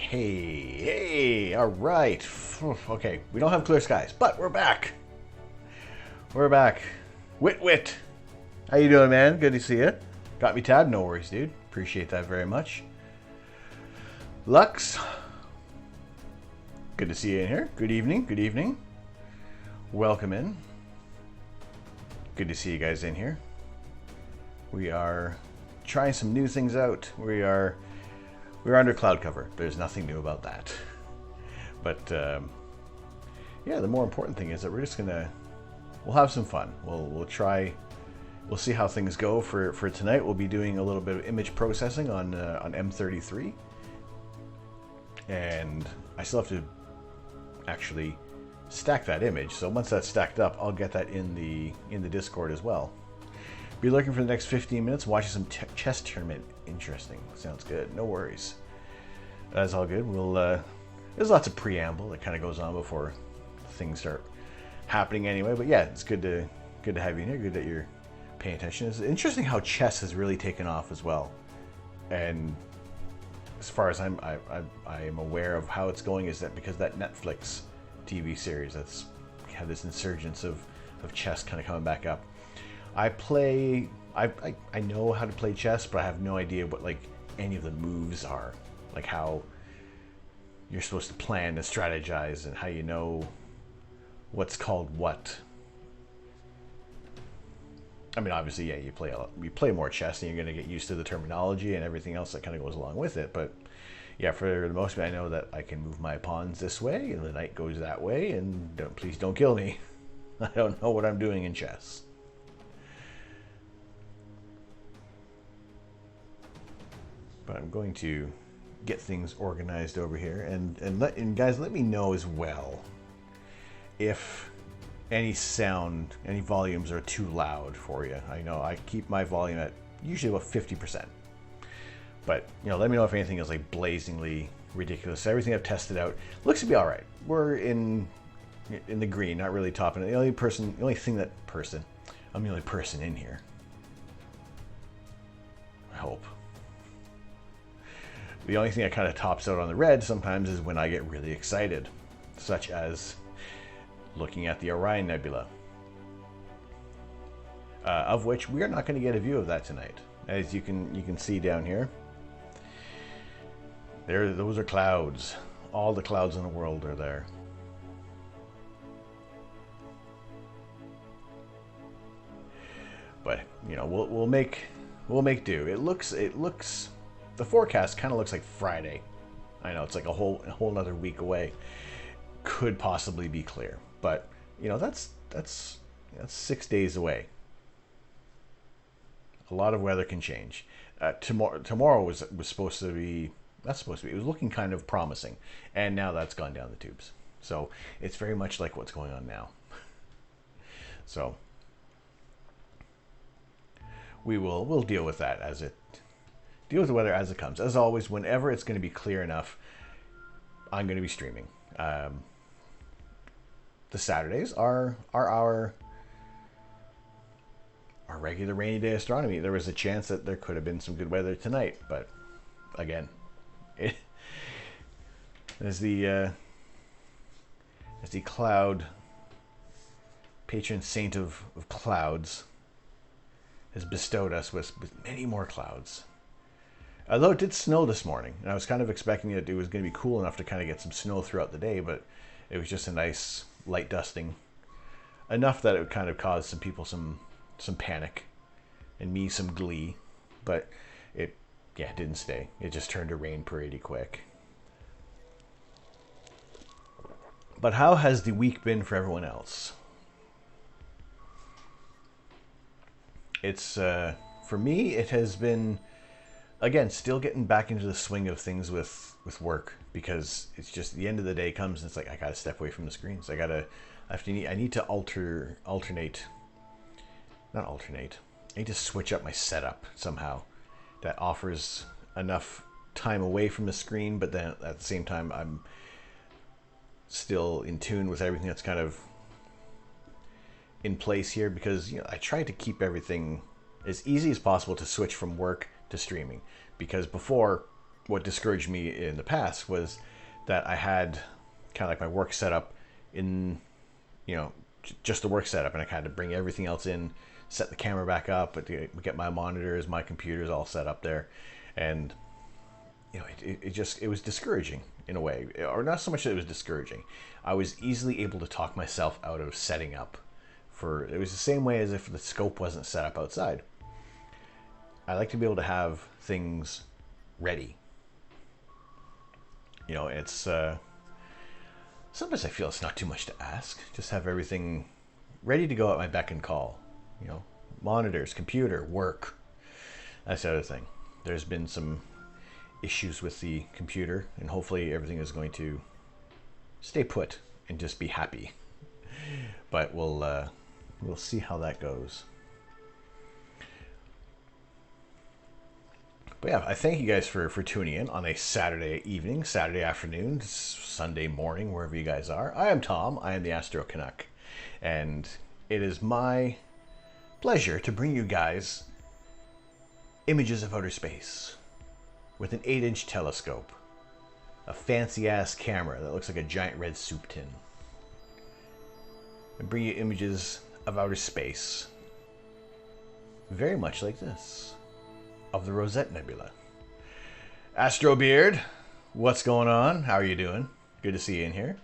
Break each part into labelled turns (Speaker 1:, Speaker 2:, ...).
Speaker 1: Hey, all right. Okay, we don't have clear skies, but we're back. We're back. Wit. How you doing, man? Good to see you. Got me tabbed? No worries, dude. Appreciate that very much. Lux. Good to see you in here. Good evening. Welcome in. Good to see you guys in here. We are trying some new things out. We're under cloud cover. There's nothing new about that. But yeah, the more important thing is that we're just we'll have some fun. We'll see how things go for tonight. We'll be doing a little bit of image processing on M33, and I still have to actually stack that image. So once that's stacked up, I'll get that in the Discord as well. Be looking for the next 15 minutes, watching some chess tournament. Interesting. Sounds good. No worries. That's all good. There's lots of preamble that kind of goes on before things start happening anyway. But yeah, it's good to have you in here. Good that you're paying attention. It's interesting how chess has really taken off as well. And as far as I am aware of how it's going, is that because that Netflix TV series that's had this insurgence of chess kind of coming back up. I know how to play chess, but I have no idea what like any of the moves are, like how you're supposed to plan and strategize, and how you know what's called what. I mean, obviously, yeah, you play more chess, and you're going to get used to the terminology and everything else that kind of goes along with it. But yeah, for the most part, I know that I can move my pawns this way, and the knight goes that way, and please don't kill me. I don't know what I'm doing in chess. But I'm going to get things organized over here, and guys, let me know as well if any volumes are too loud for you. I know I keep my volume at usually about 50%, but let me know if anything is like blazingly ridiculous. Everything I've tested out looks to be all right. We're in the green, not really topping it. I'm the only person in here. I hope. The only thing that kind of tops out on the red sometimes is when I get really excited, such as looking at the Orion Nebula, of which we are not going to get a view of that tonight. As you can see down here, those are clouds. All the clouds in the world are there. But we'll make do. It looks. The forecast kind of looks like Friday. I know it's like a whole another week away. Could possibly be clear, but that's 6 days away. A lot of weather can change. Tomorrow was supposed to be. That's supposed to be. It was looking kind of promising, and now that's gone down the tubes. So it's very much like what's going on now. So we'll deal with that deal with the weather as it comes. As always, whenever it's going to be clear enough, I'm going to be streaming. The Saturdays are our regular rainy day astronomy. There was a chance that there could have been some good weather tonight, but again, as the cloud patron saint of clouds has bestowed us with many more clouds. Although it did snow this morning, and I was kind of expecting it was going to be cool enough to kind of get some snow throughout the day, but it was just a nice light dusting, enough that it would kind of cause some people some panic, and me some glee. But it didn't stay. It just turned to rain pretty quick. But how has the week been for everyone else? It's for me, it has been. Again, still getting back into the swing of things with work, because it's just the end of the day comes and it's like I gotta step away from the screens. I need to alternate. Not alternate. I need to switch up my setup somehow that offers enough time away from the screen, but then at the same time I'm still in tune with everything that's kind of in place here, because I try to keep everything as easy as possible to switch from work to streaming, because before what discouraged me in the past was that I had kind of like my work setup in, you know, just the work setup, and I had to bring everything else in, set the camera back up, but get my monitors, my computers all set up there, and you know, it was discouraging in a way, or not so much that it was discouraging. I was easily able to talk myself out of setting up. It was the same way as if the scope wasn't set up outside. I like to be able to have things ready. You know, it's sometimes I feel it's not too much to ask. Just have everything ready to go at my beck and call. You know, monitors, computer, work. That's the other thing. There's been some issues with the computer, and hopefully everything is going to stay put and just be happy. But we'll see how that goes. But yeah, I thank you guys for tuning in on a Saturday evening, Saturday afternoon, Sunday morning, wherever you guys are. I am Tom. I am the Astro Canuck. And it is my pleasure to bring you guys images of outer space with an 8-inch telescope, a fancy-ass camera that looks like a giant red soup tin, and bring you images of outer space very much like this, of the Rosette Nebula. Astro Beard, what's going on? How are you doing? Good to see you in here.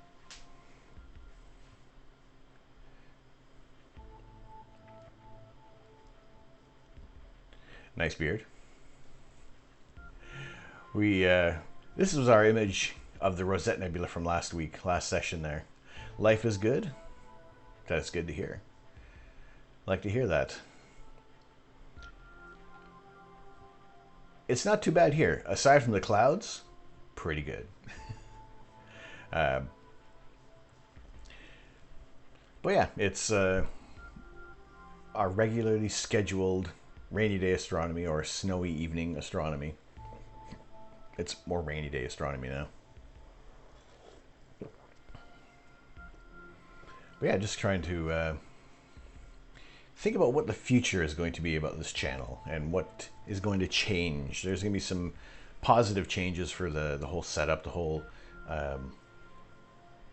Speaker 1: Nice beard. This was our image of the Rosette Nebula from last session there. Life is good? That's good to hear. I like to hear that. It's not too bad here. Aside from the clouds, pretty good. But yeah, it's our regularly scheduled rainy day astronomy, or snowy evening astronomy. It's more rainy day astronomy now. But yeah, just trying to think about what the future is going to be about this channel and what is going to change. There's going to be some positive changes for the whole setup, the whole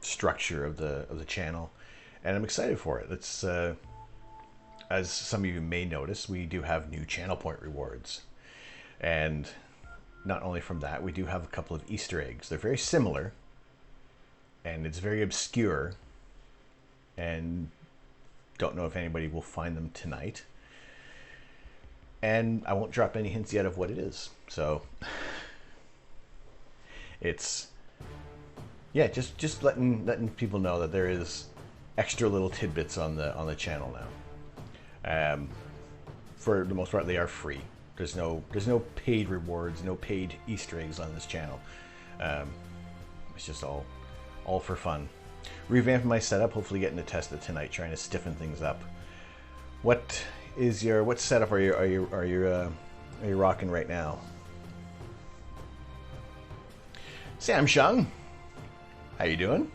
Speaker 1: structure of the channel, and I'm excited for it. It's as some of you may notice, we do have new channel point rewards, and not only from that, we do have a couple of Easter eggs. They're very similar, and it's very obscure, and don't know if anybody will find them tonight. And I won't drop any hints yet of what it is. So it's, yeah, just letting people know that there is extra little tidbits on the channel now. For the most part, they are free. There's no paid rewards, no paid Easter eggs on this channel. It's just all for fun. Revamping my setup, hopefully getting to test it tonight, trying to stiffen things up. What setup are you rocking right now? Samsung, how you doing?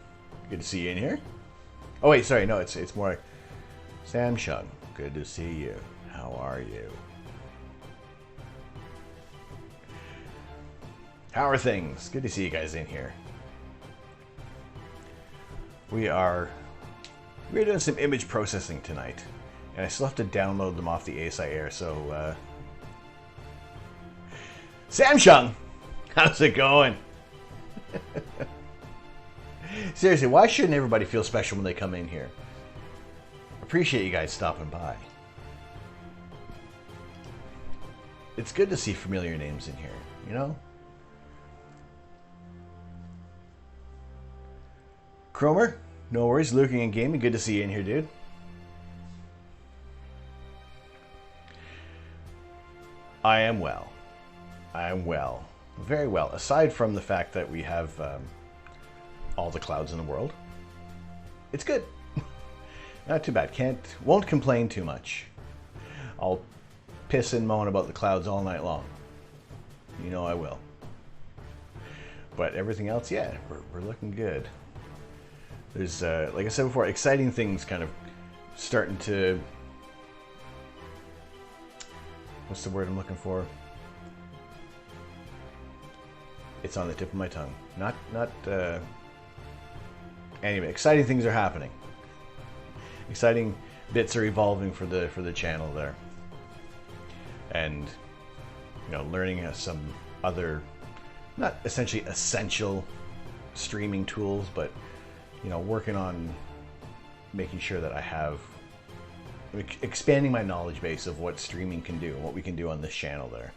Speaker 1: Good to see you in here. Oh wait, sorry, no, it's more like Samsung. Good to see you. How are you? How are things? Good to see you guys in here. We're doing some image processing tonight, and I still have to download them off the ASI Air. So, Samsung, how's it going? Seriously, why shouldn't everybody feel special when they come in here? Appreciate you guys stopping by. It's good to see familiar names in here, you know? Cromer, no worries. Lurking and Gaming, good to see you in here, dude. I am well. I am well. Very well. Aside from the fact that we have all the clouds in the world, it's good. Not too bad. Won't complain too much. I'll piss and moan about the clouds all night long. You know I will. But everything else, yeah, we're looking good. There's, like I said before, exciting things kind of starting to... What's the word I'm looking for? It's on the tip of my tongue. Anyway, exciting things are happening. Exciting bits are evolving for the channel there, and learning some other, not essentially essential streaming tools, but working on making sure that I have expanding my knowledge base of what streaming can do and what we can do on this channel there.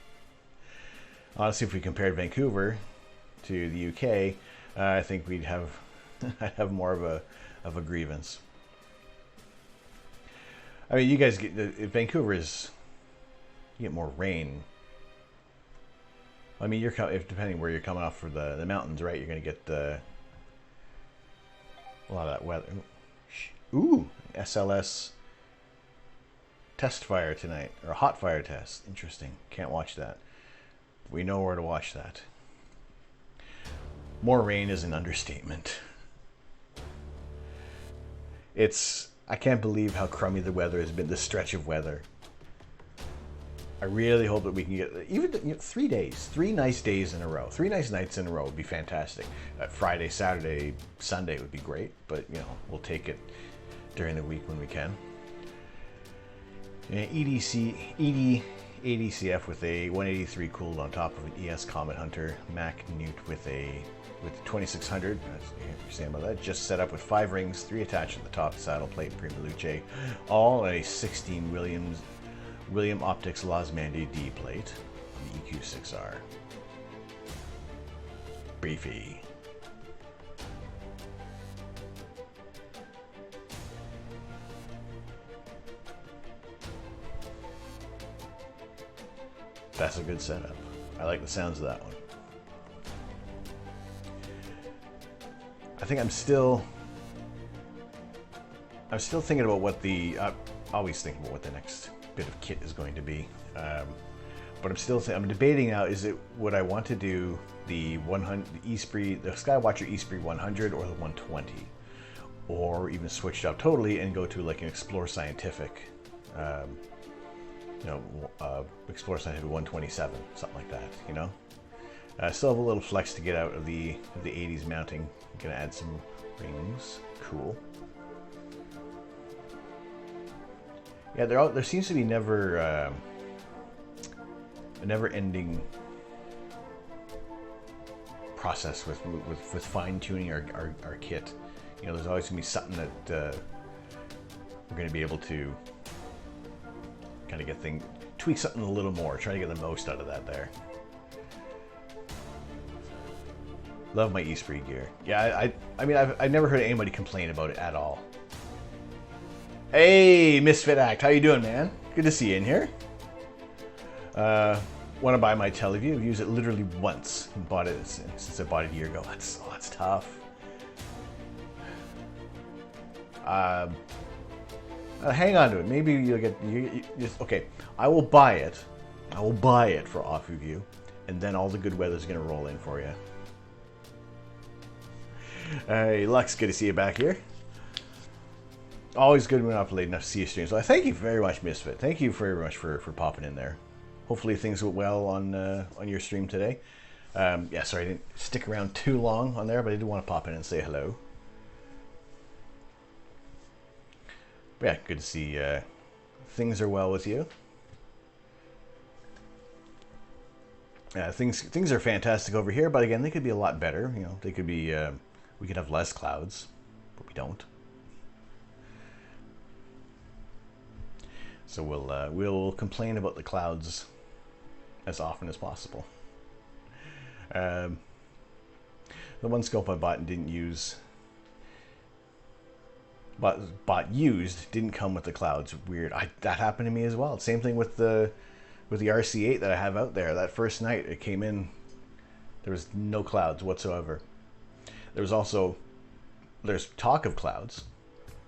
Speaker 1: Honestly, if we compared Vancouver to the UK, I think we'd have I'd have more of a grievance. I mean, you guys get Vancouver is, you get more rain. I mean, depending where you're coming off for the mountains, right? You're going to get a lot of that weather. Ooh, SLS test fire tonight, or hot fire test. Interesting. Can't watch that. We know where to watch that. More rain is an understatement. I can't believe how crummy the weather has been, this stretch of weather. I really hope that we can get even 3 days, 3 nice days in a row, 3 nice nights in a row would be fantastic. Friday, Saturday, Sunday would be great, but we'll take it during the week when we can. ADCF with a 183 cooled on top of an ES Comet Hunter, Mac Newt with 2600. You're saying about that. Just set up with 5 rings, 3 attached at the top, saddle plate, Prima Luce, all a 16 William Optics Losmandy D plate on the EQ6R. Beefy. That's a good setup. I like the sounds of that one. I think I'm still thinking about what always thinking about what the next bit of kit is going to be. But I'm debating now, would I want to do the Skywatcher Esprit 100 or the 120? Or even switch it up totally and go to like an Explore Scientific, Explore Scientific 127, something like that, I still have a little flex to get out of the 80s mounting. I'm gonna add some rings. Cool. Yeah, there seems to be a never-ending process with fine-tuning our kit. There's always gonna be something that we're gonna be able to kind of tweak something a little more, try to get the most out of that there. Love my Esprit gear. Yeah, I mean, I've never heard anybody complain about it at all. Hey, Misfit Act, how you doing, man? Good to see you in here. Want to buy my Teleview? I've used it literally once. Bought it since I bought it a year ago. That's tough. Hang on to it. Maybe you'll get. Okay, I will buy it. I will buy it for OffuView, and then all the good weather's gonna roll in for you. Hey, Lux, good to see you back here. Always good when I'm up late enough to see you stream. So I thank you very much, Misfit. Thank you very much for popping in there. Hopefully things went well on your stream today. Yeah, sorry I didn't stick around too long on there, but I did want to pop in and say hello. But yeah, good to see things are well with you. Things are fantastic over here, but again, they could be a lot better. They could be. We could have less clouds, but we don't. So we'll complain about the clouds as often as possible. The one scope I bought and didn't use, bought used, didn't come with the clouds. Weird. That happened to me as well. Same thing with the RC8 that I have out there. That first night it came in, there was no clouds whatsoever. There's talk of clouds.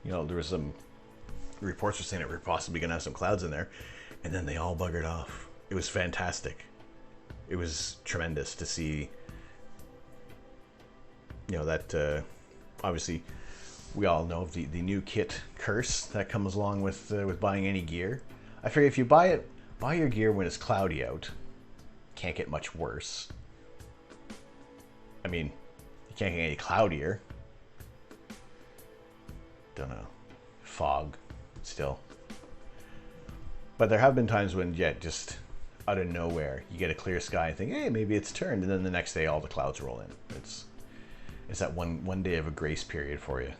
Speaker 1: There was some reports were saying that we're possibly going to have some clouds in there, and then they all buggered off. It was fantastic. It was tremendous to see, that obviously we all know of the new kit curse that comes along with buying any gear. I figure if you buy your gear when it's cloudy out, can't get much worse. I mean, you can't get any cloudier. Don't know. Fog, still. But there have been times when, yeah, just out of nowhere, you get a clear sky and think, hey, maybe it's turned, and then the next day all the clouds roll in. It's that one day of a grace period for you.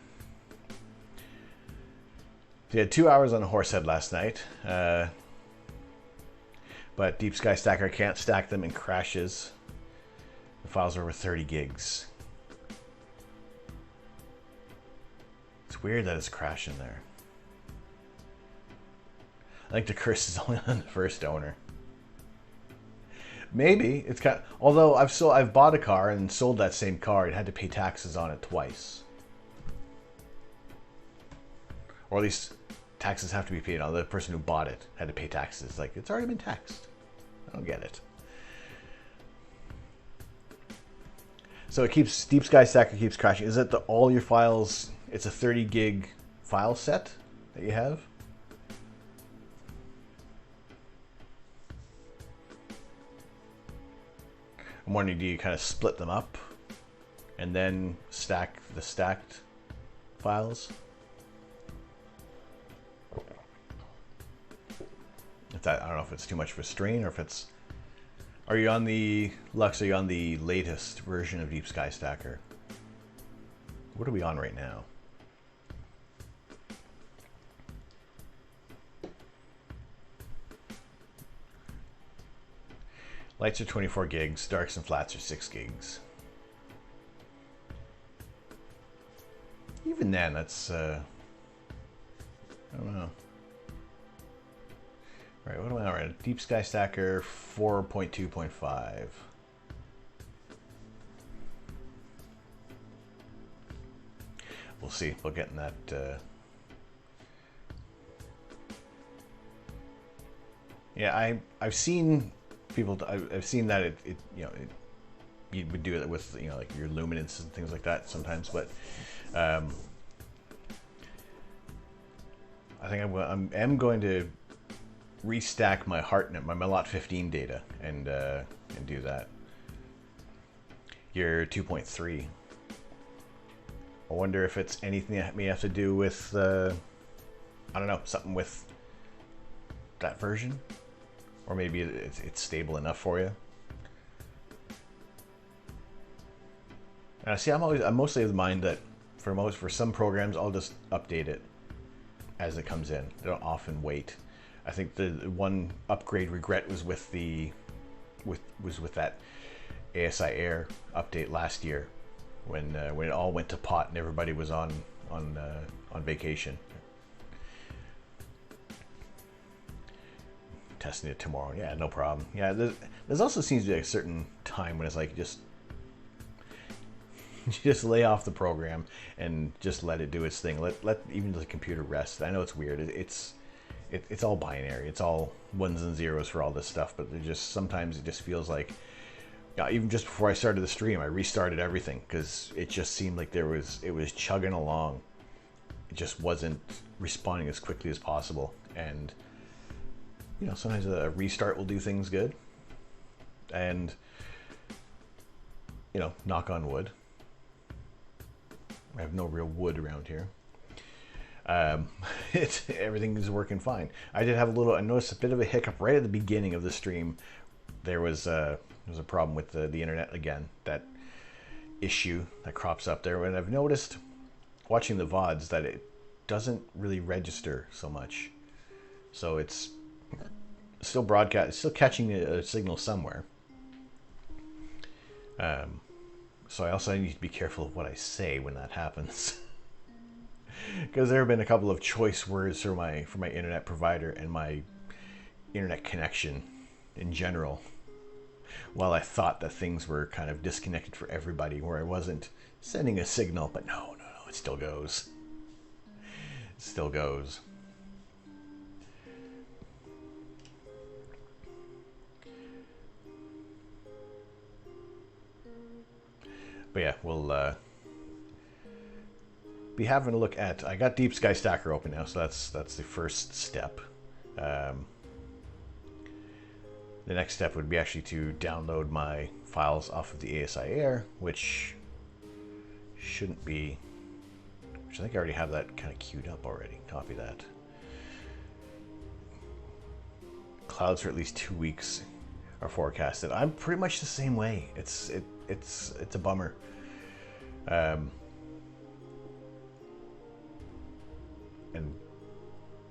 Speaker 1: So you had 2 hours on Horsehead last night, but Deep Sky Stacker can't stack them and crashes. The files are over 30 gigs. It's weird that it's crashing there. I think the curse is only on the first owner. Maybe it's kind of, although I've bought a car and sold that same car and had to pay taxes on it twice, or at least taxes have to be paid on. The person who bought it had to pay taxes. Like, it's already been taxed. I don't get it. So it keeps, Deep Sky Stacker keeps crashing. Is it all your files? It's a 30 gig file set that you have. I'm wondering, do you kind of split them up and then stack the stacked files? If that, I don't know if it's too much of a strain, or if it's... Are you on the... Lux, are you on the latest version of Deep Sky Stacker? What are we on right now? Lights are 24 gigs, darks and flats are 6 gigs. Even then, that's, I don't know. Right, what am I on right? Deep Sky Stacker 4.2.5. We'll see. We'll get in that, yeah, I've seen people, I've seen that it you know, you would do it with, you know, like your luminance and things like that sometimes, but I think I'm going to restack my HeartNet, my Lot 15 data, and do that. You're 2.3. I wonder if it's anything that may have to do with I don't know, something with that version. Or maybe it's stable enough for you. See, I'm mostly of the mind that for some programs I'll just update it as it comes in. They don't often wait. I think the one upgrade regret was with that ASI Air update last year, when it all went to pot and everybody was on vacation. Testing it tomorrow. Yeah, no problem. Yeah, there's also seems to be a certain time when it's like just lay off the program and just let it do its thing. Let even the computer rest. I know it's weird. It's all binary. It's all ones and zeros for all this stuff. But sometimes it just feels like, even just before I started the stream, I restarted everything because it just seemed like it was chugging along. It just wasn't responding as quickly as possible. And you know, sometimes a restart will do things good. And, you know, knock on wood. I have no real wood around here. Everything is working fine. I did have I noticed a bit of a hiccup right at the beginning of the stream. There was a problem with the internet again. That issue that crops up there. And I've noticed, watching the VODs, that it doesn't really register so much. So it's still still catching a signal somewhere. So I also need to be careful of what I say when that happens, because there have been a couple of choice words for my internet provider and my internet connection in general, while I thought that things were kind of disconnected for everybody, where I wasn't sending a signal. But no, it still goes. It still goes. But yeah, we'll be having a look at... I got Deep Sky Stacker open now, so that's the first step. the next step would be actually to download my files off of the ASI Air, which shouldn't be, which I think I already have that kind of queued up already. Copy that. Clouds for at least 2 weeks are forecasted. I'm pretty much the same way. It's a bummer. And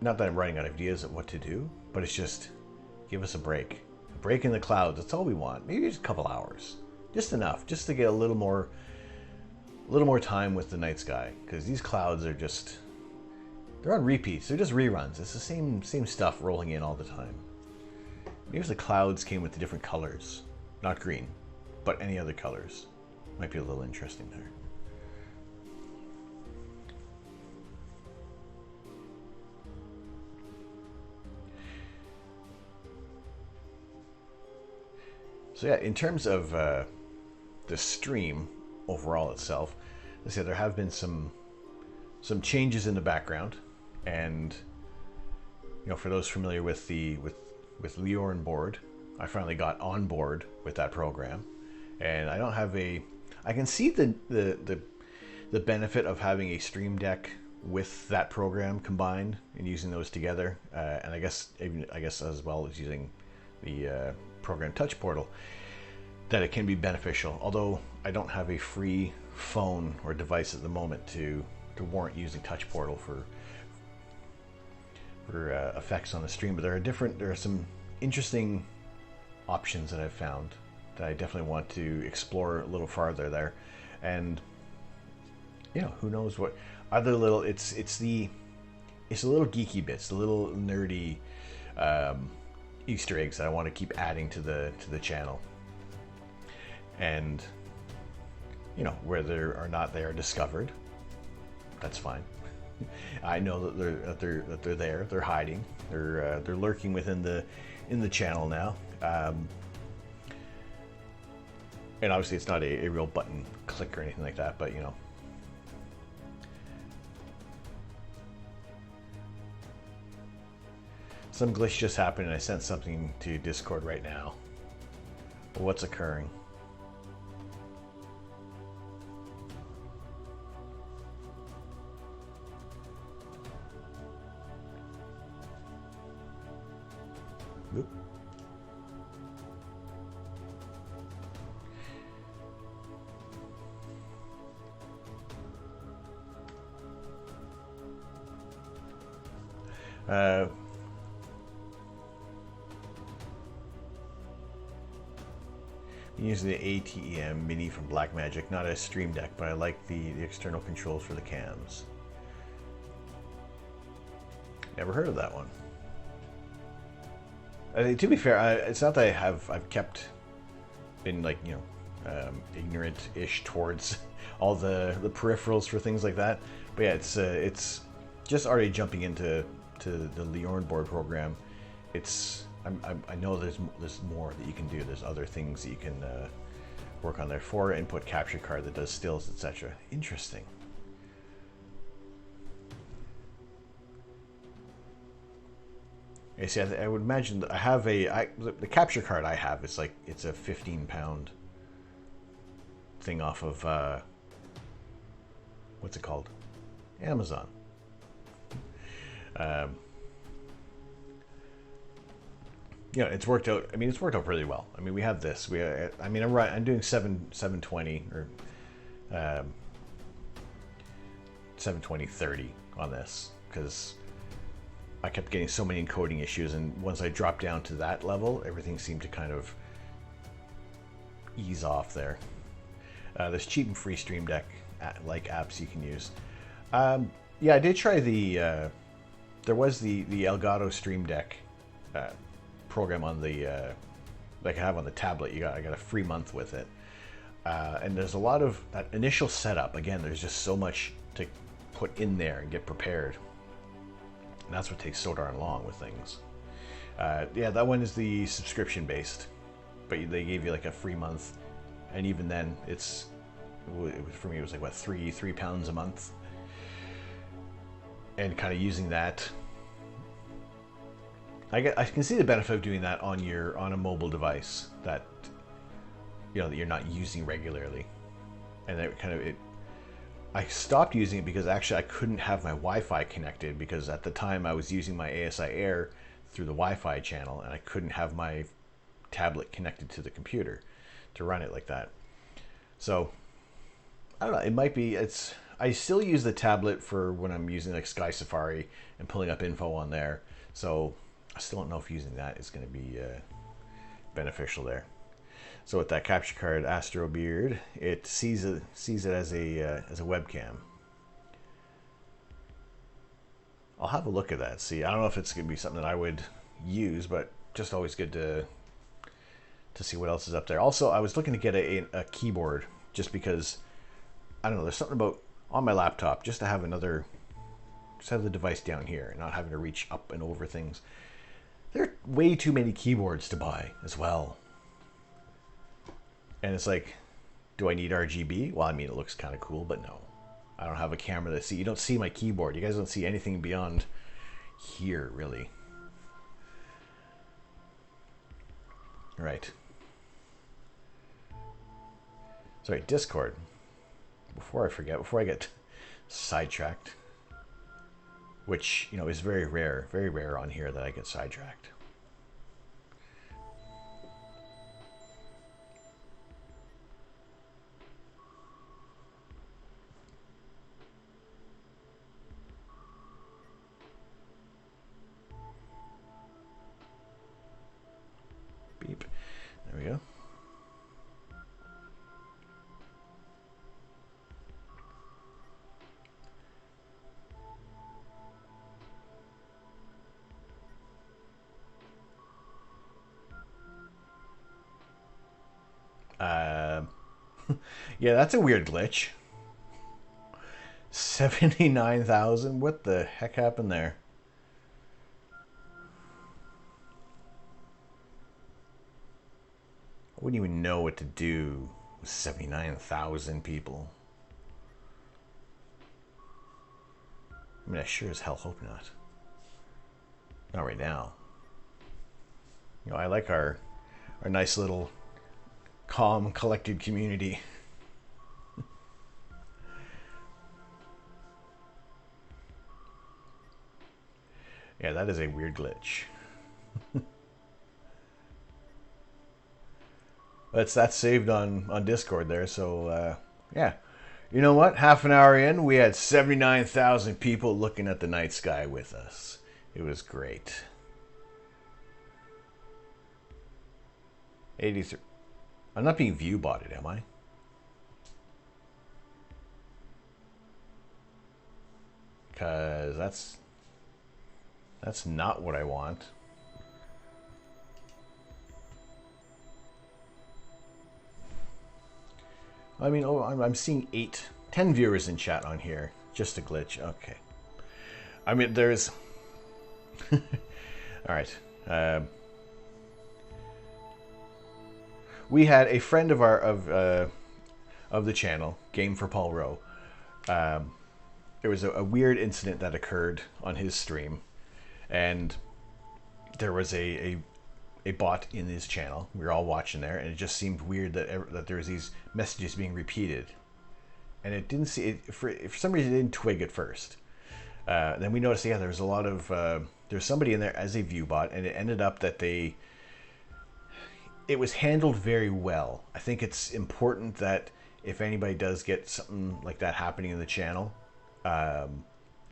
Speaker 1: not that I'm running out of ideas of what to do, but it's just give us a break. A break in the clouds. That's all we want. Maybe just a couple hours. Just enough. Just to get a little more time with the night sky. Because these clouds are just, they're on repeats. They're just reruns. It's the same stuff rolling in all the time. Maybe if the clouds came with the different colors. Not green, but any other colors. Might be a little interesting there. So yeah, in terms of the stream overall itself, let's say there have been some changes in the background, and you know, for those familiar with with Leorn board, I finally got on board with that program, and I don't have I can see the benefit of having a Stream Deck with that program combined and using those together, and I guess as well as using the program Touch Portal, that it can be beneficial. Although I don't have a free phone or device at the moment to warrant using Touch Portal for effects on the stream, but there are some interesting options that I've found that I definitely want to explore a little farther there. And you know, who knows what other little it's the little geeky bits, the little nerdy Easter eggs that I want to keep adding to the channel. And you know, whether or not they are discovered, that's fine. I know that they're there. They're hiding. They're lurking within the channel now. And obviously, it's not a real button click or anything like that. But you know, some glitch just happened, and I sent something to Discord right now. What's occurring? Oop. Using the ATEM Mini from Blackmagic, not a Stream Deck, but I like the external controls for the cams. Never heard of that one. To be fair, it's not that I've been like, you know, ignorant-ish towards all the peripherals for things like that. But yeah, it's just already jumping into the Leorn board program. I know there's more that you can do. There's other things that you can work on there. 4-input capture card that does stills, etc. Interesting. I see. I would imagine that I have the capture card I have. It's like it's a 15-pound thing off of what's it called? Amazon. You know, it's worked out. I mean, it's worked out really well. I mean, we have this. I mean, I'm doing 720 or 720/30 on this because I kept getting so many encoding issues, and once I dropped down to that level, everything seemed to kind of ease off there. There's cheap and free Stream Deck like apps you can use. Yeah, I did try there was the Elgato Stream Deck program on the like I have on the tablet. I got a free month with it, and there's a lot of that initial setup. Again, there's just so much to put in there and get prepared, and that's what takes so darn long with things. Yeah, that one is the subscription based, but they gave you like a free month, and even then, for me it was like what, £3 a month, and kind of using that. I can see the benefit of doing that on a mobile device that that you're not using regularly, and that kind of it. I stopped using it because actually I couldn't have my Wi-Fi connected because at the time I was using my ASI Air through the Wi-Fi channel and I couldn't have my tablet connected to the computer to run it like that. So I don't know. It might be. I still use the tablet for when I'm using like Sky Safari and pulling up info on there. So I still don't know if using that is going to be beneficial there. So with that capture card, Astro Beard, it sees it as a webcam. I'll have a look at that. See, I don't know if it's going to be something that I would use, but just always good to see what else is up there. Also, I was looking to get a keyboard just because I don't know. There's something about on my laptop just to have have the device down here and not having to reach up and over things. There are way too many keyboards to buy as well. And it's like, do I need RGB? Well, I mean, it looks kind of cool, but no. I don't have a camera that you don't see my keyboard. You guys don't see anything beyond here, really. Right. Sorry, Discord. Before I forget, before I get sidetracked, which, is very rare on here that I get sidetracked. Beep. There we go. Yeah, that's a weird glitch. 79,000? What the heck happened there? I wouldn't even know what to do with 79,000 people. I mean, I sure as hell hope not. Not right now. I like our nice little calm, collected community. Yeah, that is a weird glitch. That's saved on Discord there, so yeah. You know what? Half an hour in, we had 79,000 people looking at the night sky with us. It was great. 83. I'm not being view botted, am I? Because that's not what I want. I mean, I'm seeing 10 viewers in chat on here. Just a glitch. Okay. I mean, there's... All right. We had a friend of of the channel, Game for Paul Rowe. There was a weird incident that occurred on his stream, and there was a bot in his channel. We were all watching there, and it just seemed weird that there was these messages being repeated, and it didn't see it for some reason. It didn't twig at first. Then we noticed, yeah, there was a lot of there's somebody in there as a view bot, and it ended up that it was handled very well. I think it's important that if anybody does get something like that happening in the channel,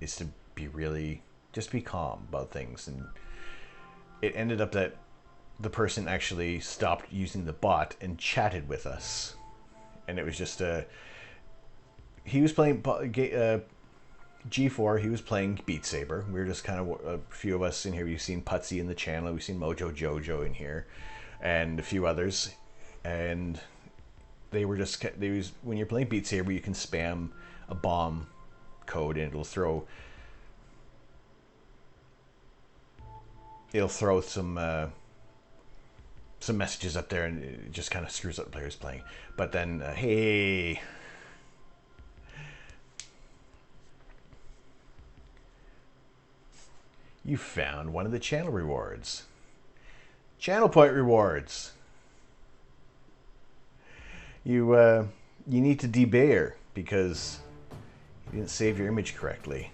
Speaker 1: is to be just be calm about things. And it ended up that the person actually stopped using the bot and chatted with us, and it was just he was playing G4. He was playing Beat Saber. We were just kind of a few of us in here. We've seen Putsy in the channel. We've seen Mojo Jojo in here, and a few others. And they were just when you're playing Beat Saber, you can spam a bomb code and it'll throw some messages up there, and it just kind of screws up the players playing. But then, hey, You found one of the channel rewards. Channel point rewards. You need to debayer because you didn't save your image correctly.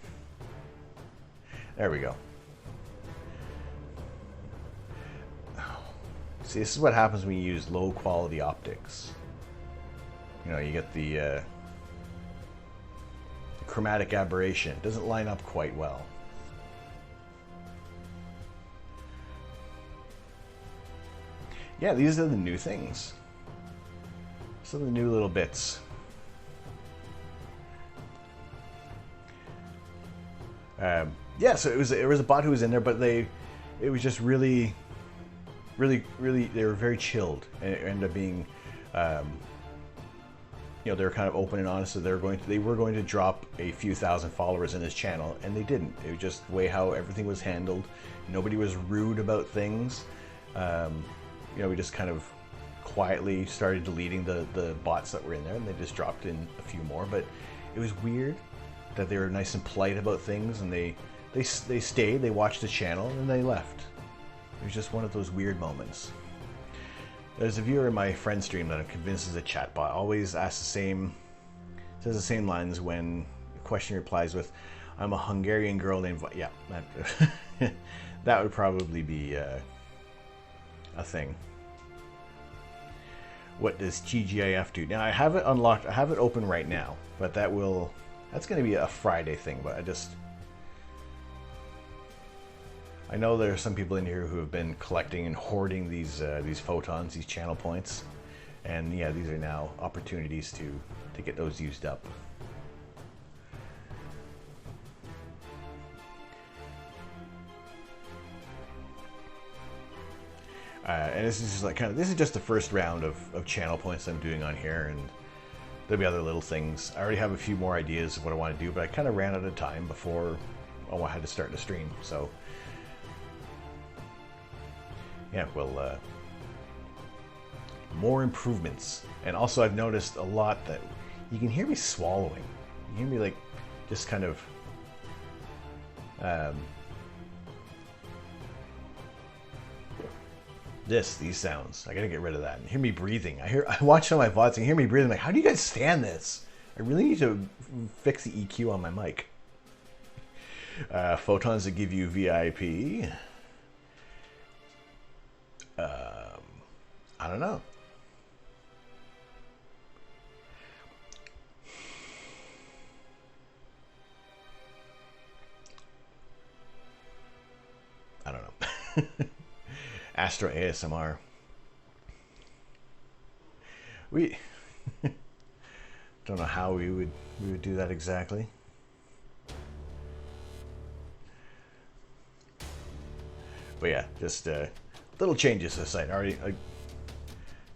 Speaker 1: There we go. See, this is what happens when you use low quality optics. You know, you get the chromatic aberration. It doesn't line up quite well. Yeah, these are the new things. Some of the new little bits. Yeah, so it was a bot who was in there, but it was just really, they were very chilled, and it ended up being, you know, they were kind of open and honest. So they were going to drop a few thousand followers in his channel, and they didn't. It was just the way how everything was handled. Nobody was rude about things. You know, we just kind of quietly started deleting the bots that were in there, and they just dropped in a few more. But it was weird that they were nice and polite about things, and they stayed, they watched the channel, and they left. It was just one of those weird moments. There's a viewer in my friend stream that I'm convinced is a chatbot. Always asks says the same lines when the question replies with, "I'm a Hungarian girl named..." Yeah, that would probably be a thing. What does TGIF do? Now I have it unlocked. I have it open right now, but that's going to be a Friday thing. But I know there are some people in here who have been collecting and hoarding these photons, these channel points, and yeah, these are now opportunities to get those used up. And this is just like this is just the first round of channel points I'm doing on here, and there'll be other little things. I already have a few more ideas of what I want to do, but I kind of ran out of time before I had to start the stream. So yeah, well, more improvements. And also I've noticed a lot that you can hear me swallowing. You hear me like just kind of these sounds. I gotta get rid of that. And hear me breathing. I watch some of my VODs and hear me breathing. I'm like, how do you guys stand this? I really need to fix the EQ on my mic. Photons that give you VIP. I don't know. I don't know. Astro ASMR. We don't know how we would do that exactly. But yeah, just little changes to the site. Already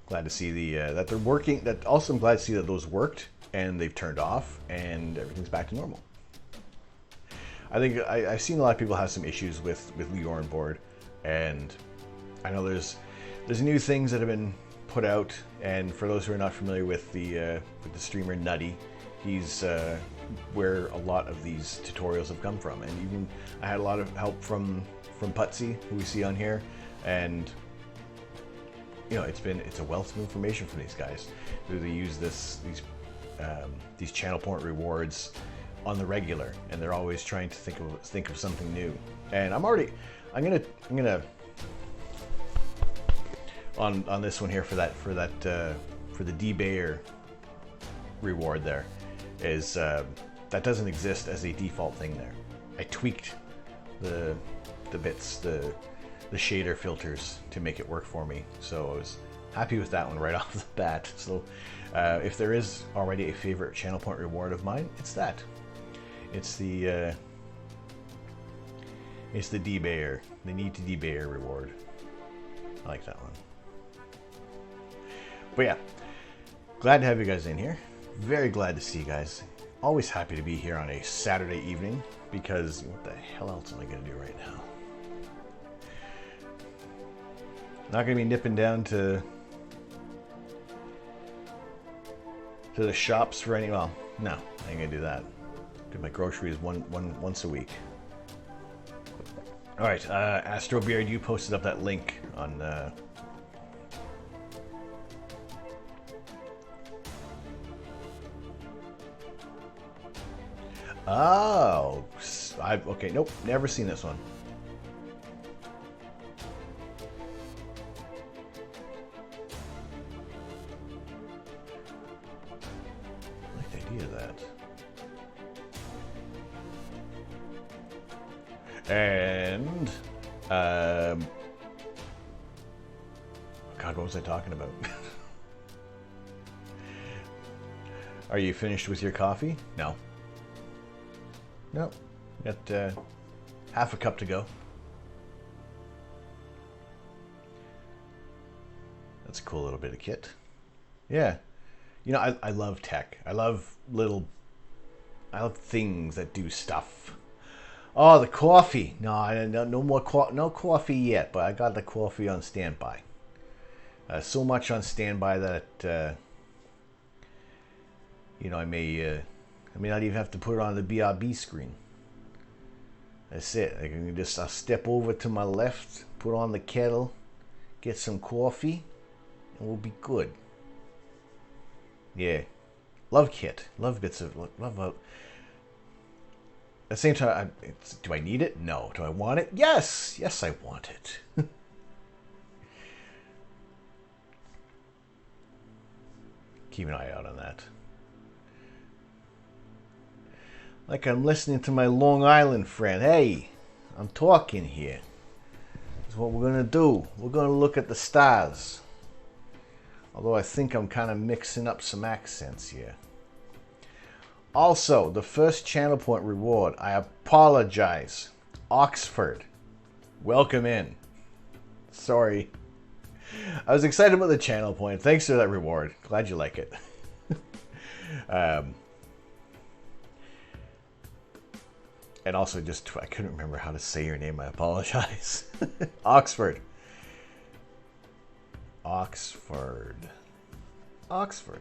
Speaker 1: glad to see that they're working. That also I'm glad to see that those worked and they've turned off and everything's back to normal. I think I've seen a lot of people have some issues with Leor on board, and I know there's new things that have been put out. And for those who are not familiar with the streamer Nutty, he's where a lot of these tutorials have come from. And even I had a lot of help from Putsy, who we see on here, and you know, it's a wealth of information from these guys. They use these channel point rewards on the regular, and they're always trying to think of something new. And I'm gonna on this one here for the debayer reward there is that doesn't exist as a default thing there. I tweaked the bits, the shader filters to make it work for me, so I was happy with that one right off the bat. So if there is already a favorite channel point reward of mine, it's that. It's the debayer. They need to debayer reward. I like that one. But yeah, glad to have you guys in here. Very glad to see you guys. Always happy to be here on a Saturday evening, because what the hell else am I going to do right now? Not going to be nipping down to the shops for any. Well, no, I ain't going to do that. Do my groceries once a week. All right, Astro Beard, you posted up that link on. Oh, okay. Nope, never seen this one. I like the idea of that. And God, what was I talking about? Are you finished with your coffee? No. Nope. Got half a cup to go. That's a cool little bit of kit. Yeah. You know, I love tech. I love things that do stuff. Oh, the coffee. No more no coffee yet, but I got the coffee on standby. So much on standby that you know, I may not even have to put it on the BRB screen. That's it. I can just I'll step over to my left, put on the kettle, get some coffee, and we'll be good. Yeah, love kit, love bits of love. At the same time, do I need it? No. Do I want it? Yes, yes, I want it. Keep an eye out on that. Like I'm listening to my Long Island friend. Hey, I'm talking here. That's what we're gonna do. We're gonna look at the stars. Although I think I'm kind of mixing up some accents here. Also, the first channel point reward. I apologize. Oxford. Welcome in. Sorry. I was excited about the channel point. Thanks for that reward. Glad you like it. And also, I couldn't remember how to say your name. I apologize. Oxford. Oxford. Oxford.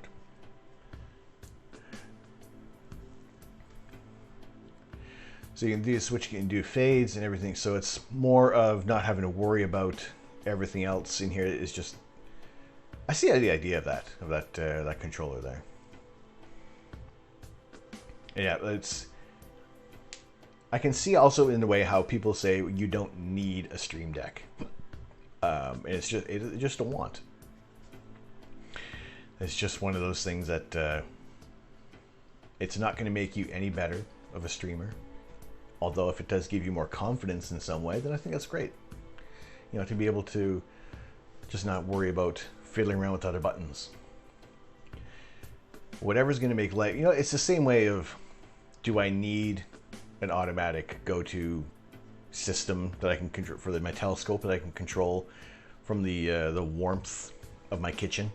Speaker 1: So you can do switch, you can do fades and everything. So it's more of not having to worry about everything else in here. It's just, I see the idea of that controller there. Yeah, I can see also in the way how people say you don't need a Stream Deck. It's just a want. It's just one of those things that it's not going to make you any better of a streamer. Although if it does give you more confidence in some way, then I think that's great. You know, to be able to just not worry about fiddling around with other buttons. Whatever's going to make life, you know, it's the same way of, do I need an automatic go-to system that I can control for my telescope that I can control from the warmth of my kitchen?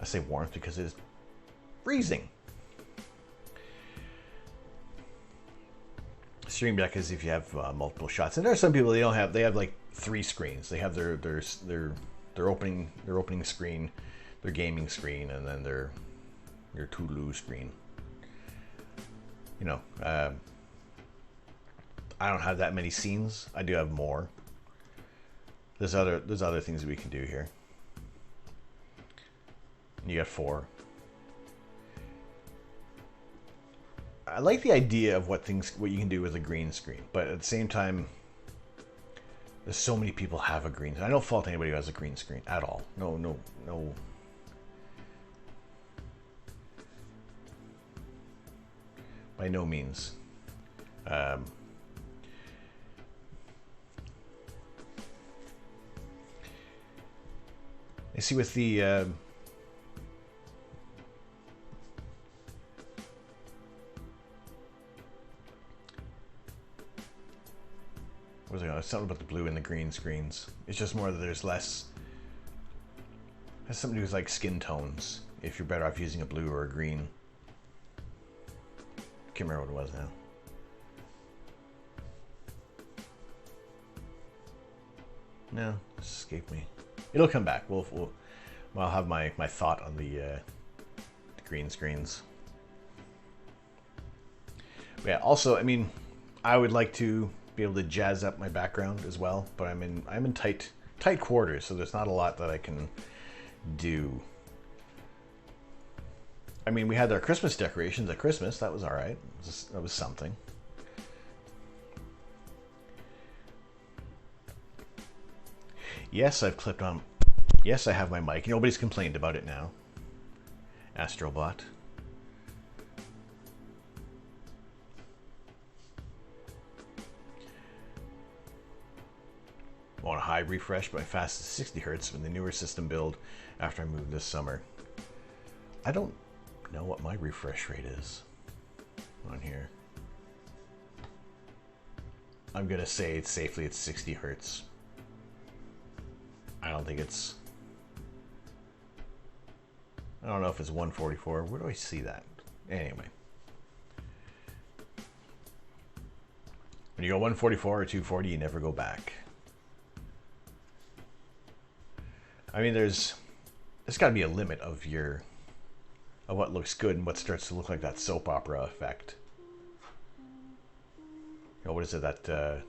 Speaker 1: I say warmth because it is freezing. Stream Deck is if you have multiple shots, and there are some people they have like 3 screens. They have their opening screen, their gaming screen, and then their to-do screen. You know, I don't have that many scenes. I do have more. There's other things that we can do here. You got 4. I like the idea of what you can do with a green screen, but at the same time, there's so many people have a green. I don't fault anybody who has a green screen at all. No. By no means. I see with the what was it? It's something about the blue and the green screens. It's just more that there's less. It has something to do with like skin tones. If you're better off using a blue or a green. Can't remember what it was now. No, it escaped me. It'll come back. I'll have my thought on the green screens. But yeah. Also, I mean, I would like to be able to jazz up my background as well. But I'm in tight quarters, so there's not a lot that I can do. I mean, we had our Christmas decorations at Christmas. That was all right. That was something. Yes, I've clipped on. Yes, I have my mic. Nobody's complained about it now. Astrobot. I want a high refresh, but my fast is 60 hertz in the newer system build after I moved this summer. I don't know what my refresh rate is on here. I'm gonna say it's 60 hertz. I don't think it's... I don't know if it's 144. Where do I see that? Anyway. When you go 144 or 240, you never go back. I mean, there's got to be a limit of what looks good and what starts to look like that soap opera effect. You know, what is it, that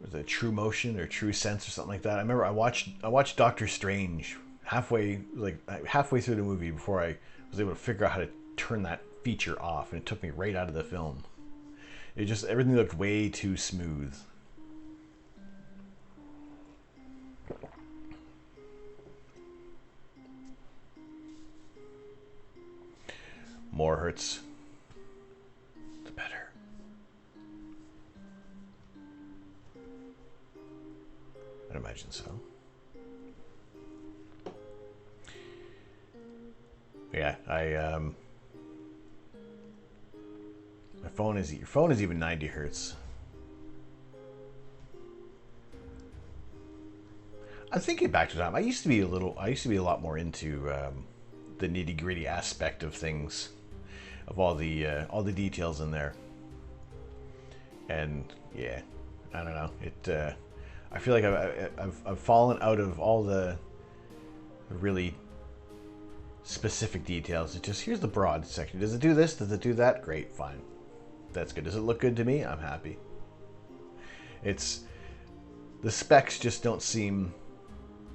Speaker 1: was it True Motion or True Sense or something like that? I remember I watched Doctor Strange halfway through the movie before I was able to figure out how to turn that feature off, and it took me right out of the film. It just, everything looked way too smooth. More hertz, the better. I'd imagine so. Yeah, your phone is even 90 hertz. I'm thinking back to time. I used to be a lot more into the nitty-gritty aspect of things, of all the details in there. And yeah, I don't know. I feel like I've fallen out of all the really specific details. It just, here's the broad section. Does it do this? Does it do that? Great, fine. That's good. Does it look good to me? I'm happy. The specs just don't seem,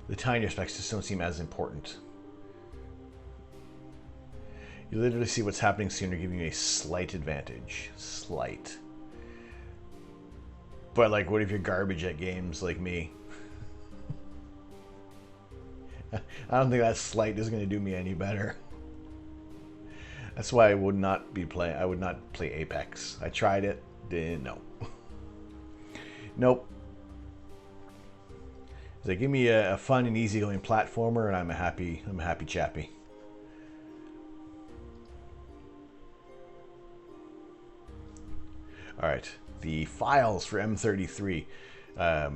Speaker 1: the tinier specs just don't seem as important. You literally see what's happening sooner, giving you a slight advantage. Slight. But like, what if you're garbage at games like me? I don't think that slight is going to do me any better. That's why I would not play Apex. I tried it. No. Nope. So give me a fun and easygoing platformer, and I'm a happy chappy. All right, the files for M33. Let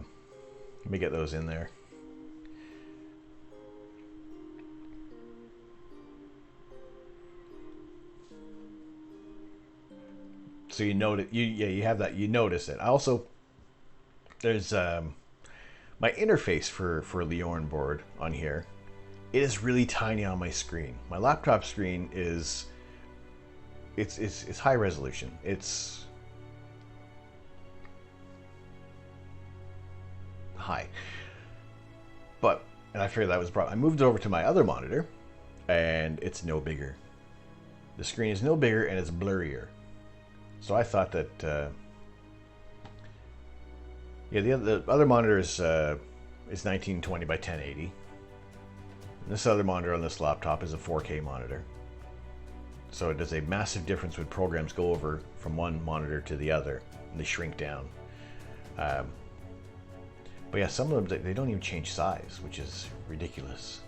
Speaker 1: me get those in there. So you notice, you have that. You notice it. Also, there's my interface for Leorn board on here. It is really tiny on my screen. My laptop screen is it's high resolution. It's high, but I figured that was a problem. I moved it over to my other monitor, and it's no bigger. The screen is no bigger, and it's blurrier. So I thought that, the other monitor is 1920 by 1080. And this other monitor on this laptop is a 4K monitor. So it does a massive difference when programs go over from one monitor to the other, and they shrink down. But yeah, some of them, they don't even change size, which is ridiculous.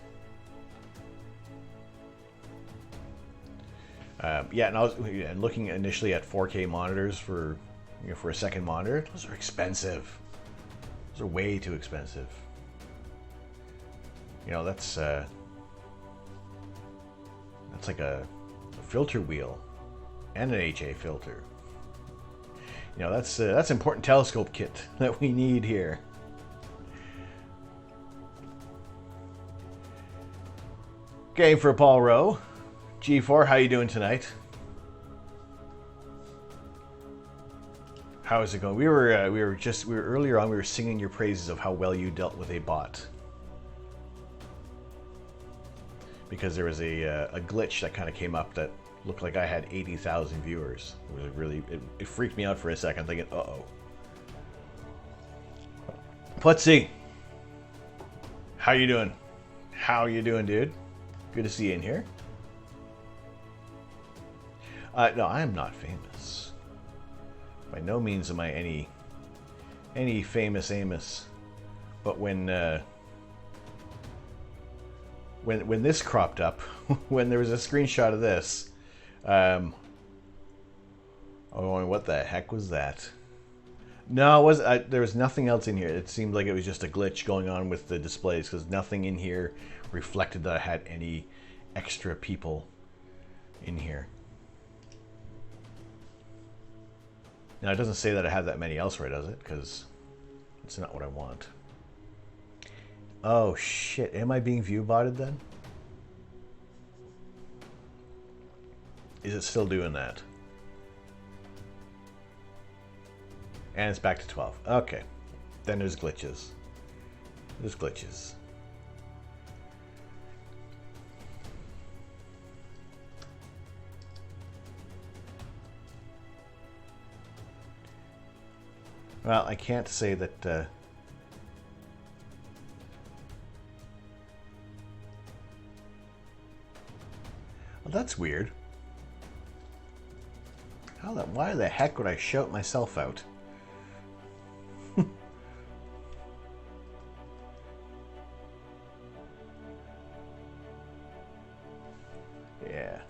Speaker 1: Yeah, and I was looking initially at 4K monitors for a second monitor. Those are expensive. Those are way too expensive. That's like a filter wheel and an HA filter. That's important telescope kit that we need here. Game for Paul Rowe. G4, how you doing tonight? How is it going? We were earlier on. We were singing your praises of how well you dealt with a bot, because there was a glitch that kind of came up that looked like I had 80,000 viewers. It was really it freaked me out for a second, thinking, uh-oh. Putsy, how you doing? How you doing, dude? Good to see you in here. No, I am not famous. By no means am I any famous Amos. But when this cropped up, when there was a screenshot of this, oh, what the heck was that? No, it was there was nothing else in here. It seemed like it was just a glitch going on with the displays, because nothing in here reflected that I had any extra people in here. Now, it doesn't say that I have that many elsewhere, does it? Because it's not what I want. Oh, shit. Am I being view-botted then? Is it still doing that? And it's back to 12. Okay. Then there's glitches. There's glitches. Well, I can't say that... well, that's weird. Why the heck would I shout myself out? Yeah.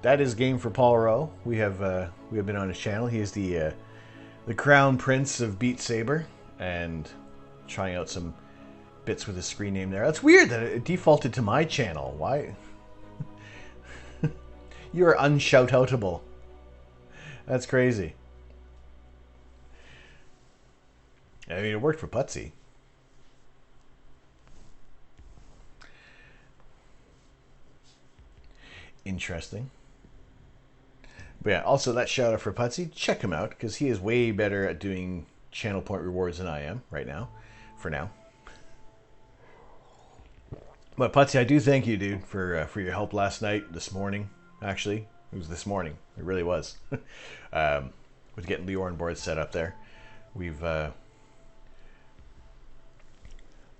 Speaker 1: That is Game for Paul Rowe. We have been on his channel. He is the crown prince of Beat Saber, and trying out some bits with his screen name there. That's weird that it defaulted to my channel. Why? You are unshout-outable. That's crazy. I mean, it worked for Putsy. Interesting. But yeah, also that shout out for Putsy. Check him out, because he is way better at doing channel point rewards than I am right now. For now. But Putsy, I do thank you, dude, for your help last night, this morning. Actually, it was this morning. It really was. With getting the Orn board set up there. We've I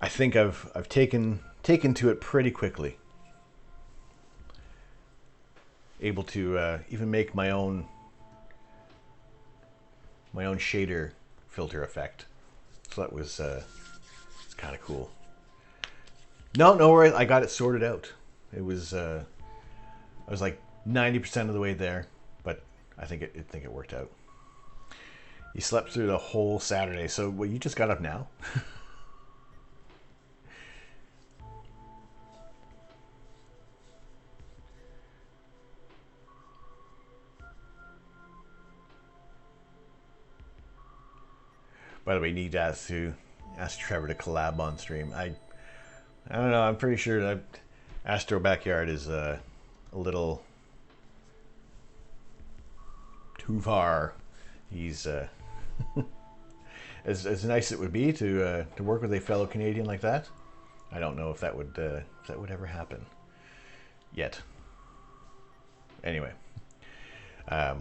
Speaker 1: think I've taken to it pretty quickly. Able to even make my own shader filter effect. So that was it's kind of cool. No worries. I got it sorted out. It was I was like 90% of the way there, but I think it worked out. You slept through the whole Saturday, so well, you just got up now. By the way, need to ask Trevor to collab on stream. I don't know. I'm pretty sure that Astro Backyard is a little too far. He's as nice as it would be to work with a fellow Canadian like that. I don't know if that would ever happen yet. Anyway, but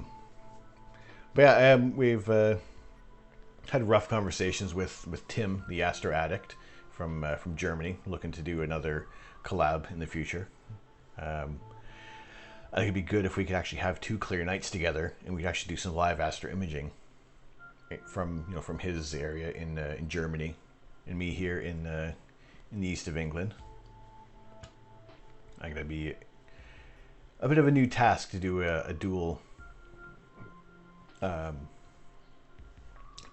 Speaker 1: yeah, we've had rough conversations with Tim, the Astro Addict from Germany, looking to do another collab in the future. I think it'd be good if we could actually have 2 clear nights together, and we could actually do some live astro imaging from his area in Germany, and me here in the east of England. I think that'd be a bit of a new task to do a dual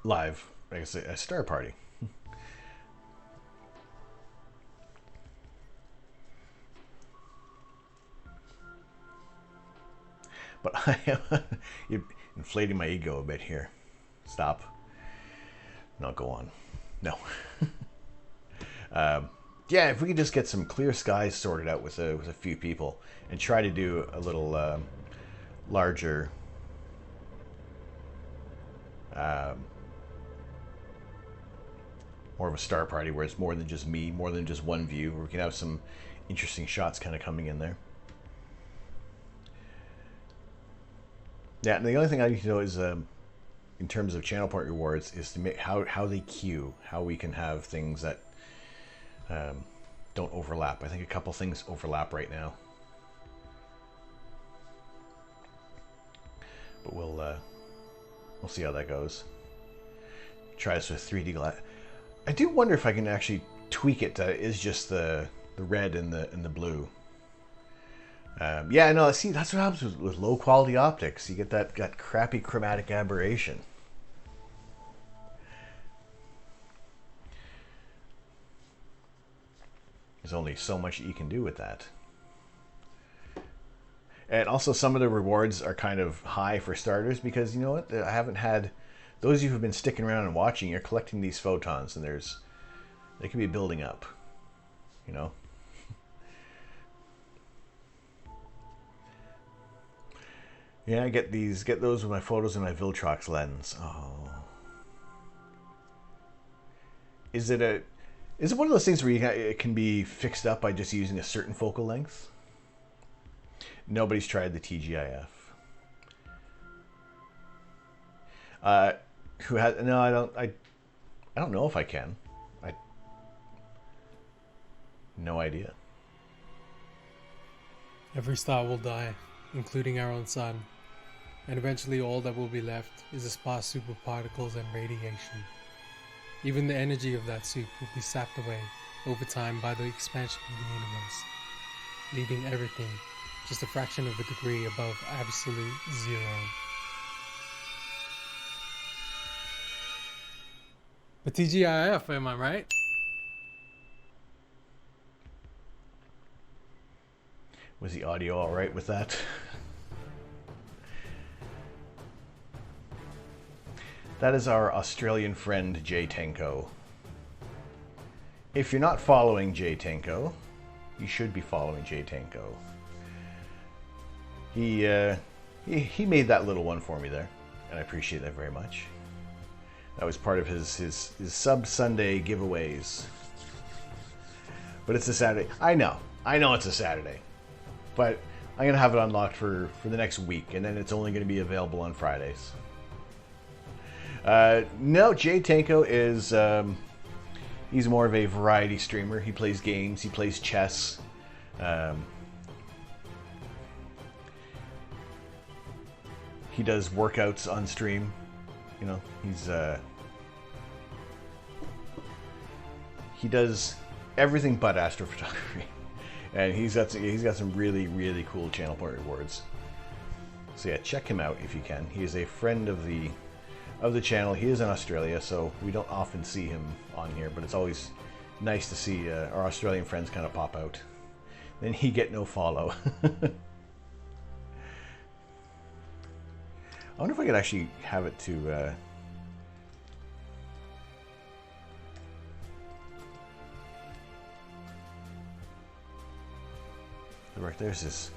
Speaker 1: live, I guess, a star party. But I am you're inflating my ego a bit here. Stop. No, go on. No. Yeah, if we could just get some clear skies sorted out with a few people and try to do a little larger Um, more of a star party where it's more than just me, more than just one view, where we can have some interesting shots kind of coming in there. Yeah, and the only thing I need to know is, in terms of channel point rewards, is to make how they queue, how we can have things that don't overlap. I think a couple things overlap right now, but we'll see how that goes. Try this with 3D glass. I do wonder if I can actually tweak it to is just the red and the blue. Yeah, no, see, that's what happens with low quality optics. You get that crappy chromatic aberration. There's only so much you can do with that. And also some of the rewards are kind of high for starters because, you know what, I haven't had... Those of you who've been sticking around and watching, you're collecting these photons, and they can be building up, you know? Yeah, I get those with my photos and my Viltrox lens. Oh. Is it one of those things where it can be fixed up by just using a certain focal length? Nobody's tried the TGIF. Who has? No, I don't know if I can. No idea.
Speaker 2: Every star will die, including our own sun, and eventually all that will be left is a sparse soup of particles and radiation. Even the energy of that soup will be sapped away over time by the expansion of the universe, leaving everything just a fraction of a degree above absolute zero. But TGIF, am I right?
Speaker 1: Was the audio all right with that? That is our Australian friend Jay Tenko. If you're not following Jay Tenko, you should be following Jay Tenko. He made that little one for me there, and I appreciate that very much. That was part of his sub Sunday giveaways. But it's a Saturday. I know it's a Saturday, but I'm gonna have it unlocked for the next week, and then it's only gonna be available on Fridays. No, Jay Tenko is he's more of a variety streamer. He plays games, he plays chess. He does workouts on stream. You know, he does everything but astrophotography, and he's got some really cool channel point rewards. So yeah, check him out if you can. He is a friend of the channel. He is in Australia, so we don't often see him on here, but it's always nice to see our Australian friends kind of pop out. Then he get no follow. I wonder if I could actually have it to... Right, there's this...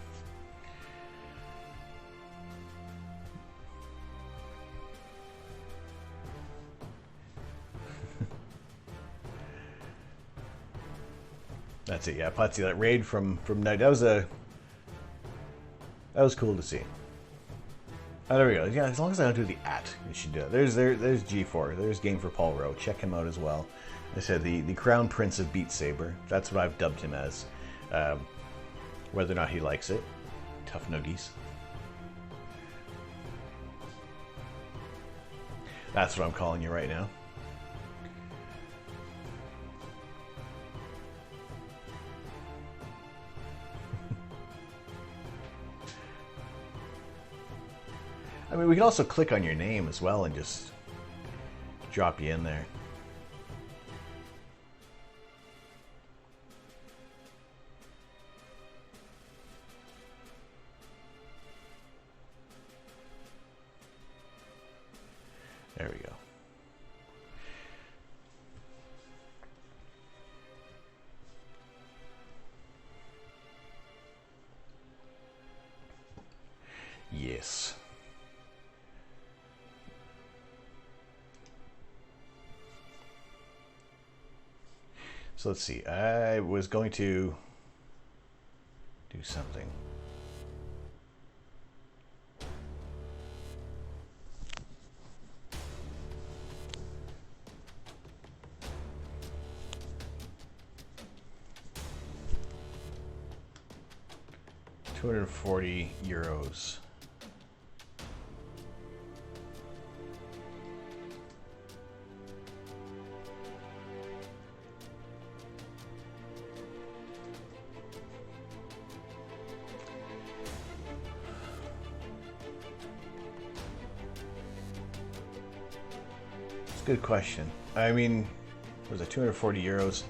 Speaker 1: That's it, yeah, Patsy, that raid from Night, that was cool to see. Oh, there we go. Yeah, as long as I don't do the @ it should do it. There's G4. There's Game for Paul Rowe. Check him out as well. I said the Crown Prince of Beat Saber. That's what I've dubbed him as. Whether or not he likes it, tough noogies. That's what I'm calling you right now. I mean, we can also click on your name as well and just drop you in there. There we go. Yes. So let's see. I was going to do something. €240. It's a good question. I mean, was it €240?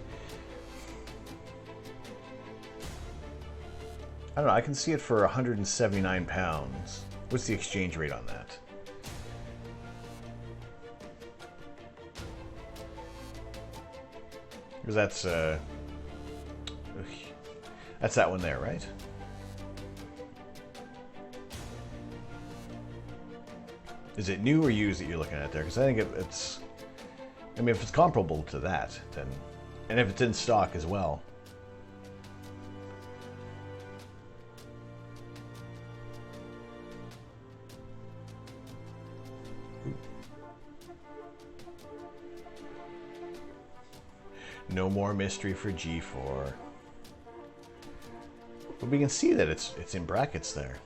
Speaker 1: I don't know, I can see it for £179. What's the exchange rate on that? Because that's that one there, right? Is it new or used that you're looking at there? Because I think it's... I mean, if it's comparable to that, then... And if it's in stock as well. No more mystery for G4. But we can see that it's in brackets there.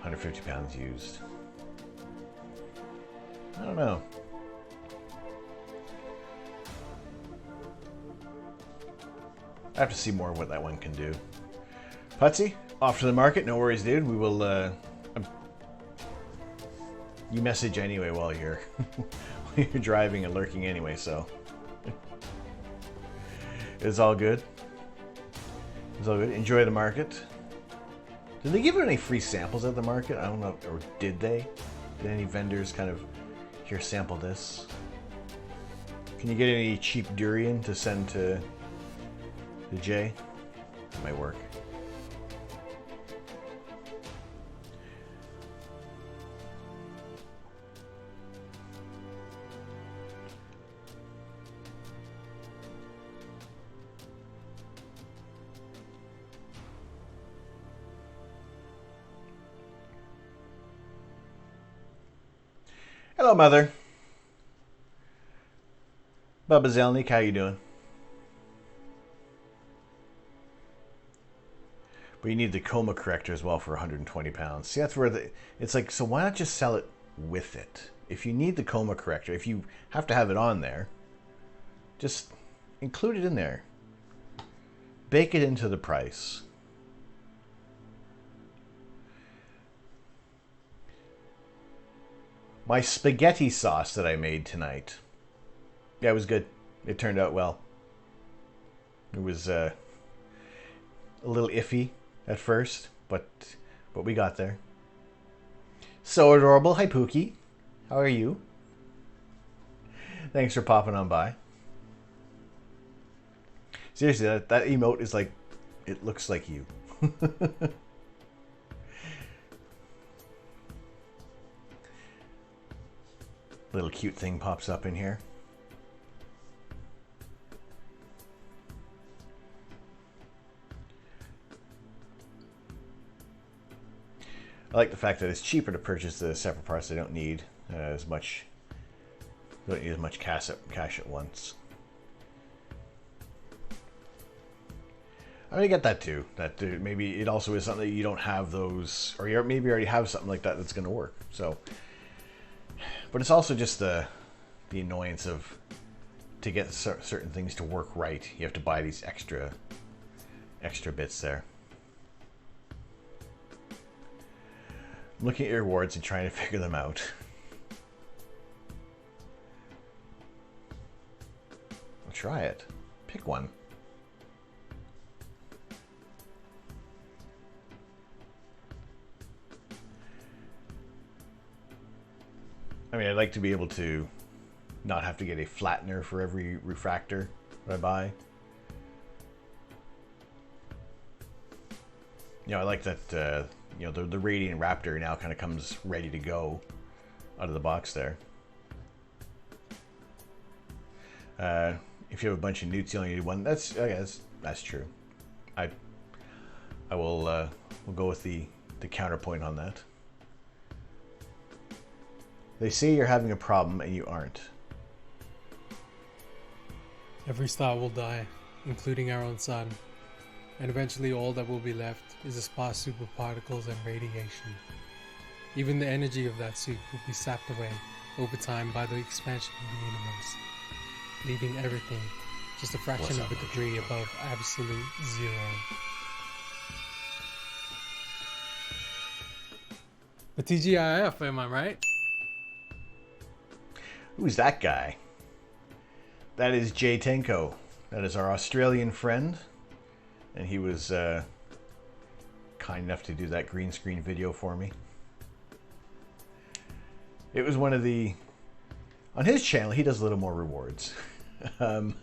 Speaker 1: £150 used. I don't know. I have to see more of what that one can do. Putsy, off to the market. No worries, dude. We will... You message anyway while you're driving and lurking anyway, so it's all good. It's all good. Enjoy the market. Did they give out any free samples at the market? I don't know, or did they? Did any vendors kind of here sample this? Can you get any cheap durian to send to Jay? That might work. Hello, Mother. Bubba Zelnik, how you doing? But you need the coma corrector as well for £120. See, that's where it's like, so why not just sell it with it? If you need the coma corrector, if you have to have it on there, just include it in there. Bake it into the price. My spaghetti sauce that I made tonight. Yeah, it was good. It turned out well. It was a little iffy at first, but we got there. So adorable. Hi, Pookie. How are you? Thanks for popping on by. Seriously, that emote is like, it looks like you. Little cute thing pops up in here. I like the fact that it's cheaper to purchase the separate parts. They don't need as much. Don't need as much cash at once. I mean, I get that too. That maybe it also is something that you don't have those, or you maybe already have something like that that's going to work. So. But it's also just the annoyance of, to get certain things to work right, you have to buy these extra bits there. I'm looking at your rewards and trying to figure them out. I'll try it. Pick one. I mean, I'd like to be able to not have to get a flattener for every refractor that I buy. I like that. The Radiant Raptor now kind of comes ready to go out of the box there. If you have a bunch of newts, you only need one. That's true. I will we'll go with the counterpoint on that. They say you're having a problem and you aren't.
Speaker 2: Every star will die, including our own sun, and eventually all that will be left is a sparse soup of particles and radiation. Even the energy of that soup will be sapped away over time by the expansion of the universe, leaving everything just a fraction of a degree above absolute zero. The TGIF, am I right?
Speaker 1: Who's that guy? That is Jay Tenko. That is our Australian friend. And he was kind enough to do that green screen video for me. It was one of the... On his channel, he does a little more rewards. A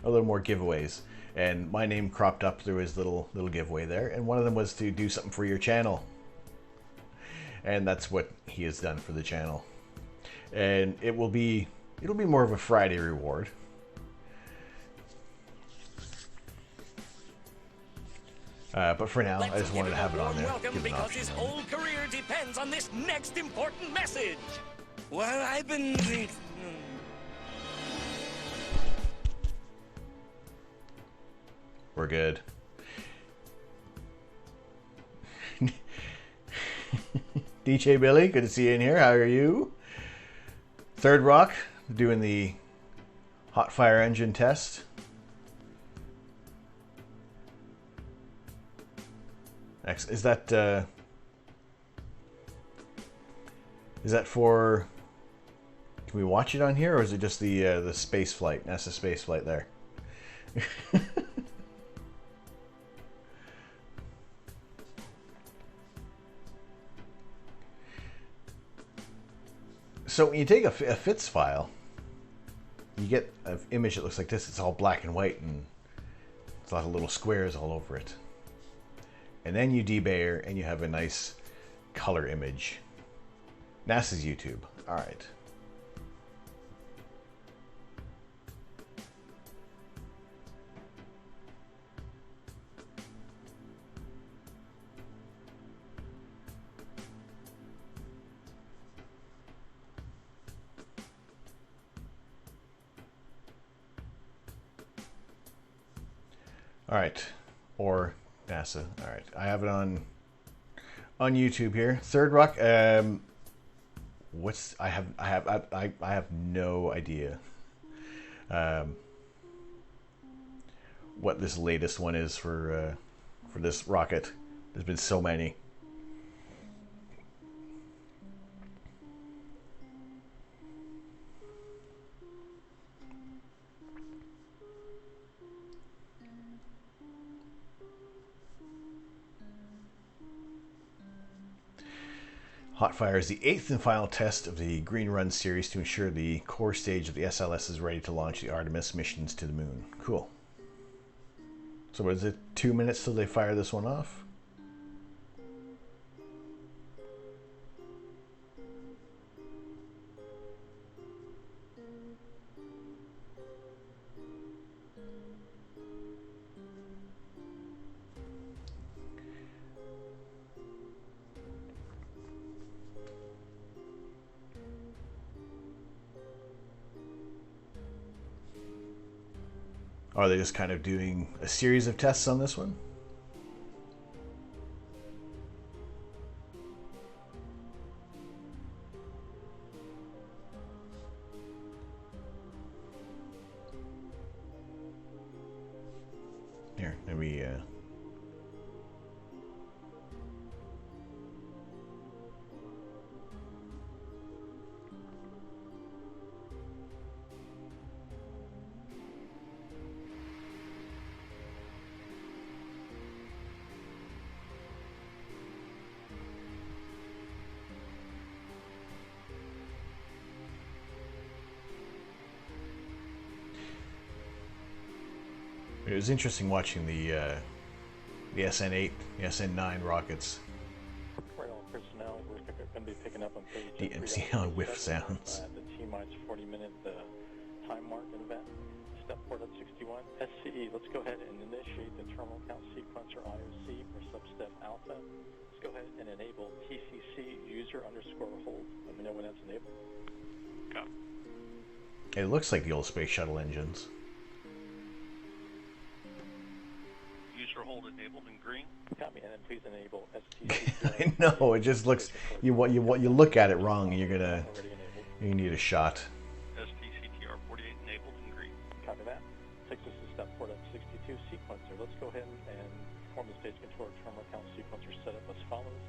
Speaker 1: little more giveaways. And my name cropped up through his little giveaway there. And one of them was to do something for your channel. And that's what he has done for the channel. And it'll be more of a Friday reward. But for now, I just wanted to have it on there.
Speaker 3: Welcome, because his whole career depends on this next important message. Well, I've been thinking.
Speaker 1: We're good. DJ Billy, good to see you in here. How are you? Third Rock, doing the hot fire engine test. Is that for? Can we watch it on here, or is it just the space flight, NASA space flight there? So when you take a FITS file, you get an image that looks like this. It's all black and white, and it's a lot of little squares all over it. And then you debayer, and you have a nice color image. NASA's YouTube. All right. All right, or NASA. All right, I have it on YouTube here. Third Rock. I have no idea what this latest one is for this rocket. There's been so many. Hotfire is the 8th and final test of the Green Run series to ensure the core stage of the SLS is ready to launch the Artemis missions to the moon. Cool. So what is it, 2 minutes till they fire this one off? Are they just kind of doing a series of tests on this one? Here, maybe it was interesting watching the the SN8, the SN9 rockets.
Speaker 4: Right, all personnel, we're going to be picking up on phase
Speaker 1: The MC on whiff sounds.
Speaker 4: the T-minus 40-minute time mark event. Step port at 61. SCE, let's go ahead and initiate the terminal count sequencer IOC for substep alpha. Let's go ahead and enable TCC user underscore hold. Let me know when that's enabled.
Speaker 3: Copy.
Speaker 1: It looks like the old space shuttle engines.
Speaker 3: User hold enabled in green.
Speaker 4: Copy, and then please enable STC.
Speaker 1: I know, it just looks, you look at it wrong and you need a shot.
Speaker 3: STCTR 48 enabled in green.
Speaker 4: Copy that. Takes us to step port at 62 sequencer. Let's go ahead and perform the stage controller terminal count sequencer setup as follows.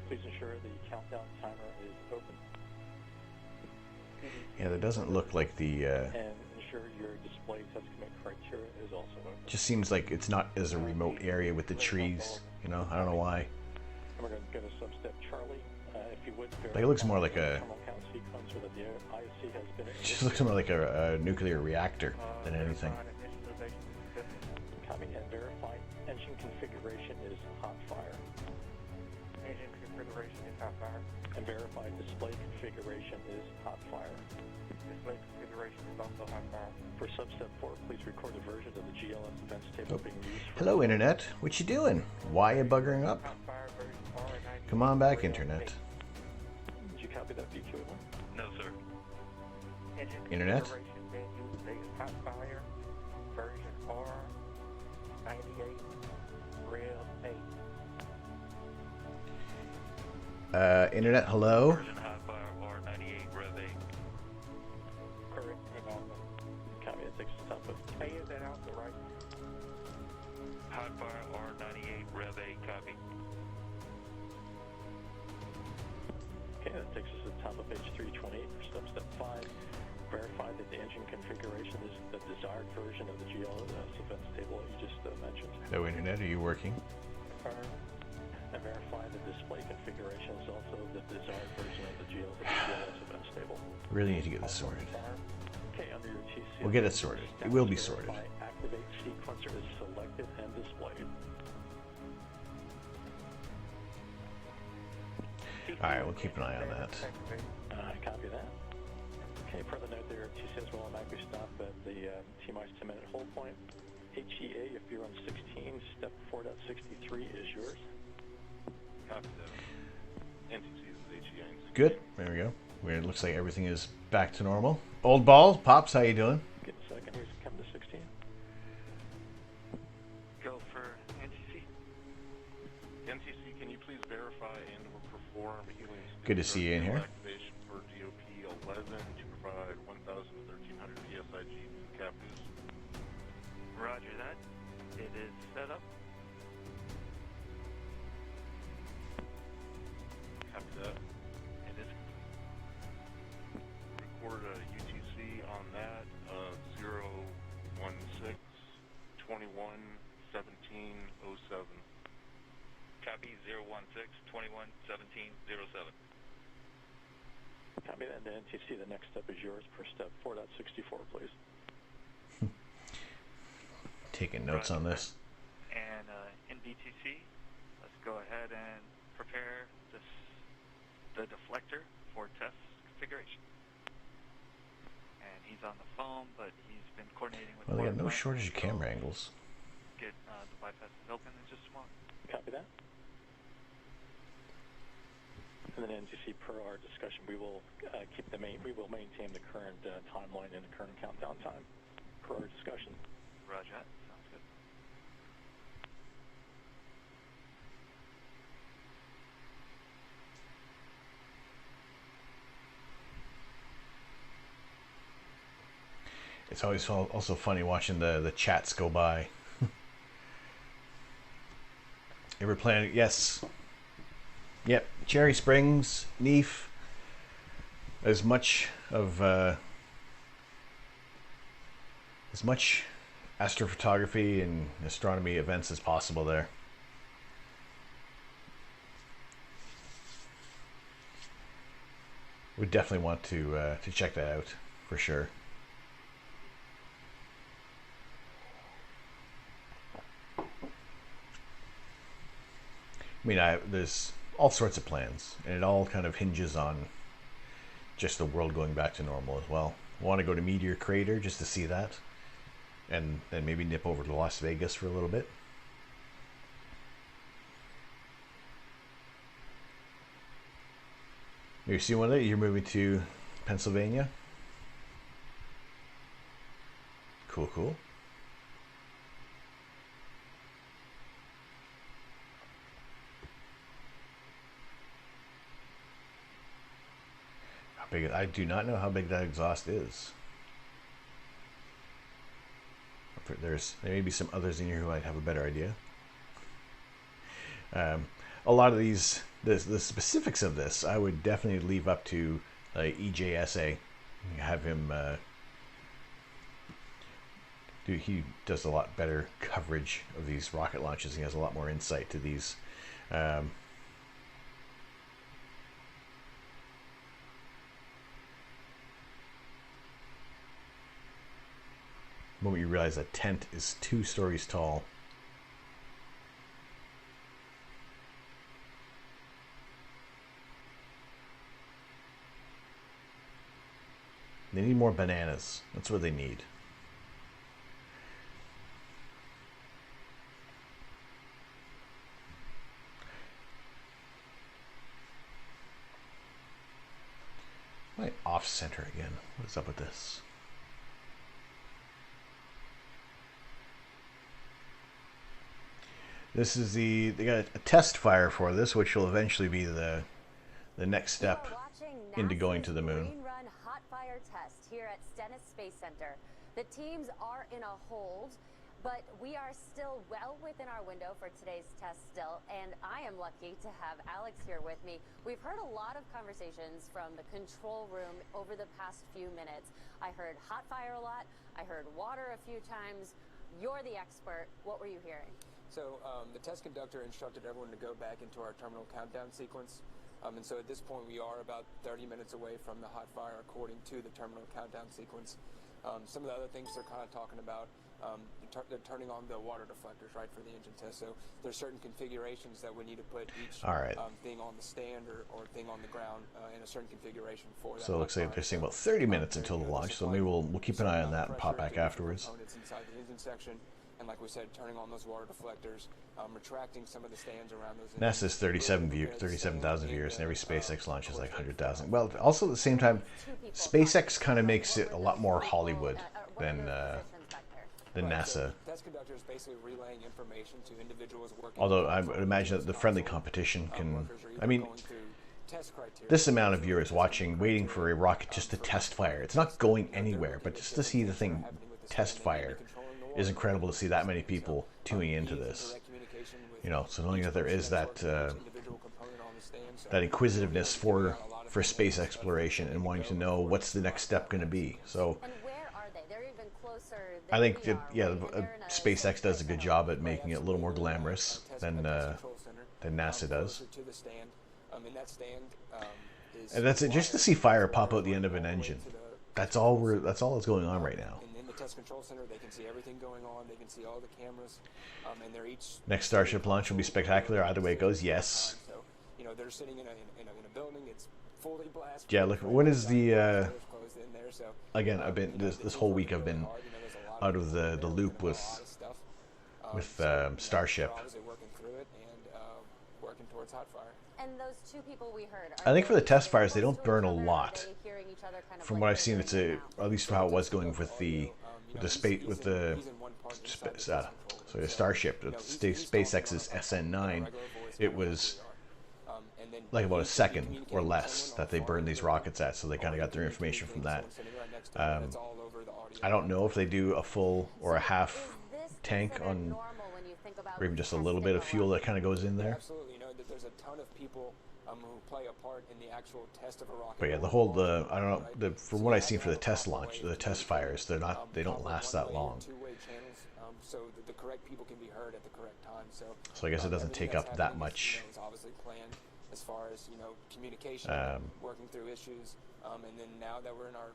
Speaker 4: Please ensure the countdown timer is open.
Speaker 1: Yeah, that doesn't look like the...
Speaker 4: And ensure your display test commit criteria is also open.
Speaker 1: just seems like it's not as a remote area with the trees, you know? I don't know why.
Speaker 4: And we're going to go to substep Charlie. If you would...
Speaker 1: Like, it looks more like a...
Speaker 4: terminal count sequencer that the IOC has been...
Speaker 1: It just looks more like a nuclear reactor than anything.
Speaker 4: Copy and verify. Engine configuration is hot fire.
Speaker 5: Engine configuration is hot fire.
Speaker 4: And verify display configuration is hot fire.
Speaker 5: Display configuration is also hot fire.
Speaker 4: For substep 4, please record a version of the GLS events table being used for...
Speaker 1: Hello, Internet. What you doing? Why you buggering up?
Speaker 5: Hot fire version R90.
Speaker 1: Come on back, Internet.
Speaker 4: Did you copy that VQ1?
Speaker 3: No, sir.
Speaker 5: Engine
Speaker 1: Internet?
Speaker 5: configuration being used today is hot fire version R98 Rev 8.
Speaker 1: Internet, hello?
Speaker 3: Version hot fire R98 Rev 8.
Speaker 5: Correct. Hang on.
Speaker 4: Copy, it takes us top of...
Speaker 5: Hey, is that out the right?
Speaker 3: Hot fire R98 Rev 8 copy.
Speaker 4: Okay, that takes us to the top of page 328 for substep 5. Verify that the engine configuration is the desired version of the GLS events table that you just mentioned.
Speaker 1: Hello, Internet. Are you working?
Speaker 4: Confirm. And verify the display configuration is also the desired version of the GLS events table.
Speaker 1: Really need to get this sorted.
Speaker 4: Okay, under your TC...
Speaker 1: We'll get it sorted. It will be sorted.
Speaker 4: Activate sequencer is selected and displayed.
Speaker 1: Alright, we'll keep an eye on that.
Speaker 4: Copy that. Okay, per the note there, TCS will automatically stop at the T-minus 10-minute hold point. HEA, if you're on 16, step 4.63 is yours.
Speaker 3: Copy that. NTC is HEA.
Speaker 1: Good. There we go. It looks like everything is back to normal. Old Ball, Pops, how you doing?
Speaker 4: Get a second, here's come to 16.
Speaker 3: Go for NTC. NTC, can you please verify and or perform helium
Speaker 1: Good to see you in here.
Speaker 3: activation for DOP 11 to provide 1,000 to 1,300 VSIG to Capus? Roger that. It is set up. Copy that. It is record a UTC on that of 016 21 17 07. Copy 016 21 17 07.
Speaker 4: Copy that to NTC. The next step is yours per step 4.64, please.
Speaker 1: Taking notes on this.
Speaker 6: And in BTC, let's go ahead and prepare the deflector for test configuration. And he's on the phone, but he's been coordinating with...
Speaker 1: Well, they got no
Speaker 6: Wi-Fi,
Speaker 1: shortage of
Speaker 6: so
Speaker 1: camera angles.
Speaker 6: Get the bypasses open in just a moment.
Speaker 4: Copy that. And then NTC, per our discussion, we will we will maintain the current timeline and the current countdown time per our discussion.
Speaker 6: Roger that. Sounds good.
Speaker 1: It's always also funny watching the chats go by. Ever playing? Yes. Yep. Cherry Springs, Neef. As much astrophotography and astronomy events as possible there. We definitely want to check that out for sure. I mean, there's all sorts of plans, and it all kind of hinges on just the world going back to normal as well. I want to go to Meteor Crater just to see that, and then maybe nip over to Las Vegas for a little bit. You see one day you're moving to Pennsylvania. Cool, cool. How big? I do not know how big that exhaust is. There may be some others in here who might have a better idea. A lot of these, the specifics of this, I would definitely leave up to EJSA. Have him he does a lot better coverage of these rocket launches. He has a lot more insight to these. The moment you realize a tent is 2 stories tall. They need more bananas. That's what they need. My off center again. What's up with this? This is they got a test fire for this, which will eventually be the next step into going to the moon.
Speaker 7: Green Run hot fire test here at Stennis Space Center. The teams are in a hold, but we are still well within our window for today's test still, and I am lucky to have Alex here with me. We've heard a lot of conversations from the control room over the past few minutes. I heard hot fire a lot. I heard water a few times. You're the expert. What were you hearing?
Speaker 8: So the test conductor instructed everyone to go back into our terminal countdown sequence. And so at this point, we are about 30 minutes away from the hot fire according to the terminal countdown sequence. Some of the other things they're kind of talking about, they're turning on the water deflectors, right, for the engine test. So there's certain configurations that we need to put each thing on the stand or thing on the ground in a certain configuration for that. So it
Speaker 1: looks like they're saying about 30 minutes until the launch, so maybe we'll keep an eye on that and pop back afterwards.
Speaker 8: Inside the engine section. And like we said, turning on those water deflectors, retracting some of the stands around those.
Speaker 1: NASA's 37,000 viewers, and every SpaceX launch is like 100,000. Well, also at the same time, SpaceX kind of makes it a lot more Hollywood than NASA.
Speaker 8: Test conductor is basically relaying information to individuals working.
Speaker 1: Although I would imagine that the friendly competition can. I mean, this amount of viewers watching, waiting for a rocket just to test fire. It's not going anywhere, but just to see the thing test fire is incredible to see that many people tuning into this. You know, so knowing that there is that that inquisitiveness for space exploration and wanting to know what's the next step going to be. So I think that, yeah, SpaceX does a good job at making it a little more glamorous than NASA does. And that's it. Just to see fire pop out the end of an engine. That's all that's going on right now.
Speaker 8: Test control center, they can see everything going on. They can see all the cameras, and they're each.
Speaker 1: Next Starship launch will be spectacular. Either way it goes, yes.
Speaker 8: So, you know, they're sitting in a building. It's fully blasted.
Speaker 1: Yeah, look. What is the? Again, I've been this whole week. I've been out of the loop with Starship.
Speaker 8: Working through it and working towards hot fire.
Speaker 7: And those 2 people we heard.
Speaker 1: I think for the test fires, they don't burn a lot. From what I've seen, it's at least how it was going with the Starship, SpaceX's SN9. It was like about a second or less that they burned these rockets at, so they kind of got their information from that. I don't know if they do a full or a half tank on, or even just a little bit of fuel that kind of goes in there.
Speaker 8: Absolutely, you know that there's a ton of people who play a part in the actual test of a rocket.
Speaker 1: But yeah, I don't know, from what I've seen for the test launch, the test fires, they don't last that long.
Speaker 8: Two-way channels, so that the correct people can be heard at the correct time.
Speaker 1: So I guess it doesn't take up that much.
Speaker 8: It's obviously planned as far as, you know, communication, working through issues, and then now that we're in our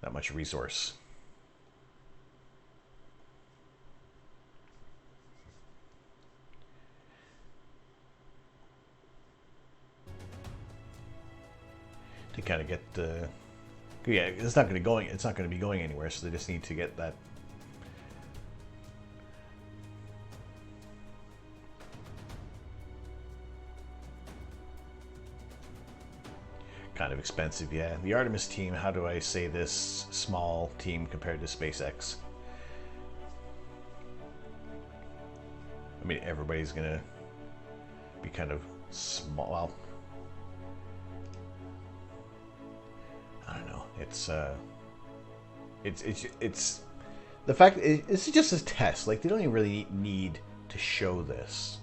Speaker 1: that much resource. to kind of get yeah, it's not going to going. It's not going to be going anywhere. So they just need to get that. Kind of expensive, yeah. The Artemis team. How do I say this? Small team compared to SpaceX. I mean, everybody's gonna be kind of small. Well, I don't know. It's the fact it's just a test. Like, they don't even really need to show this,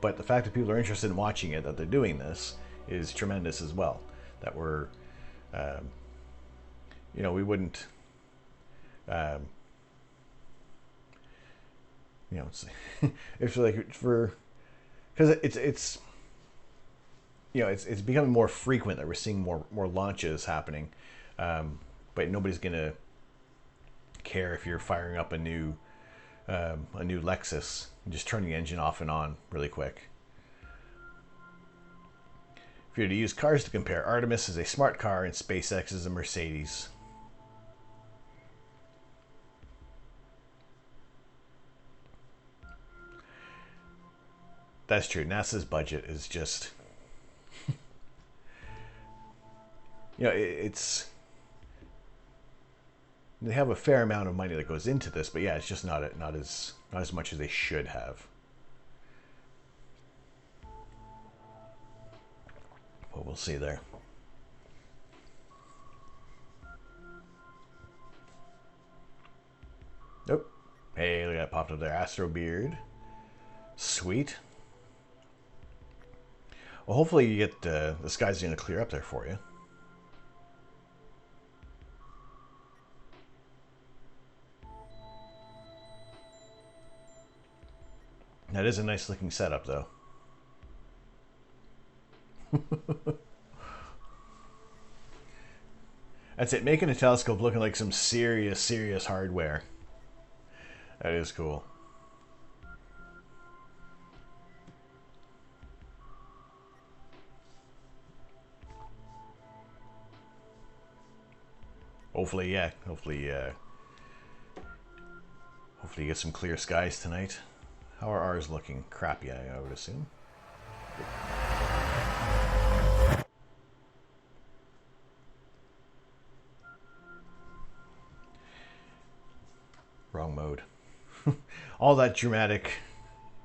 Speaker 1: but the fact that people are interested in watching it, that they're doing this, is tremendous as well. That we're, you know, we wouldn't, you know, it's like for, because it's you know, it's becoming more frequent that we're seeing more launches happening, but nobody's gonna care if you're firing up a new Lexus and just turning the engine off and on really quick. If you're to use cars to compare, Artemis is a smart car and SpaceX is a Mercedes. That's true. NASA's budget is just, you know, it's, they have a fair amount of money that goes into this, but yeah, it's just not as much as they should have. But we'll see there. Nope. Hey, look at that popped up there. Astro beard. Sweet. Well, hopefully you get the sky's going to clear up there for you. That is a nice looking setup, though. That's it, making a telescope looking like some serious hardware. That is cool. Hopefully, yeah. Hopefully you get some clear skies tonight. How are ours looking? Crappy, I would assume. Wrong mode. All that dramatic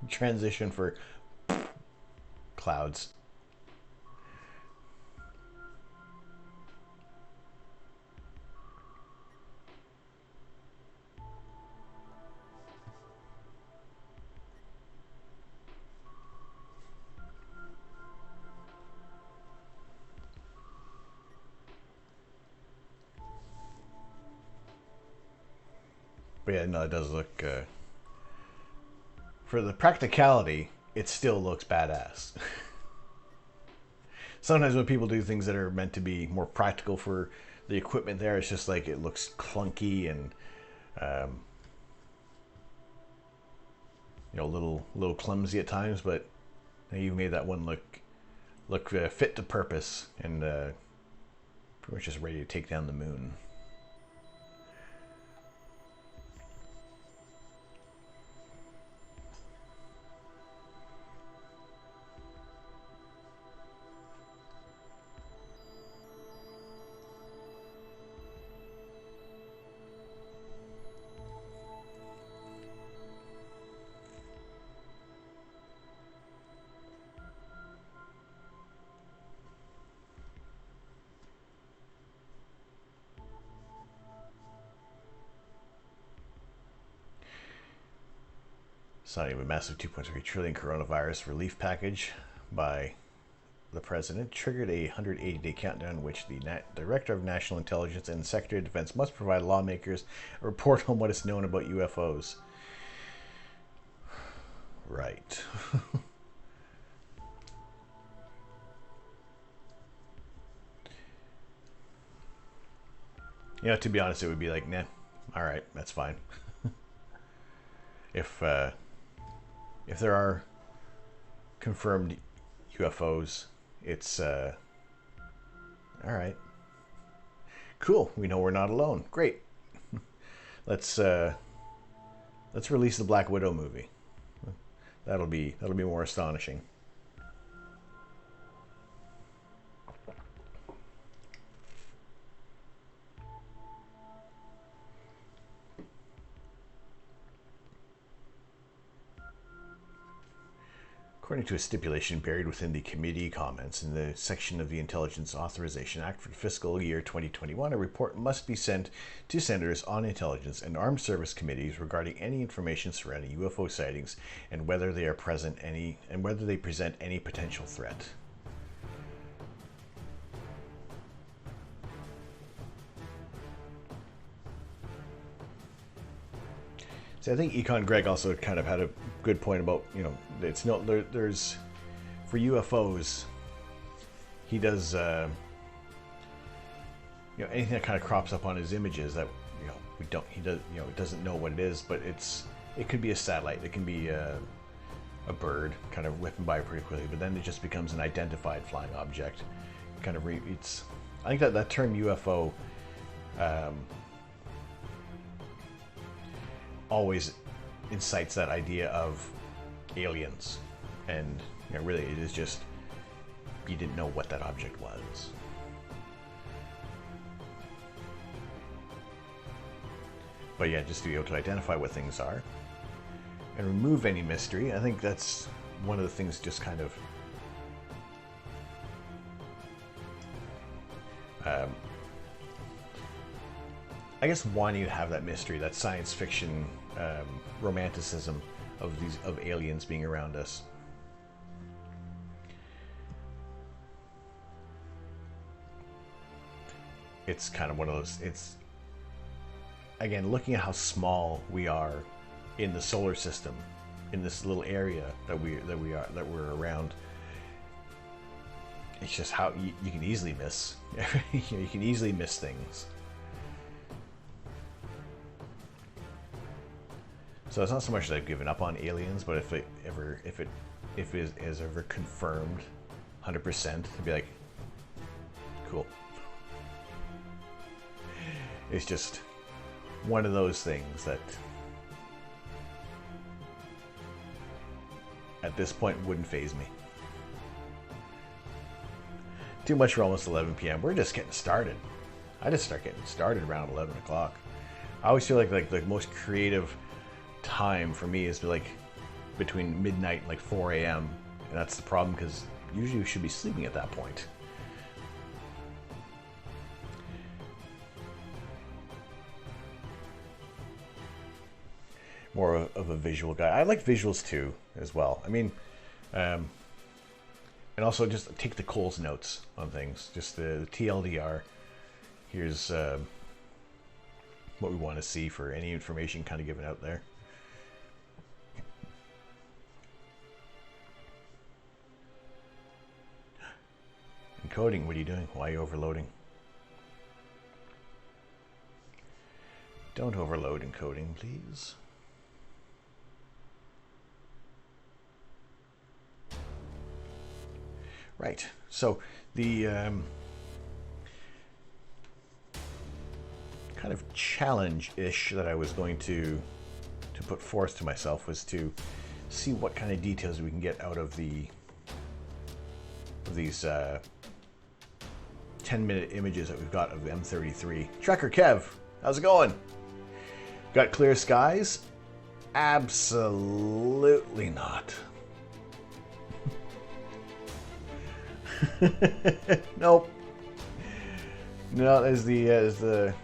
Speaker 1: transition for clouds. But yeah, no, it does look, for the practicality, it still looks badass. Sometimes when people do things that are meant to be more practical for the equipment there, it's just like it looks clunky and, you know, a little clumsy at times, but you've made that one look fit to purpose and pretty much just ready to take down the moon. Signing of a massive 2.3 trillion coronavirus relief package by the president triggered a 180-day countdown in which the Director of National Intelligence and Secretary of Defense must provide lawmakers a report on what is known about UFOs. Right. You know, to be honest, it would be like, nah, all right, that's fine. If there are confirmed UFOs, it's All right. Cool. We know we're not alone. Great. Let's release the Black Widow movie. That'll be more astonishing. According to a stipulation buried within the committee comments in the section of the Intelligence Authorization Act for fiscal year 2021, a report must be sent to senators on intelligence and armed service committees regarding any information surrounding UFO sightings and whether they present any potential threat. So I think Econ Greg also kind of had a good point about, it's no there's for UFOs, he does anything that kind of crops up on his images that he doesn't know what it is, but it could be a satellite, it can be a bird kind of whipping by pretty quickly, but then it just becomes an identified flying object. Kind of I think that term UFO always incites that idea of aliens, and really it is just you didn't know what that object was. But yeah, just to be able to identify what things are and remove any mystery, I think that's one of the things just kind of I guess wanting to have that mystery, that science fiction romanticism of aliens being around us. It's kind of one of those. It's again looking at how small we are in the solar system, in this little area that we're around. It's just how you can easily miss. You can easily miss things. So it's not so much that I've given up on aliens, but if it is ever confirmed 100%, to be like, cool. It's just one of those things that at this point wouldn't faze me. Too much for almost 11 p.m. We're just getting started. I just start getting started around 11 o'clock. I always feel like the most creative time for me is like between midnight and like 4 a.m. and that's the problem because usually you should be sleeping at that point. More of a visual guy. I like visuals too as well. I mean, and also just take the Coles notes on things. Just the TLDR. Here's what we want to see for any information kind of given out there. Encoding, what are you doing? Why are you overloading? Don't overload encoding, please. Right, so the kind of challenge-ish that I was going to put forth to myself was to see what kind of details we can get out of these 10-minute images that we've got of M33. Trekker Kev, how's it going? Got clear skies? Absolutely not. Nope. No, as the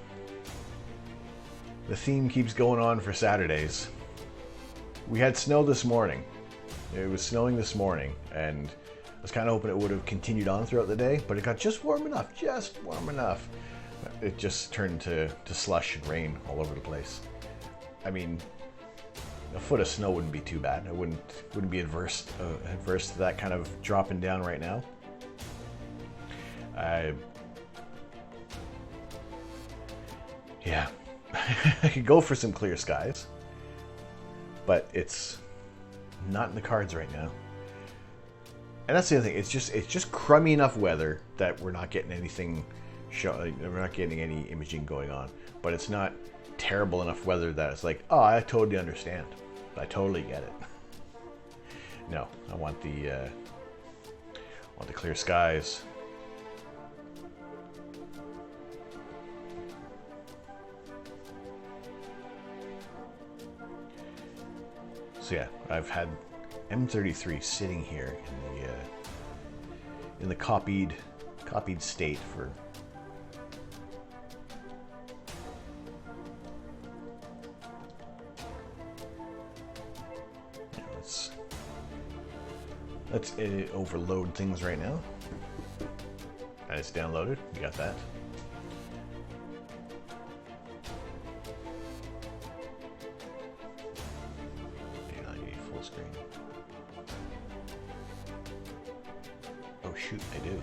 Speaker 1: theme keeps going on for Saturdays. We had snow this morning. It was snowing this morning, and I was kind of hoping it would have continued on throughout the day, but it got just warm enough. It just turned to slush and rain all over the place. I mean, a foot of snow wouldn't be too bad. I wouldn't be adverse to that kind of dropping down right now. Yeah, I could go for some clear skies, but it's not in the cards right now. And that's the other thing. It's just crummy enough weather that we're not getting anything. We're not getting any imaging going on. But it's not terrible enough weather that it's like, oh, I totally understand. I totally get it. No, I want the clear skies. So yeah, I've had M33 sitting here in the copied state for let's overload things right now. And it's downloaded. You got that. Yeah, I need full screen. Oh shoot, I do.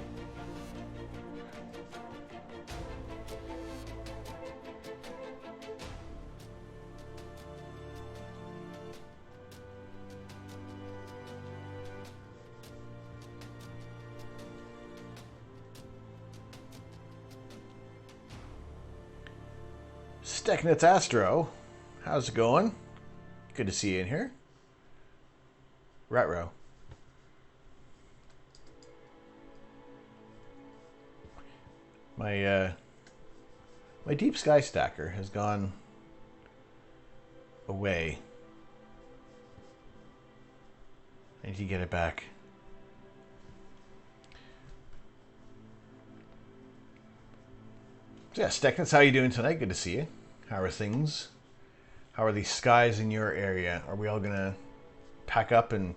Speaker 1: It's Astro. How's it going? Good to see you in here. Retro. My deep sky stacker has gone away. I need to get it back. So yeah, Steknitz, how are you doing tonight? Good to see you. How are things? How are the skies in your area? Are we all gonna pack up and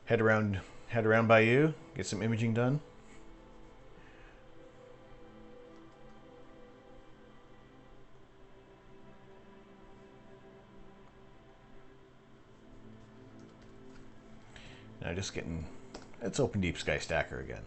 Speaker 1: head around by you? Get some imaging done? Now just getting, let's open Deep Sky Stacker again.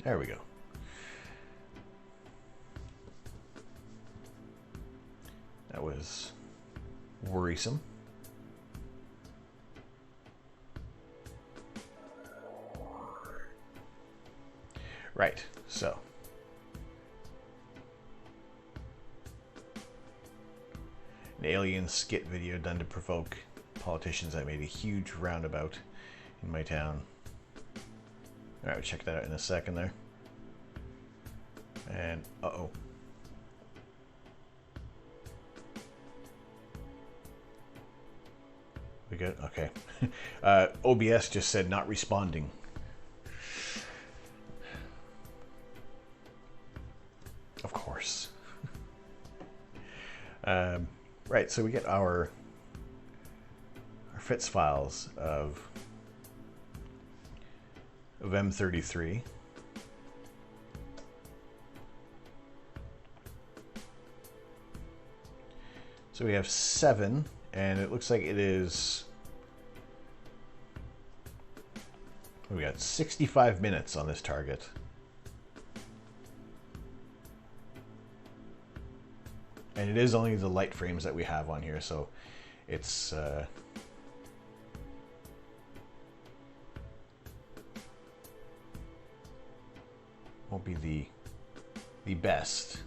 Speaker 1: There we go. That was worrisome. Right, so. An alien skit video done to provoke politicians that made a huge roundabout in my town. Alright, we'll check that out in a second there. And, uh-oh. We good? Okay. OBS just said not responding. Of course. Right, so we get our FITS files of M33. So we have 7, and it looks like it is. We got 65 minutes on this target. And it is only the light frames that we have on here, so it's won't be the best.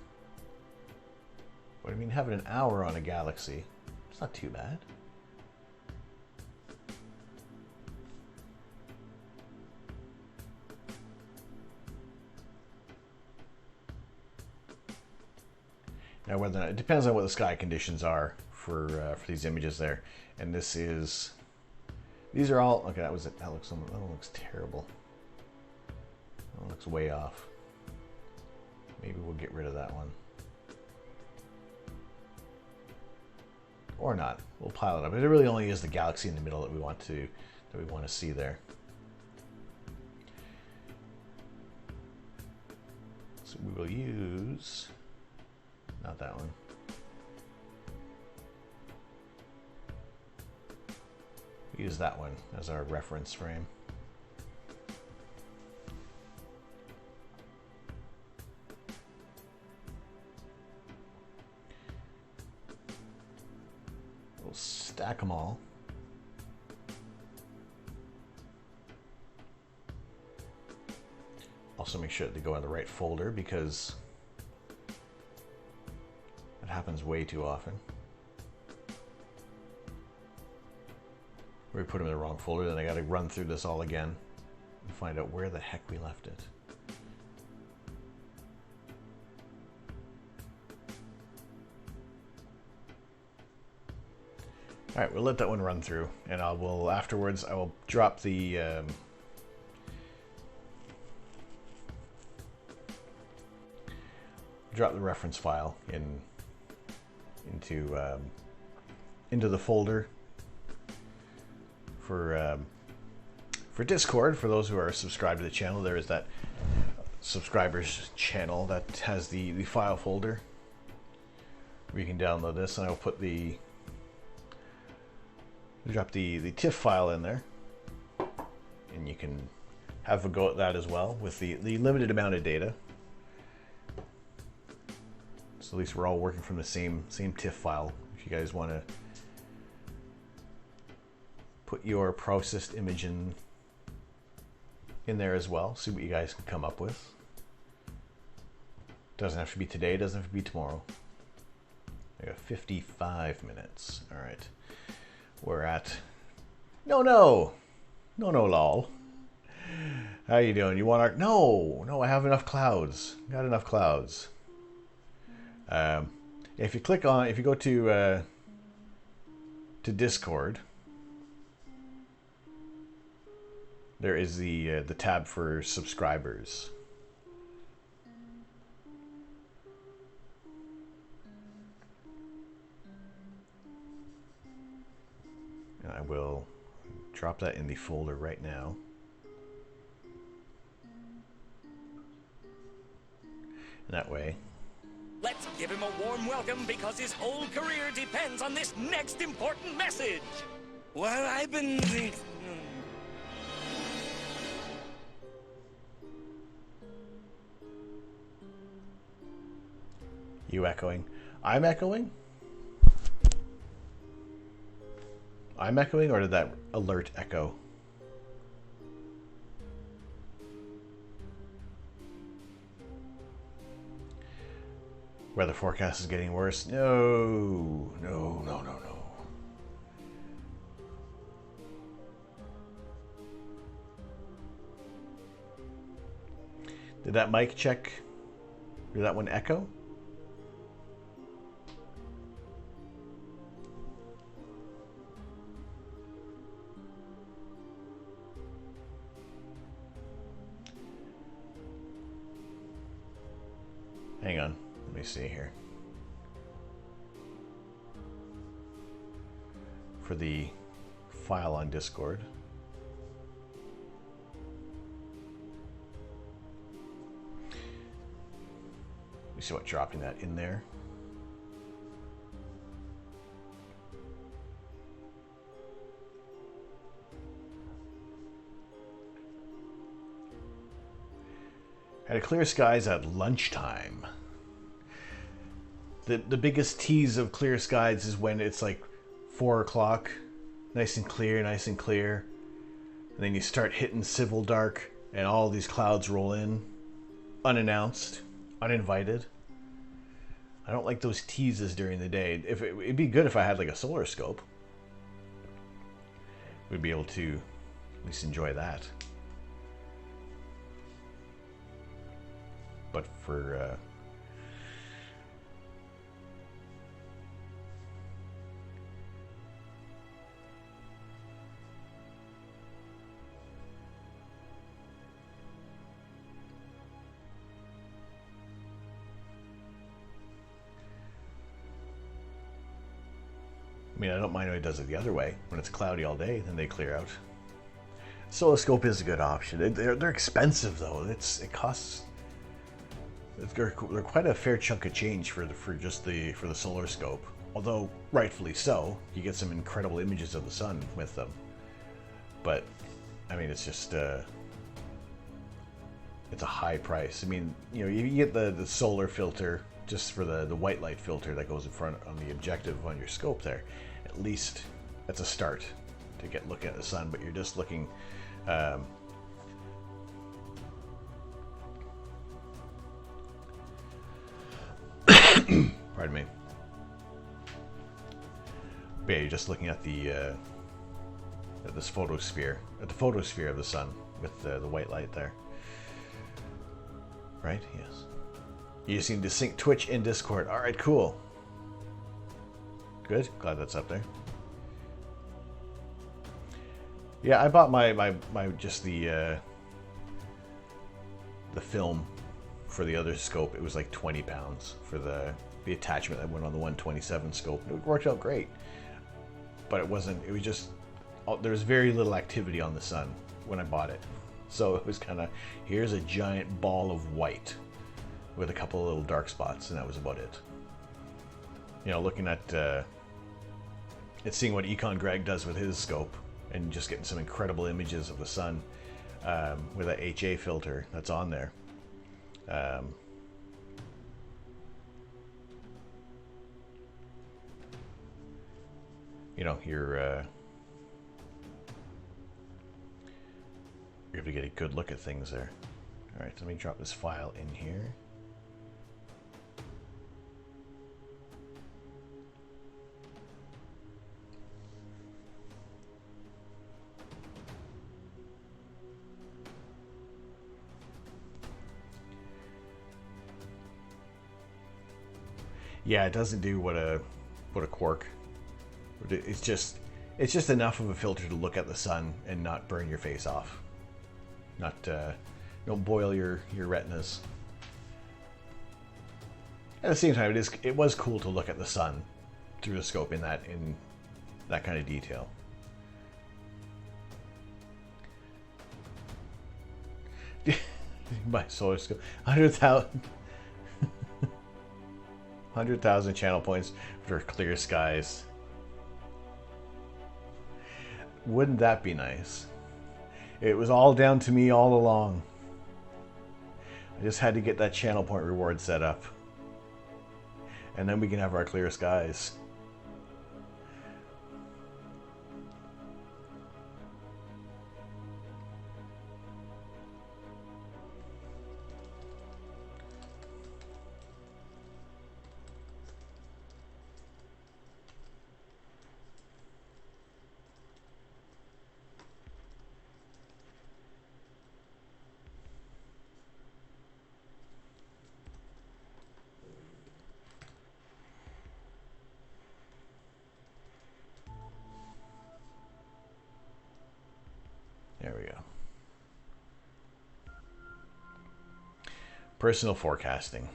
Speaker 1: But I mean, having an hour on a galaxy, it's not too bad. Now, whether or not, it depends on what the sky conditions are for these images there. And this is, these are all, okay, that one looks terrible. That one looks way off. Maybe we'll get rid of that one. Or not. We'll pile it up. It really only is the galaxy in the middle that we want to see there. So we will use, not that one. Use that one as our reference frame. stack them all. Also make sure that they go in the right folder because it happens way too often. We put them in the wrong folder, then I got to run through this all again and find out where the heck we left it. All right, we'll let that one run through, and afterwards I will drop the reference file into the folder for Discord. For those who are subscribed to the channel, there is that subscribers channel that has the file folder where you can download this, and I will put drop the TIFF file in there, and you can have a go at that as well with the limited amount of data. So at least we're all working from the same TIFF file. If you guys want to put your processed image in there as well, see what you guys can come up with. Doesn't have to be today, doesn't have to be tomorrow. I got 55 minutes. All right. We're at no lol. How you doing? You want our no? I have enough clouds. Got enough clouds. If you go to Discord, there is the tab for subscribers. And I will drop that in the folder right now. And that way.
Speaker 9: Let's give him a warm welcome because his whole career depends on this next important message. Well, I've been thinking.
Speaker 1: You echoing? I'm echoing? I'm echoing, or did that alert echo? Weather forecast is getting worse. No. Did that mic check? Did that one echo? Hang on, let me see here. For the file on Discord. You see what dropping that in there? Had a clear skies at lunchtime. The biggest tease of clear skies is when it's like 4 o'clock, nice and clear, and then you start hitting civil dark, and all these clouds roll in, unannounced, uninvited. I don't like those teases during the day. It'd be good if I had like a solar scope. We'd be able to at least enjoy that. But for I mean, I don't mind when it does it the other way. When it's cloudy all day, then they clear out. Solar scope is a good option. They're expensive though. It costs. They're quite a fair chunk of change for the solar scope. Although rightfully so, you get some incredible images of the sun with them. But I mean, it's just it's a high price. I mean, you know, you get the solar filter just for the white light filter that goes in front on the objective on your scope there. At least that's a start to get looking at the sun, but you're just looking pardon me. But yeah, you're just looking at the at this photosphere, at the photosphere of the sun with the white light there. Right? Yes. You just need to sync Twitch and Discord. All right, cool. Good. Glad that's up there. Yeah, I bought my just the film for the other scope. It was like £20 for the attachment that went on the 127 scope. It worked out great, but it wasn't. It was just there was very little activity on the sun when I bought it, so it was kind of, here's a giant ball of white with a couple of little dark spots, and that was about it. You know, looking at seeing what Econ Greg does with his scope, and just getting some incredible images of the sun with that HA filter that's on there. You know, you're able to get a good look at things there. All right, let me drop this file in here. Yeah, it doesn't do what a quark. It's just enough of a filter to look at the sun and not burn your face off. Not don't boil your retinas. At the same time, it was cool to look at the sun through the scope in that kind of detail. My solar scope, 100,000 channel points for clear skies. Wouldn't that be nice? It was all down to me all along. I just had to get that channel point reward set up. And then we can have our clear skies. There we go. Personal forecasting.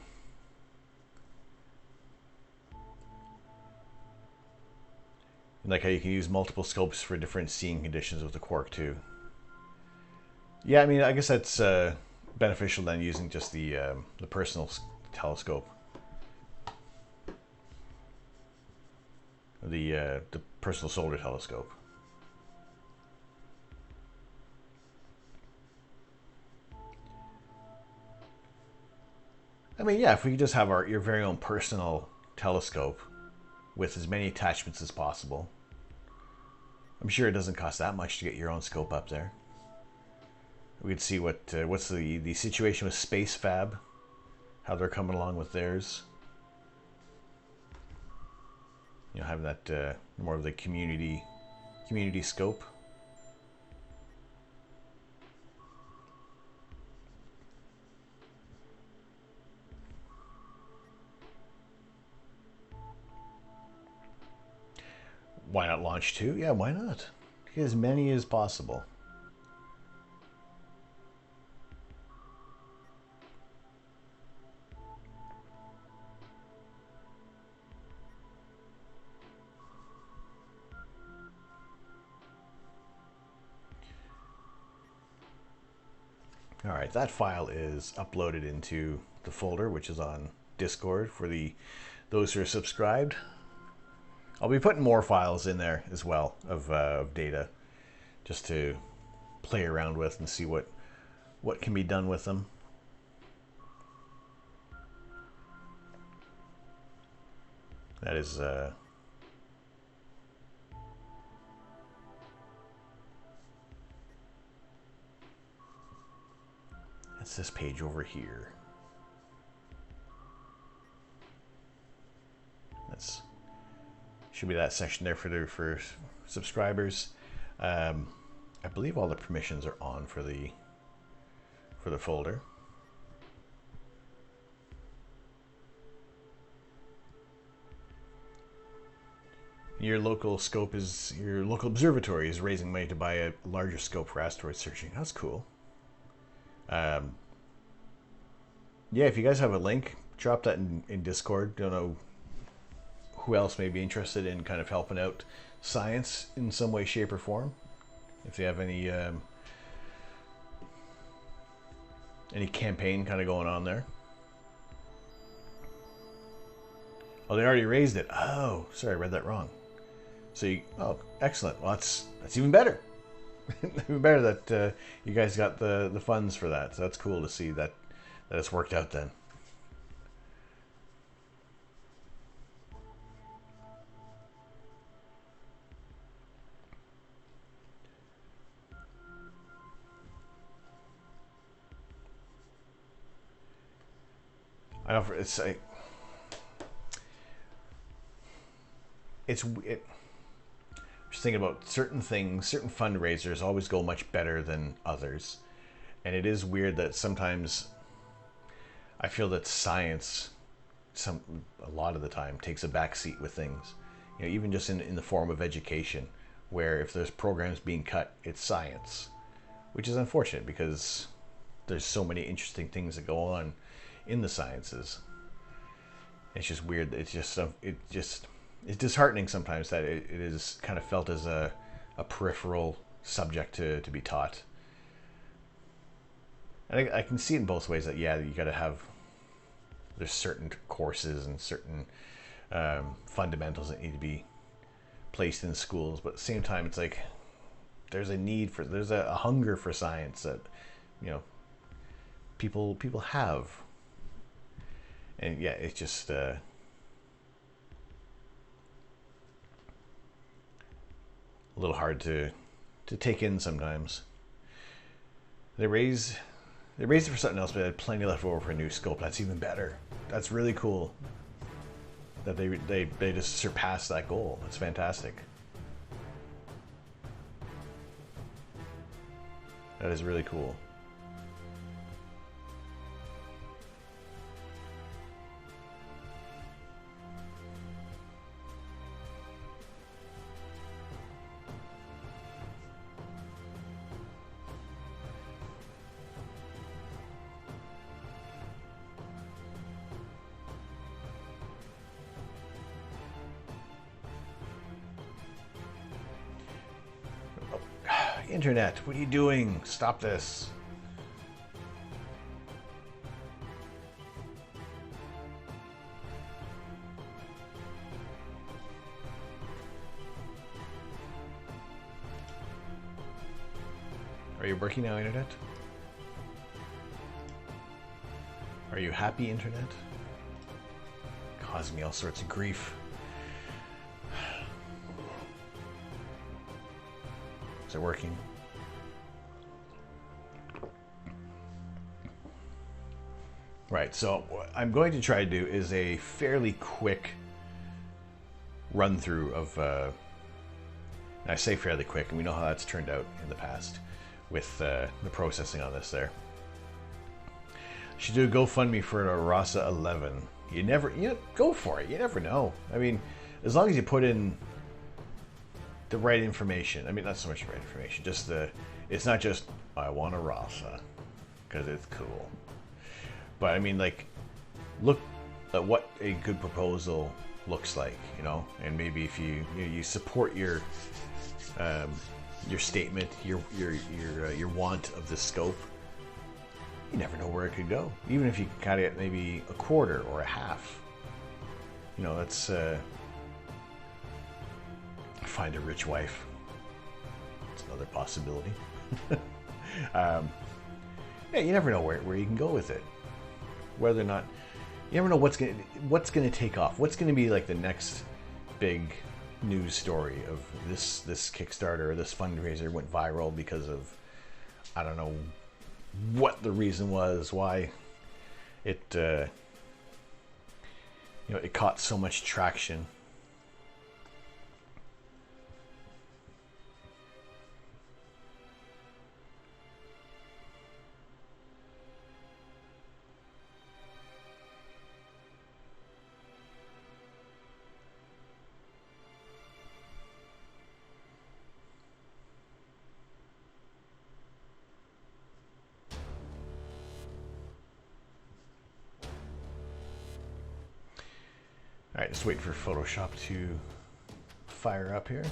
Speaker 1: And like how you can use multiple scopes for different seeing conditions with the quark too. Yeah, I mean, I guess that's beneficial then, using just the personal telescope. The personal solar telescope. I mean, yeah, if we could just have your very own personal telescope with as many attachments as possible. I'm sure it doesn't cost that much to get your own scope up there. We could see what's the situation with Space Fab, how they're coming along with theirs. You know, having that more of the community scope. Why not launch 2? Yeah, why not? Get as many as possible. All right, that file is uploaded into the folder, which is on Discord for those who are subscribed. I'll be putting more files in there as well of data, just to play around with and see what can be done with them. That is That's this page over here. That's should be that section there for subscribers. I believe all the permissions are on for the folder. Your local observatory is raising money to buy a larger scope for asteroid searching. That's cool. Yeah, if you guys have a link, drop that in Discord. Don't know who else may be interested in kind of helping out science in some way, shape, or form. If they have any campaign kind of going on there. Oh, they already raised it. Oh, sorry, I read that wrong. So oh, excellent. Well, that's even better. Even better that you guys got the funds for that. So that's cool to see that it's worked out then. I know just thinking about certain things, certain fundraisers always go much better than others. And it is weird that sometimes I feel that science, a lot of the time, takes a back seat with things. You know, even just in the form of education, where if there's programs being cut, it's science. Which is unfortunate because there's so many interesting things that go on in the sciences. It's just weird. It's disheartening sometimes that it is kind of felt as a peripheral subject to be taught. And I can see it in both ways that, yeah, you got to have, there's certain courses and certain fundamentals that need to be placed in schools, but at the same time, it's like there's a hunger for science that, you know, people have. And yeah, it's just a little hard to take in sometimes. They raised it for something else, but they had plenty left over for a new scope. That's even better. That's really cool. That they just surpassed that goal. That's fantastic. That is really cool. Internet, what are you doing? Stop this. Are you working now, Internet? Are you happy, Internet? Causing me all sorts of grief. Is it working? Right, so what I'm going to try to do is a fairly quick run through of, and I say fairly quick, and we know how that's turned out in the past with the processing on this there. Should do a GoFundMe for a Rasa 11. Go for it. You never know. I mean, as long as you put in the right information. I mean, not so much the right information, just it's not just, I want a Rasa, because it's cool. But I mean, like, look at what a good proposal looks like, you know, and maybe if you support your statement, your want of the scope, you never know where it could go. Even if you kind of get maybe a quarter or a half, you know, that's find a rich wife. It's another possibility. Yeah, you never know where you can go with it. Whether or not, you never know what's gonna take off. What's gonna be like the next big news story of this Kickstarter or this fundraiser went viral because of, I don't know, what the reason was, why it it caught so much traction. Alright, just wait for Photoshop to fire up here.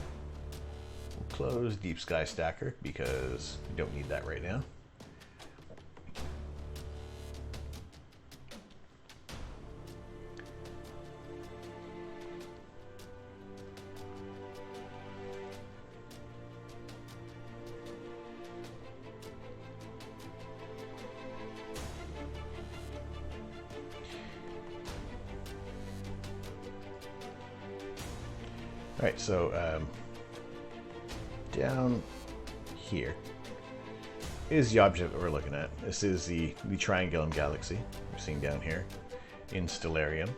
Speaker 1: We'll close Deep Sky Stacker because we don't need that right now. Alright, so down here is the object that we're looking at. This is the Triangulum Galaxy we're seeing down here in Stellarium.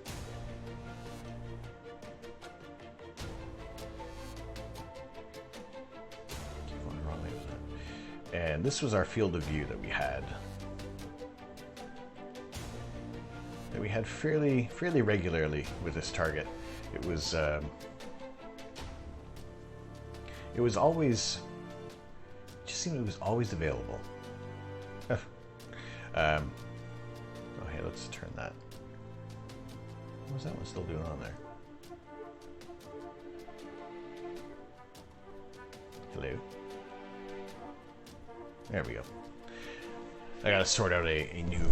Speaker 1: Keep going the wrong way with that. And this was our field of view that we had. That we had fairly regularly with this target. It was always, just seemed it was always available. Oh, hey, let's turn that. What was that one still doing on there? Hello. There we go. I gotta sort out a new.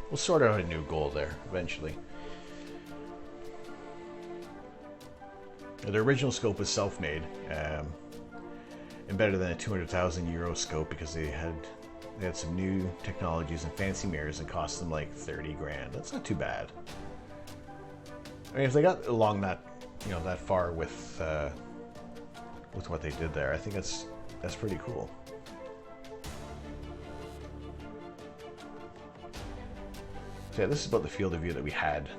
Speaker 1: We'll sort out a new goal there eventually. The original scope was self-made, and better than a 200,000 euro scope because they had some new technologies and fancy mirrors that cost them like 30 grand. That's not too bad. I mean, if they got along that, that far with what they did there, I think that's pretty cool. So yeah, this is about the field of view that we had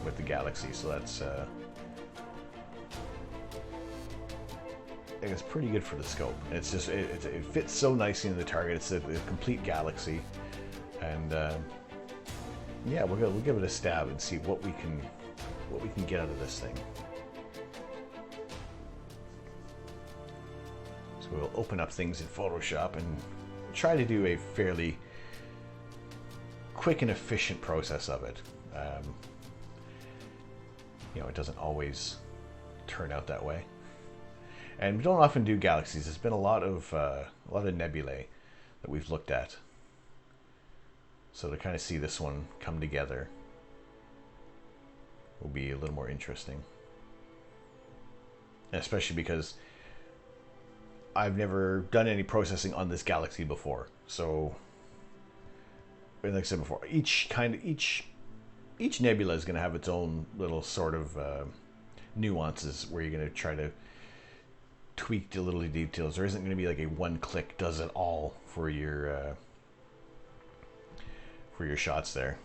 Speaker 1: with the Galaxy. So that's. I think it's pretty good for the scope. It's just it fits so nicely in the target. It's a complete galaxy, and yeah, we'll give it a stab and see what we can get out of this thing. So we'll open up things in Photoshop and try to do a fairly quick and efficient process of it. It doesn't always turn out that way. And we don't often do galaxies. There's been a lot of nebulae that we've looked at. So to kind of see this one come together will be a little more interesting. And especially because I've never done any processing on this galaxy before. So, like I said before, each nebula is going to have its own little sort of nuances where you're going to try to tweak the little details. There isn't going to be like a one-click does it all for your shots there.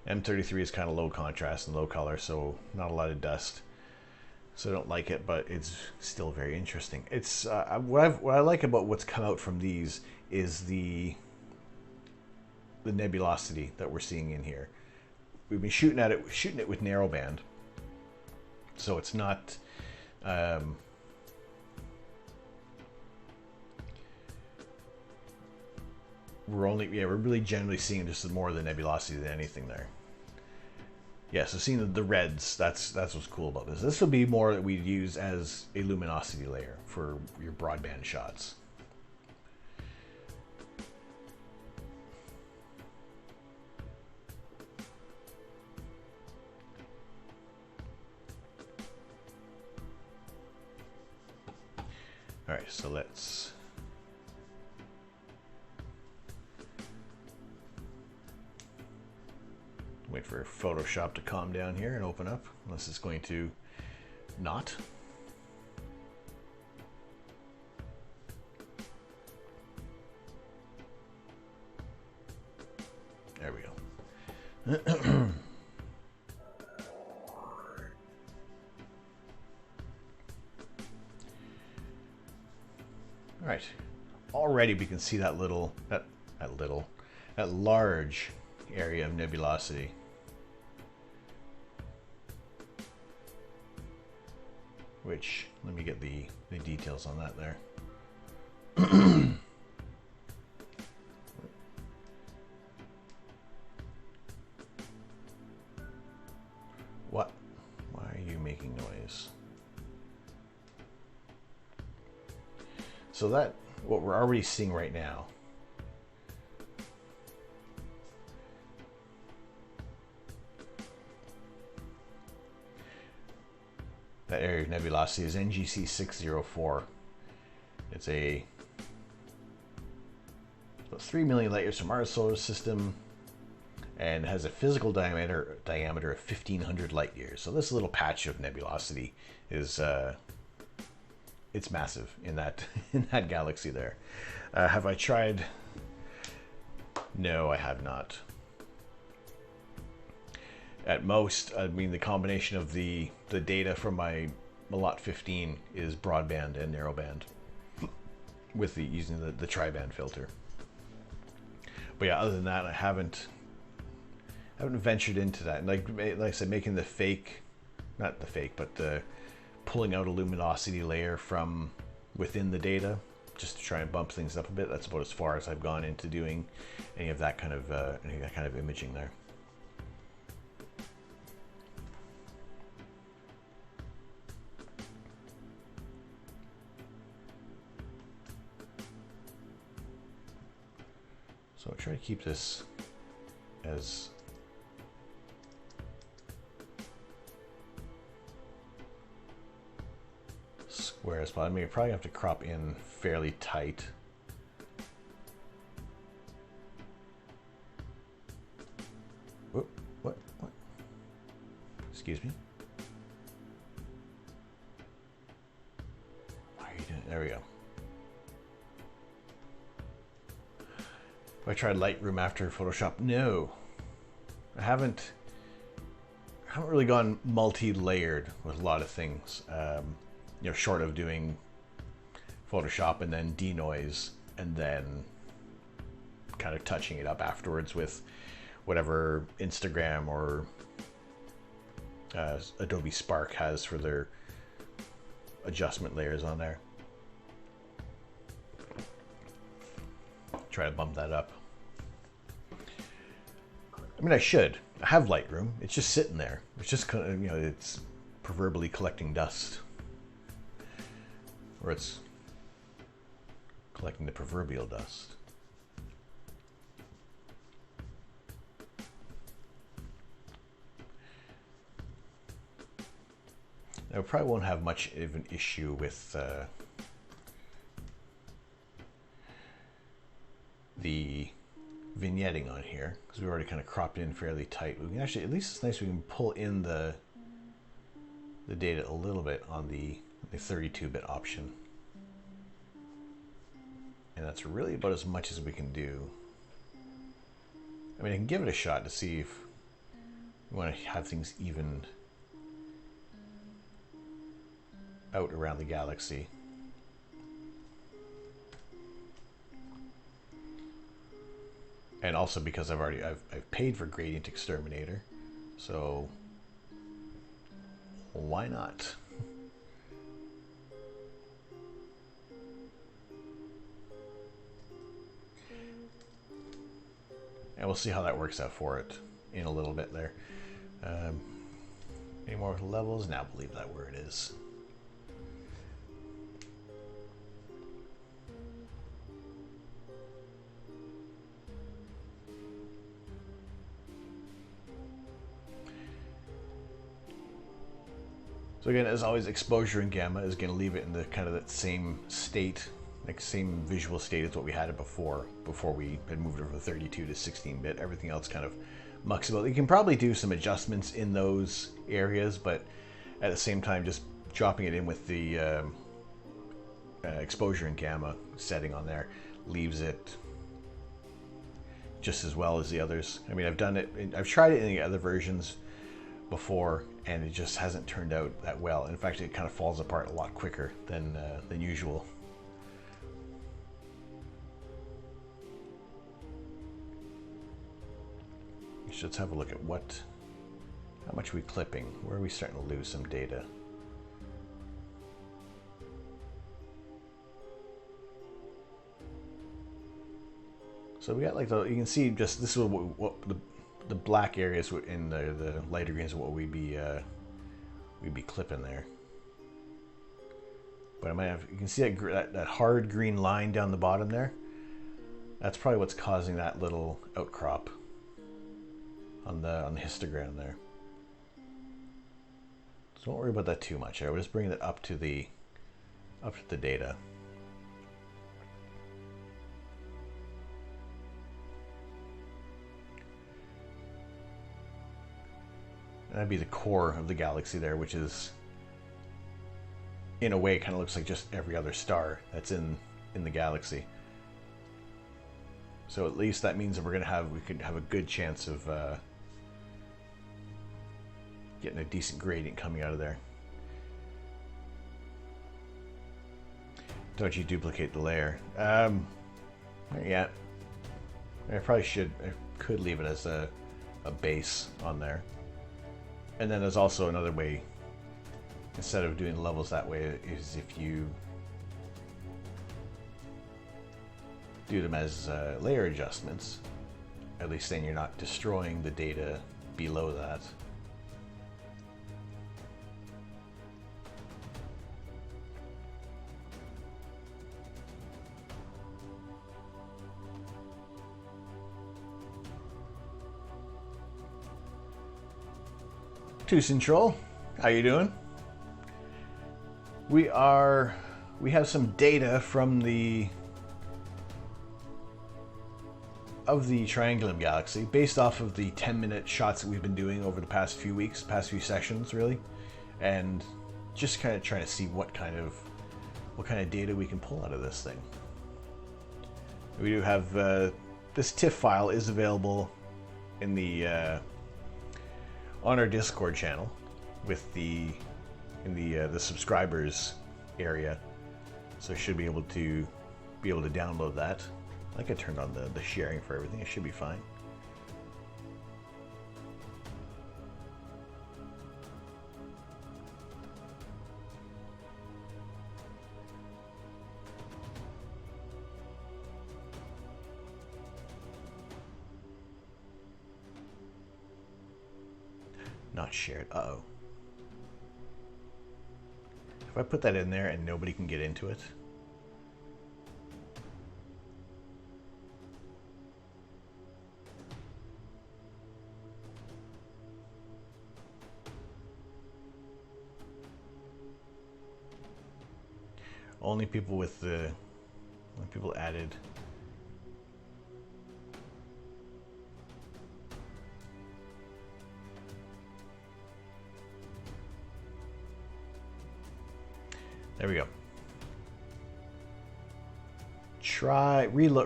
Speaker 1: M33 is kind of low contrast and low color, so not a lot of dust. So I don't like it, but it's still very interesting. It's what I like about what's come out from these is the nebulosity that we're seeing in here. We've been shooting it with narrowband, so it's not. We're really generally seeing just more of the nebulosity than anything there. Yeah, so seeing the reds, that's what's cool about this. This would be more that we'd use as a luminosity layer for your broadband shots. All right, so let's wait for Photoshop to calm down here and open up, unless it's going to not. There we go. All right. Already we can see that large area of nebulosity. Which, let me get the details on that there. What? Why are you making noise? So that, what we're already seeing right now, that area of nebulosity is NGC 604. It's about 3 million light years from our solar system, and has a physical diameter of 1,500 light years. So this little patch of nebulosity is it's massive in that in that galaxy there. Have I tried? No, I have not. At most, I mean, the combination of the data from my Lot 15 is broadband and narrowband, with using the tri-band filter. But yeah, other than that, I haven't ventured into that. And like I said, making the fake, not the fake, but the pulling out a luminosity layer from within the data, just to try and bump things up a bit. That's about as far as I've gone into doing any of that kind of imaging there. So I'll try to keep this as square as possible. I mean, you probably have to crop in fairly tight. Whoop, what? Excuse me. Why are you doing? There we go. Have I tried Lightroom after Photoshop? No, I haven't. I haven't really gone multi-layered with a lot of things. You know, short of doing Photoshop and then denoise and then kind of touching it up afterwards with whatever Instagram or Adobe Spark has for their adjustment layers on there. Try to bump that up. I mean, I should. I have Lightroom. It's just sitting there. It's just kind of, you know, it's proverbially collecting dust. Or it's collecting the proverbial dust. Now, we probably won't have much of an issue with the vignetting on here, because we already kind of cropped in fairly tight. We can actually, at least it's nice we can pull in the data a little bit on the 32-bit option. And that's really about as much as we can do. I mean, I can give it a shot to see if we want to have things evened out around the galaxy. And also because I've paid for Gradient Exterminator, so why not? And we'll see how that works out for it in a little bit there. Any more levels? Now believe that where it is. So again, as always, exposure and gamma is going to leave it in the kind of that same state, like same visual state as what we had it before we had moved over from 32 to 16-bit. Everything else kind of mucks about. You can probably do some adjustments in those areas, but at the same time, just dropping it in with the exposure and gamma setting on there leaves it just as well as the others. I mean, I've done it, I've tried it in the other versions before, and it just hasn't turned out that well. In fact, it kind of falls apart a lot quicker than usual. So let's have a look at how much are we clipping? Where are we starting to lose some data? So we got like you can see just this is what the black areas in the lighter greens are what we'd be clipping there. But I might have, you can see that hard green line down the bottom there. That's probably what's causing that little outcrop on the histogram there. So don't worry about that too much. I will just bring it up to the data. And that'd be the core of the galaxy there, which is, in a way, kind of looks like just every other star that's in the galaxy. So at least that means that we could have a good chance of getting a decent gradient coming out of there. Don't you duplicate the layer? Yeah. I could leave it as a base on there. And then there's also another way, instead of doing the levels that way, is if you do them as layer adjustments, at least then you're not destroying the data below that. Two Central, how you doing? We have some data from the Triangulum galaxy based off of the 10-minute shots that we've been doing over the past few weeks, past few sessions really, and just kind of trying to see what kind of data we can pull out of this thing. We do have this TIFF file is available in the on our Discord channel with in the subscribers area, so I should be able to download that. I think I turned on the sharing for everything. It should be fine. Not shared. Uh-oh. If I put that in there and nobody can get into it. Only people added. There we go.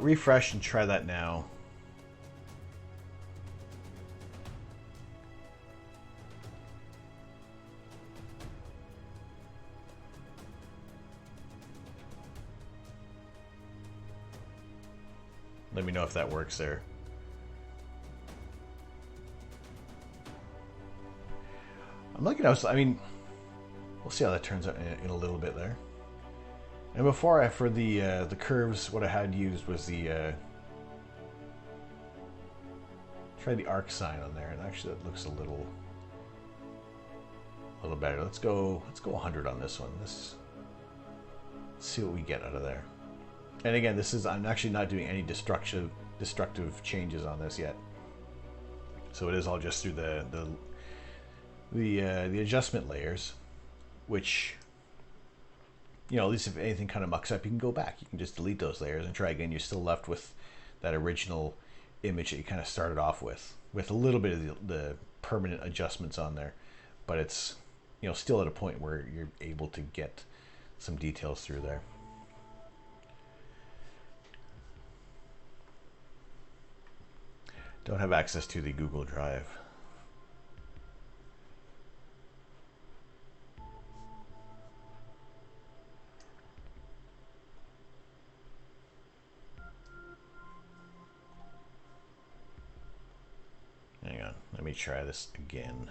Speaker 1: Refresh and try that now. Let me know if that works there. I'm looking at, I mean, we'll see how that turns out in a little bit there. And before, for the curves, what I had used was try the arc sign on there, and actually that looks a little better. Let's go 100 on this one. Let's see what we get out of there. And again, I'm actually not doing any destructive changes on this yet. So it is all just through the adjustment layers, which, you know, at least if anything kind of mucks up, you can go back. You can just delete those layers and try again. You're still left with that original image that you kind of started off with a little bit of the permanent adjustments on there. But it's, you know, still at a point where you're able to get some details through there. Don't have access to the Google Drive. Hang on, let me try this again.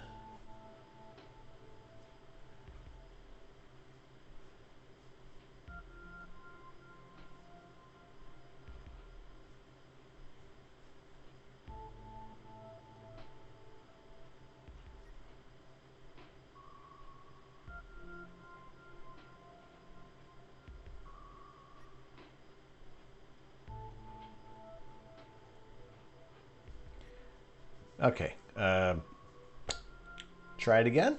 Speaker 1: Okay, try it again.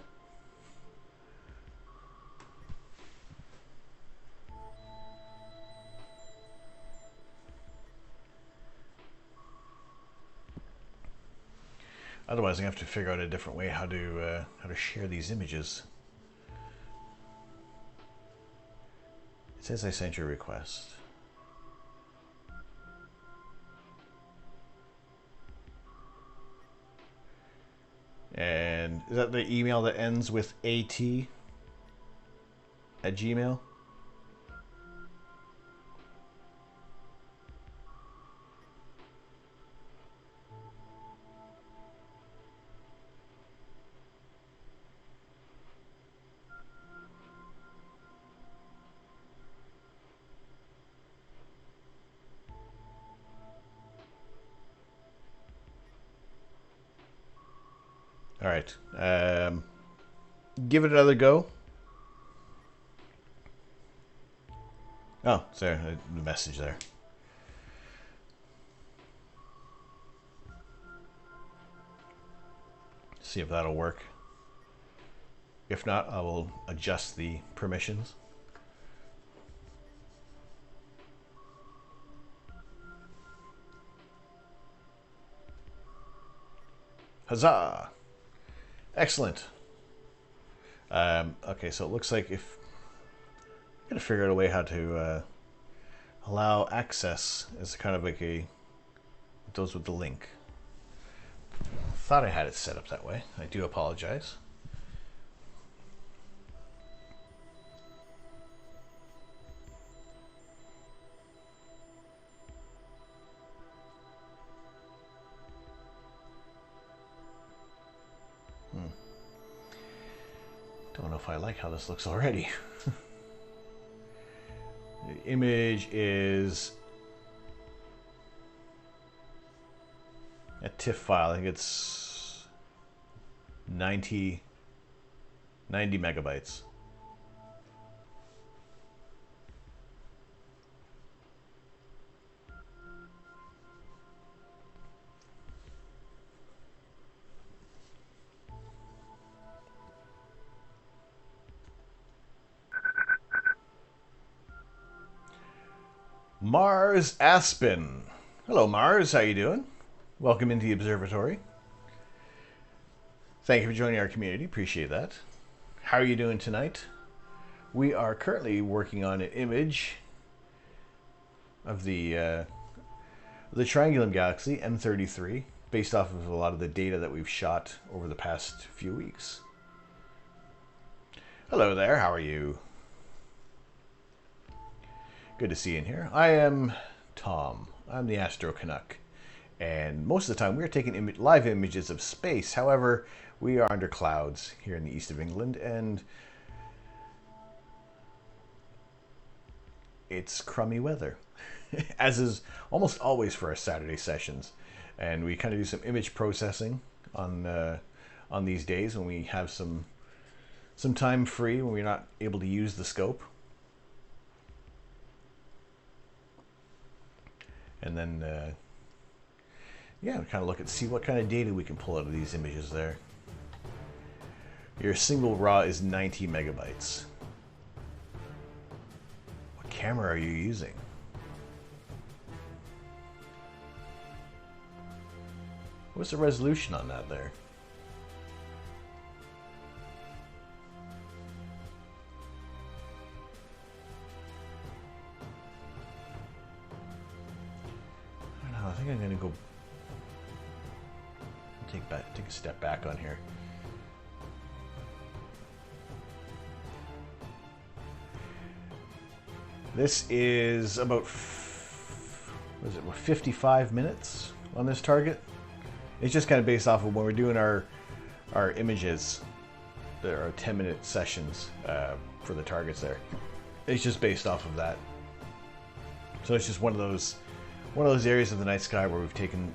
Speaker 1: Otherwise, I have to figure out a different way how to share these images. It says I sent your request. And is that the email that ends with at@gmail.com? All right. Give it another go. Oh, sorry, the message there. See if that'll work. If not, I will adjust the permissions. Huzzah! Excellent. Okay, so it looks like if I'm gonna figure out a way how to allow access as kind of like a those with the link. Thought I had it set up that way. I do apologize. Don't know if I like how this looks already. The image is a TIFF file. I think it's 90 megabytes. Mars Aspen. Hello, Mars. How you doing? Welcome into the observatory. Thank you for joining our community. Appreciate that. How are you doing tonight? We are currently working on an image of the Triangulum Galaxy M33, based off of a lot of the data that we've shot over the past few weeks. Hello there. How are you? Good to see you in here. I am Tom. I'm the Astro Canuck. And most of the time we're taking live images of space. However, we are under clouds here in the east of England, and it's crummy weather, as is almost always for our Saturday sessions. And we kind of do some image processing on these days when we have some time free, when we're not able to use the scope. And then, yeah, kind of look at see what kind of data we can pull out of these images there. Your single raw is 90 megabytes. What camera are you using? What's the resolution on that there? I think I'm going to go take a step back on here. This is about, what is it, we're 55 minutes on this target. It's just kind of based off of when we're doing our images. There are 10-minute sessions for the targets there. It's just based off of that. So it's just one of those areas of the night sky where we've taken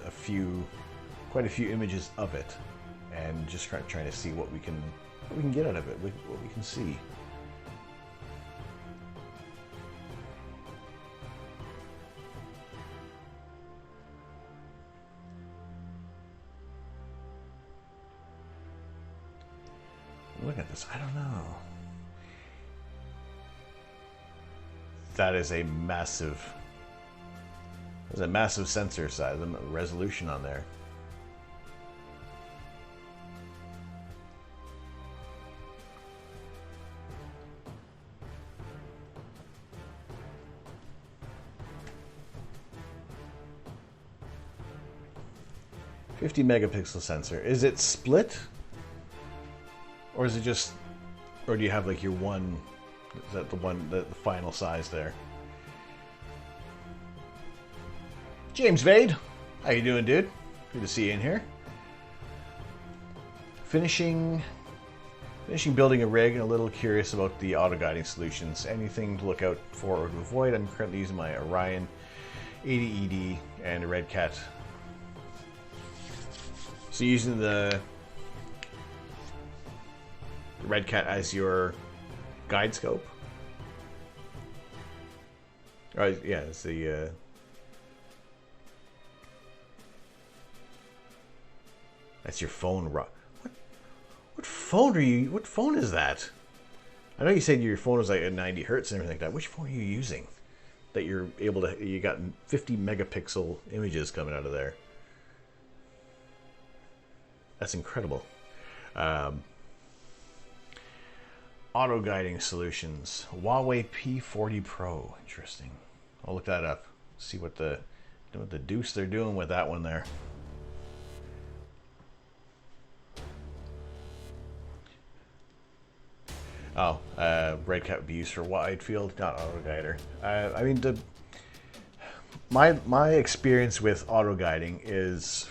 Speaker 1: quite a few images of it, and just trying to see what we can get out of it, what we can see. Look at this. I don't know. That is a massive. There's a massive sensor size, the resolution on there. .50 megapixel sensor. Is it split? Or is it just, or do you have like your one, is that the final size there? James Vade, how you doing, dude? Good to see you in here. Finishing building a rig, and a little curious about the auto-guiding solutions. Anything to look out for or to avoid? I'm currently using my Orion 80ED and a Red Cat. So using the Red Cat as your guide scope. Right, yeah, it's the that's your phone. What phone are you? What phone is that? I know you said your phone was like at 90 hertz and everything like that. Which phone are you using? That you're able to, you got 50 megapixel images coming out of there. That's incredible. Auto guiding solutions. Huawei P40 Pro. Interesting. I'll look that up. See what the deuce they're doing with that one there. Oh, Red Cat would be used for wide field, not auto guider. I mean, my experience with auto guiding is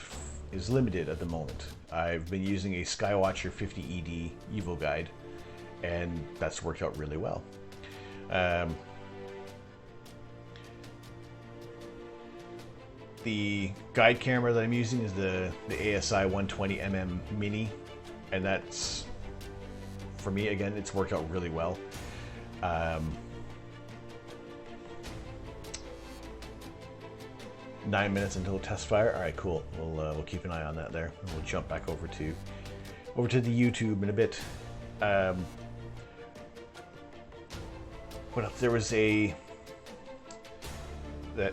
Speaker 1: limited at the moment. I've been using a Skywatcher 50ED Evo guide, and that's worked out really well. The guide camera that I'm using is the ASI 120mm Mini, and that's, for me, again, it's worked out really well. 9 minutes until test fire. All right, cool. We'll keep an eye on that there. And we'll jump back over to the YouTube in a bit. What else? There was that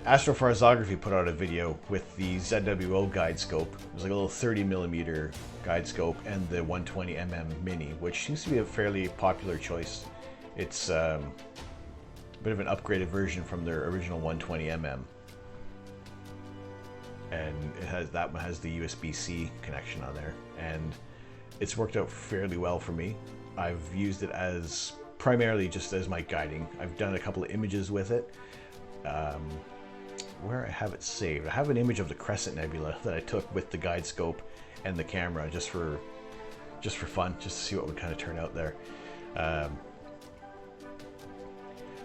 Speaker 1: Astrophotography put out a video with the ZWO guide scope. It was like a little 30mm guide scope and the 120mm Mini, which seems to be a fairly popular choice. It's a bit of an upgraded version from their original 120mm. And that one has the USB-C connection on there, and it's worked out fairly well for me. I've used it as primarily just as my guiding. I've done a couple of images with it. Where I have it saved, I have an image of the Crescent Nebula that I took with the guide scope and the camera just for fun, just to see what would kind of turn out there.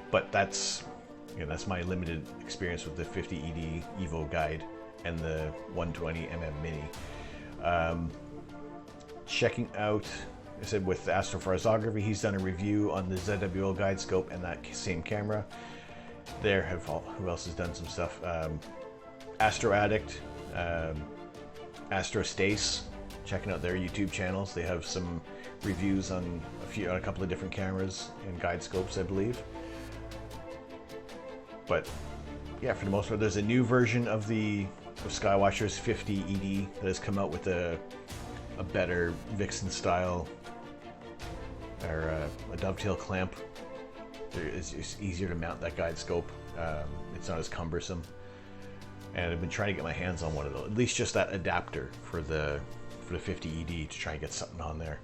Speaker 1: But that's my limited experience with the 50ED Evo guide and the 120mm Mini. Checking out, I said with Astrophotography, he's done a review on the ZWO guide scope and that same camera. Who else has done some stuff? Astro Addict, Astro Stace. Checking out their YouTube channels. They have some reviews on a couple of different cameras and guide scopes, I believe. But yeah, for the most part, there's a new version of the Skywatcher's 50ED that has come out with a better Vixen style, or a dovetail clamp. It's easier to mount that guide scope. It's not as cumbersome, and I've been trying to get my hands on one of those, at least just that adapter for the for the 50 ED to try and get something on there.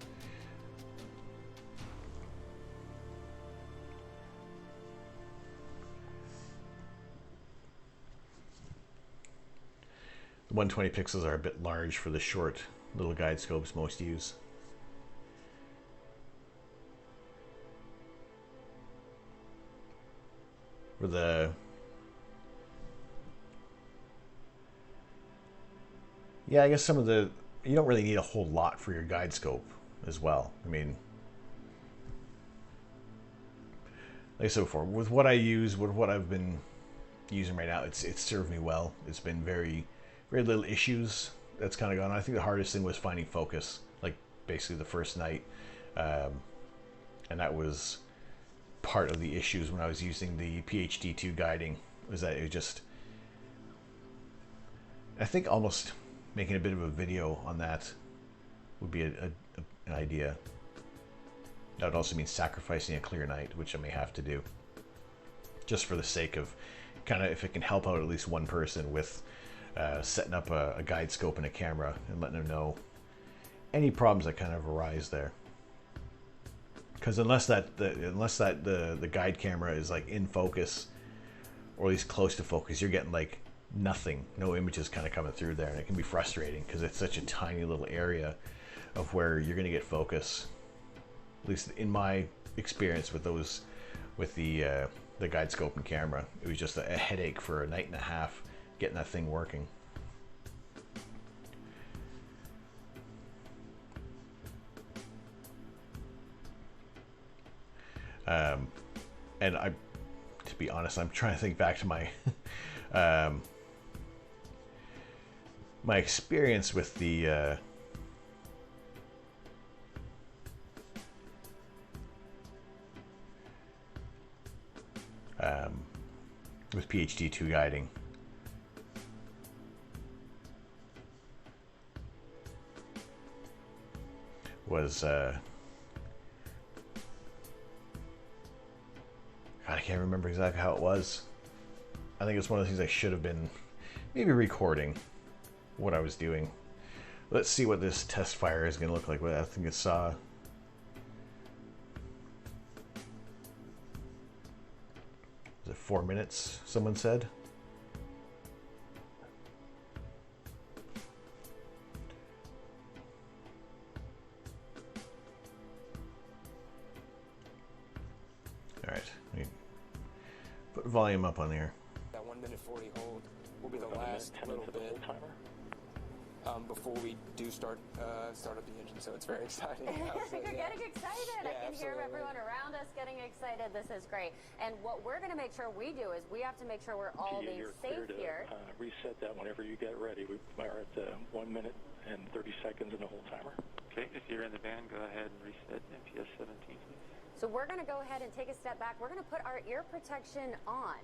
Speaker 1: The 120 pixels are a bit large for the short little guide scopes most use. For the yeah, I guess some of the you don't really need a whole lot for your guide scope as well. I mean, like I said before, with what I use, with what I've been using right now, it's served me well. It's been very little issues that's kind of gone on. I think the hardest thing was finding focus, like basically the first night, and that was part of the issues when I was using the PhD2 guiding, was that it just, I think almost making a bit of a video on that would be an idea. That would also mean sacrificing a clear night, which I may have to do, just for the sake of kind of, if it can help out at least one person with setting up a guide scope and a camera and letting them know any problems that kind of arise there. Because unless the guide camera is like in focus, or at least close to focus, you're getting like nothing, no images kind of coming through there, and it can be frustrating because it's such a tiny little area of where you're going to get focus. At least in my experience with those, with the guide scope and camera, it was just a headache for a night and a half getting that thing working. And to be honest, I'm trying to think back to my my experience with the with PhD2 guiding. Was God, I can't remember exactly how it was. I think it's one of the things I should have been maybe recording what I was doing. Let's see what this test fire is going to look like. I think it's is it 4 minutes, someone said? Alright, let me put volume up on here.
Speaker 8: That 1 minute 40 hold will be the last little bit before we do start up the engine, so it's very exciting.
Speaker 7: You're getting excited.
Speaker 8: Yeah,
Speaker 7: I can hear
Speaker 8: absolutely.
Speaker 7: everyone around us getting excited. This is great. And what we're going to make sure we do is we have to make sure we're all being
Speaker 4: You're
Speaker 7: safe
Speaker 4: clear to,
Speaker 7: here.
Speaker 4: reset that whenever you get ready. We are at 1 minute and 30 seconds in the whole timer.
Speaker 3: Okay, if you're in the band, go ahead and reset MPS 17, please.
Speaker 7: So we're going to go ahead and take a step back. We're going to put our ear protection on.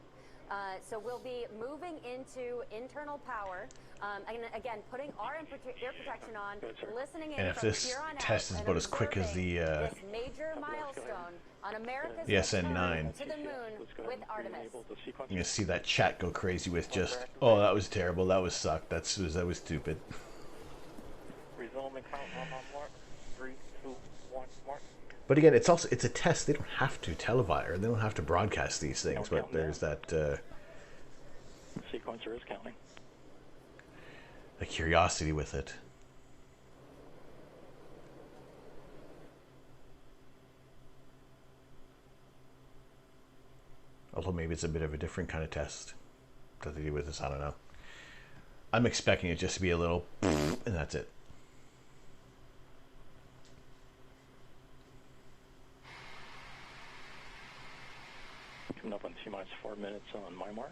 Speaker 7: So we'll be moving into internal power. And again, putting our ear protection on, listening in
Speaker 1: And if
Speaker 7: from
Speaker 1: this
Speaker 7: here on
Speaker 1: test
Speaker 7: out,
Speaker 1: is
Speaker 7: and
Speaker 1: about as quick as the
Speaker 7: this major milestone on America's
Speaker 1: the SN9.
Speaker 7: to the moon with Artemis.
Speaker 1: You're gonna see that chat go crazy with just, oh, that was terrible, that was sucked, that was stupid.
Speaker 5: Resume and count on mark. 3, 2, 1, mark.
Speaker 1: But again, it's a test. They don't have to televise, or they don't have to broadcast these things. But there's that
Speaker 4: Sequencer is counting.
Speaker 1: the curiosity with it. Although maybe it's a bit of a different kind of test that they do with this. I don't know. I'm expecting it just to be a little, and that's it.
Speaker 4: Coming up on T-minus 4 minutes on my mark.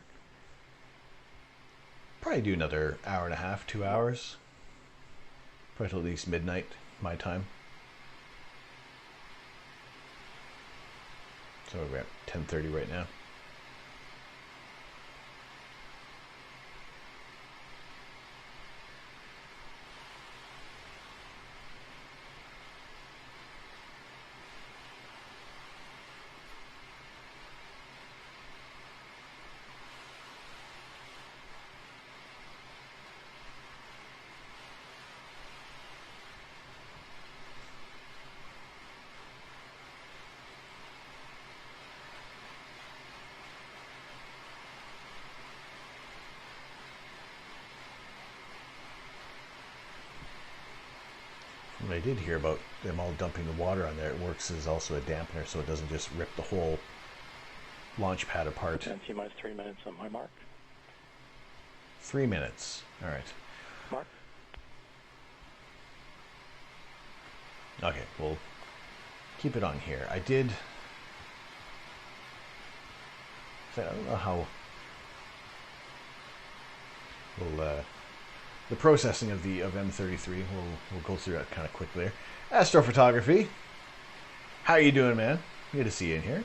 Speaker 1: Probably do another hour and a half, 2 hours. Probably till at least midnight, my time. So we're at 10:30 right now. I did hear about them all dumping the water on there. It works as also a dampener, so it doesn't just rip the whole launch pad apart.
Speaker 4: And T-minus 3 minutes on my mark.
Speaker 1: 3 minutes. All right.
Speaker 4: Mark.
Speaker 1: Okay, we'll keep it on here. I don't know how. The processing of M33. We'll go through that kind of quickly there. Astrophotography. How you doing, man? Good to see you in here.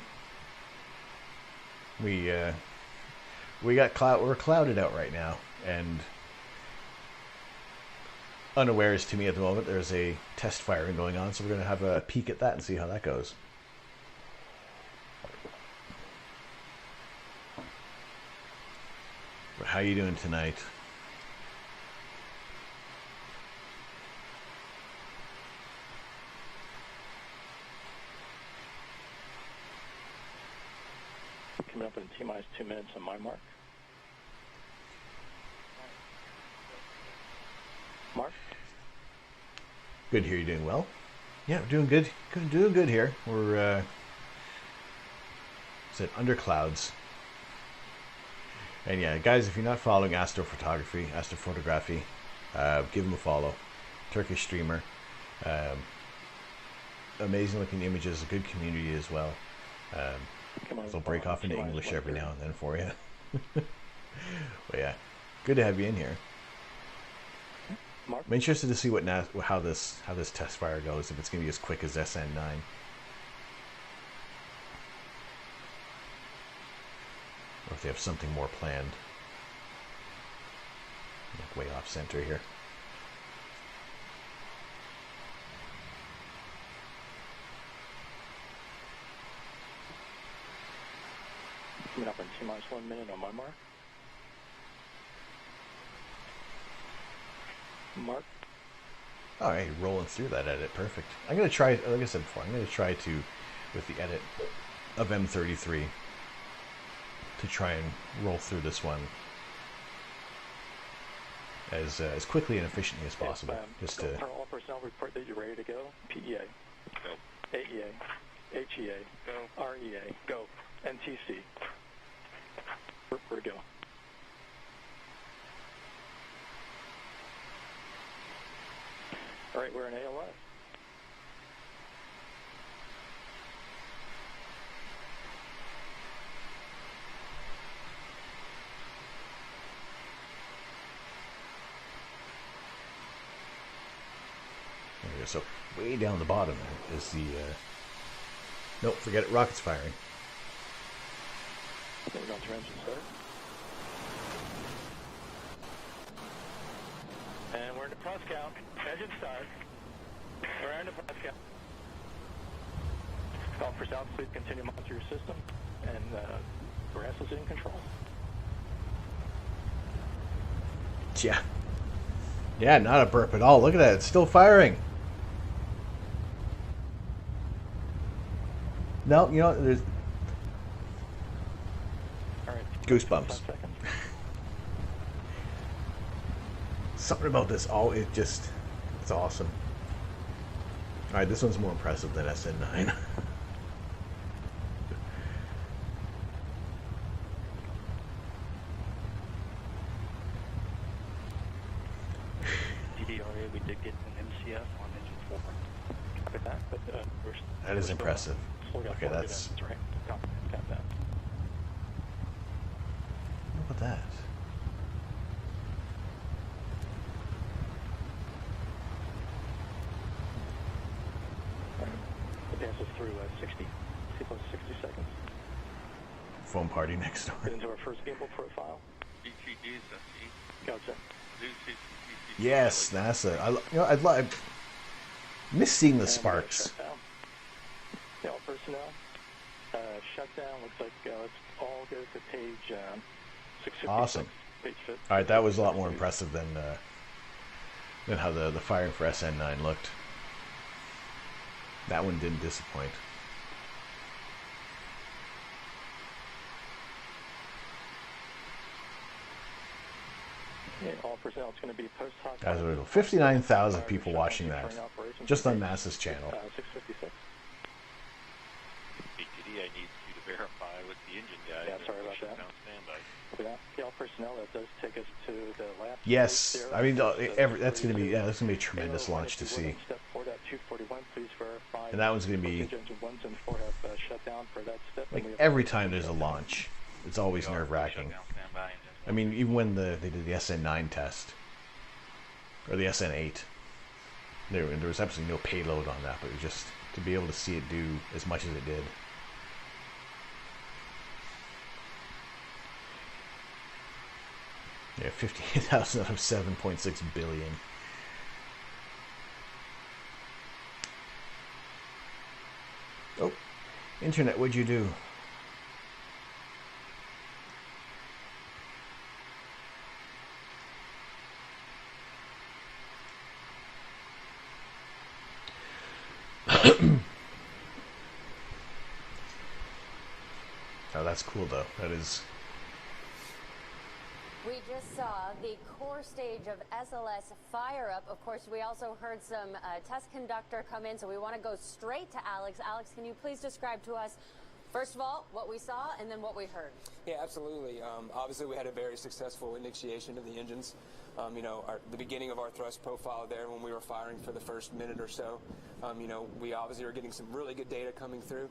Speaker 1: We're clouded out right now, and unawares to me at the moment, there's a test firing going on, so we're going to have a peek at that and see how that goes. But how you doing tonight?
Speaker 4: Coming up in T-minus 2 minutes on my mark. Mark.
Speaker 1: Good to hear you're doing well. Yeah, we're doing good. Doing good here. We're under clouds. And yeah, guys, if you're not following astrophotography, give him a follow. Turkish streamer. Amazing looking images, a good community as well. They'll break off into English every now and then for you. But yeah, good to have you in here. I'm interested to see how this test fire goes, if it's going to be as quick as SN9. Or if they have something more planned. Like way off center here.
Speaker 4: Coming up in T-minus 1 minute on my mark. Mark.
Speaker 1: All right, rolling through that edit, perfect. I'm going to try, like I said before, I'm going to try to, with the edit of M33, to try and roll through this one as quickly and efficiently as possible. Just to
Speaker 4: All personnel report that you're ready to go. PEA. Go. AEA. HEA. Go. REA. Go. NTC. We're to go. All right, we're in ALS.
Speaker 1: There we go. So way down the bottom there is the. Nope, forget it. Rockets firing.
Speaker 4: We're going to engine start. And we're into plus count. Engine start. We're into plus count. Call for south speed. Continue to monitor your system. And grass is in control.
Speaker 1: Yeah. Yeah, not a burp at all. Look at that. It's still firing. No, you know, there's goosebumps. Something about this, it's awesome. Alright, this one's more impressive than SN9.
Speaker 4: DDRA, we did get an MCF on engine 4. Copy that, but
Speaker 1: that is impressive. Okay, that's...
Speaker 4: That's right. Got that.
Speaker 1: What about that?
Speaker 4: It passes through 60 seconds.
Speaker 1: Foam party next door.
Speaker 4: Get into our first gimbal profile. Gotcha.
Speaker 1: Yes, NASA. I miss seeing the sparks.
Speaker 4: Yeah, all personnel. Shutdown. Looks like let's all go to page 656.
Speaker 1: Awesome. All right, that was a lot more impressive than how the firing for SN9 looked. That one didn't disappoint.
Speaker 4: Yeah, all personnel. It's going to be post-hoc.
Speaker 1: Guys, 59,000 people watching that. just on NASA's channel.
Speaker 4: 656.
Speaker 3: BTD, I need you to verify with the engine guy.
Speaker 4: Yeah, sorry about that.
Speaker 3: Down standby.
Speaker 4: Yeah, personnel, that does take us to the last.
Speaker 1: Yes, I mean that's gonna be that's gonna be a tremendous launch to see.
Speaker 4: Step 4.241, please verify.
Speaker 1: And that one's gonna be
Speaker 4: engine 1s and 4 have shut down for that step.
Speaker 1: like every time there's a launch, it's always nerve-wracking. I mean, even when they did the SN9 test or the SN8, there was absolutely no payload on that, but it was just to be able to see it do as much as it did. Yeah, 58,000 out of 7.6 billion. Oh, internet, what'd you do? Oh, that's cool though. That is.
Speaker 7: We just saw the core stage of SLS fire up. Of course, we also heard some test conductor come in, so we want to go straight to Alex. Alex, can you please describe to us, first of all, what we saw and then what we heard?
Speaker 8: Yeah, absolutely. Obviously, we had a very successful initiation of the engines. You know, the beginning of our thrust profile there when we were firing for the first minute or so. You know, we obviously are getting some really good data coming through.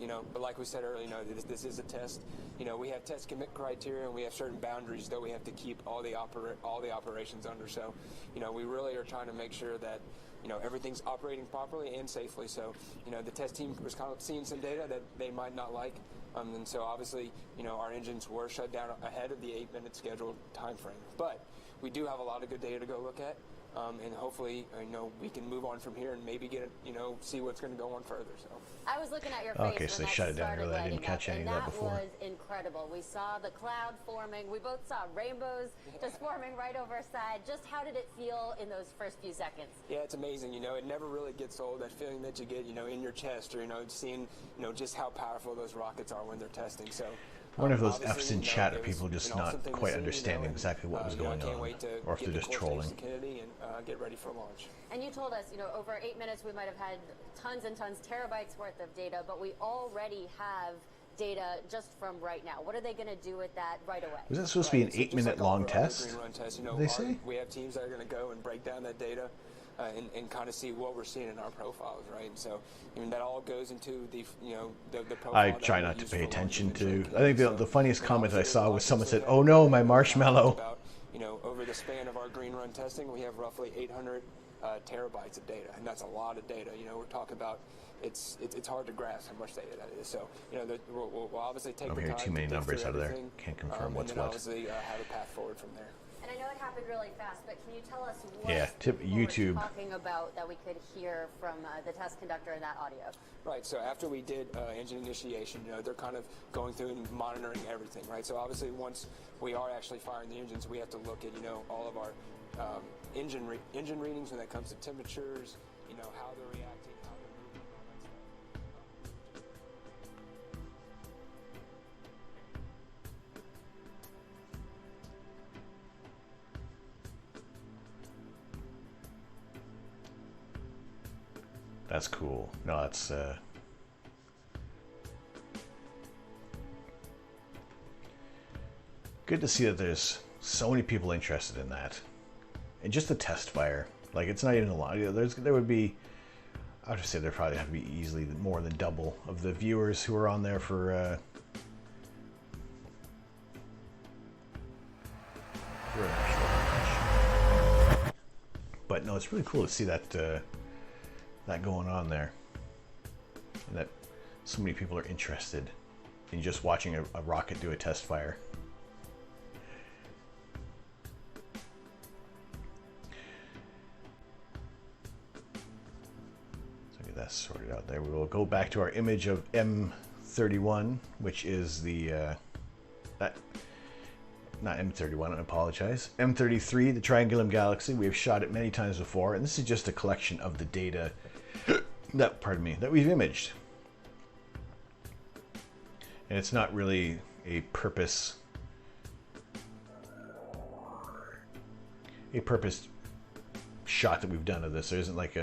Speaker 8: You know, but like we said earlier, you know, this is a test. You know, we have test commit criteria and we have certain boundaries that we have to keep all the operations under. So, you know, we really are trying to make sure that, you know, everything's operating properly and safely. So, you know, the test team was kind of seeing some data that they might not like. And so obviously, you know, our engines were shut down ahead of the 8-minute scheduled time frame. But we do have a lot of good data to go look at. And hopefully, you know, we can move on from here and maybe get, you know, see what's going to go on further. So
Speaker 7: I was looking at your face.
Speaker 1: Okay, so they shut it down early. I didn't catch any of that before.
Speaker 7: That was incredible. We saw the cloud forming. We both saw rainbows just forming right over our side. Just how did it feel in those first few seconds?
Speaker 8: Yeah, it's amazing. You know, it never really gets old. That feeling that you get, you know, in your chest, or you know, seeing, you know, just how powerful those rockets are when they're testing. So.
Speaker 1: I wonder if those F's in chat are people just not quite understanding exactly what was going on, or if they're just trolling.
Speaker 8: And get ready for launch.
Speaker 7: And you told us, you know, over 8 minutes we might have had tons and tons, terabytes worth of data, but we already have data just from right now. What are they going to do with that right away?
Speaker 1: Was that supposed to be an 8-minute long test?
Speaker 8: You know,
Speaker 1: they say?
Speaker 8: We have teams that are going to go and break down that data. And kind of see what we're seeing in our profiles, right? And so, I mean, that all goes into the, you know, the profile.
Speaker 1: I try not to pay attention to. I think the funniest comment I saw was someone said, "Oh no, my marshmallow."
Speaker 8: About, you know, over the span of our green run testing, we have roughly 800 terabytes of data, and that's a lot of data. You know, we're talking about it's hard to grasp how much data that is. So, you know, we'll obviously take the time.
Speaker 1: I'm hearing too many numbers out of there. Can't confirm what's
Speaker 8: and then
Speaker 1: what.
Speaker 8: Obviously, have a path forward from there.
Speaker 7: And I know it happened really fast, but can you tell us what
Speaker 1: YouTube
Speaker 7: we're talking about that we could hear from the test conductor in that audio?
Speaker 8: Right, so after we did engine initiation, you know, they're kind of going through and monitoring everything, right? So obviously once we are actually firing the engines, we have to look at, you know, all of our engine readings when that comes to temperatures, you know, how they're reacting, how they're moving, all that stuff.
Speaker 1: That's cool. No, that's good to see that there's so many people interested in that, and just the test fire. Like, it's not even a lot. You know, there would be, I would just say there probably have to be easily more than double of the viewers who are on there for an actual launch. But no, it's really cool to see that that going on there, and that so many people are interested in just watching a rocket do a test fire. So get that sorted out there. We will go back to our image of M31, which is the not M31, I apologize. M33, the Triangulum Galaxy. We have shot it many times before, and this is just a collection of the data that we've imaged. And it's not really a purpose shot that we've done of this. There isn't like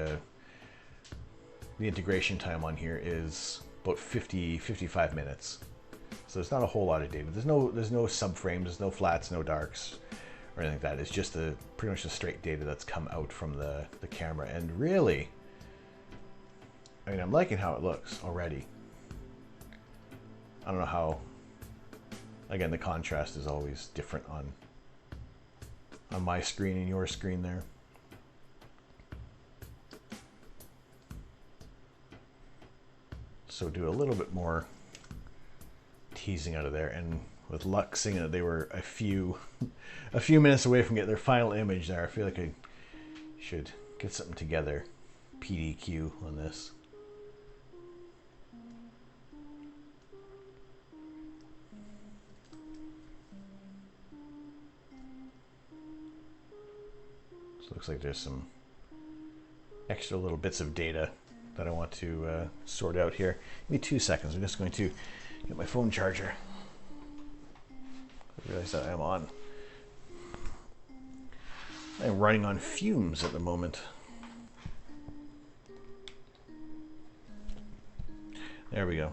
Speaker 1: the integration time on here is about 55 minutes. So there's not a whole lot of data. There's no subframes, there's no flats, no darks, or anything like that. It's just pretty much the straight data that's come out from the camera. And really, I mean, I'm liking how it looks already. I don't know how, again, the contrast is always different on my screen and your screen there. So do a little bit more teasing out of there, and with luck seeing that they were a few minutes away from getting their final image there, I feel like I should get something together, PDQ on this. So it looks like there's some extra little bits of data that I want to sort out here. Give me 2 seconds. I'm just going to get my phone charger. I realize that I'm running on fumes at the moment. There we go.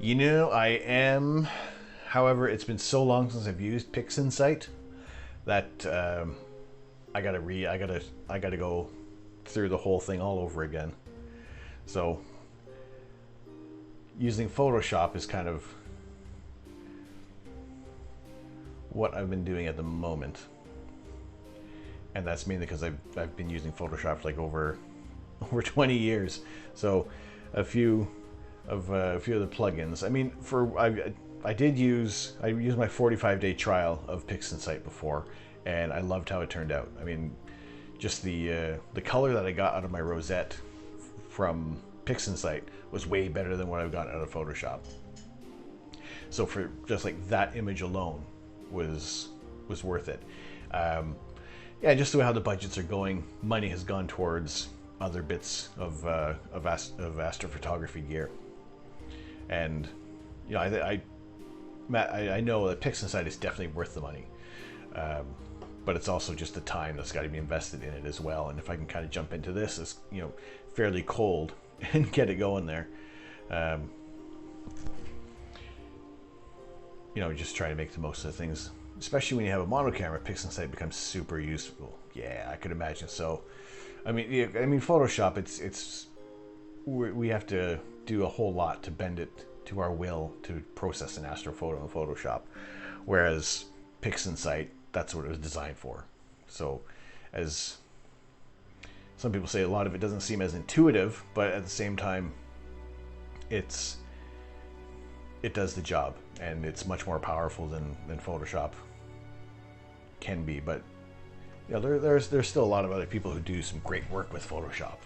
Speaker 1: You know, I am. However, it's been so long since I've used PixInsight that I gotta go through the whole thing all over again. So using Photoshop is kind of what I've been doing at the moment, and that's mainly because I've been using Photoshop for like over 20 years. So a few of the plugins. I mean, I used my 45-day trial of PixInsight before, and I loved how it turned out. I mean, just the color that I got out of my rosette from PixInsight was way better than what I've gotten out of Photoshop. So for just like that image alone was worth it. Yeah, just the way how the budgets are going, money has gone towards other bits of astrophotography gear, and you know, I know that PixInsight is definitely worth the money, but it's also just the time that's got to be invested in it as well. And if I can kind of jump into this, it's, you know, fairly cold and get it going there, you know, just try to make the most of the things. Especially when you have a mono camera, PixInsight becomes super useful. Yeah, I could imagine. So, I mean, Photoshop, we have to do a whole lot to bend it to our will to process an astrophoto in Photoshop, whereas PixInsight, that's what it was designed for. So, as some people say, a lot of it doesn't seem as intuitive, but at the same time, it does the job, and it's much more powerful than Photoshop can be. But you know, there's still a lot of other people who do some great work with Photoshop.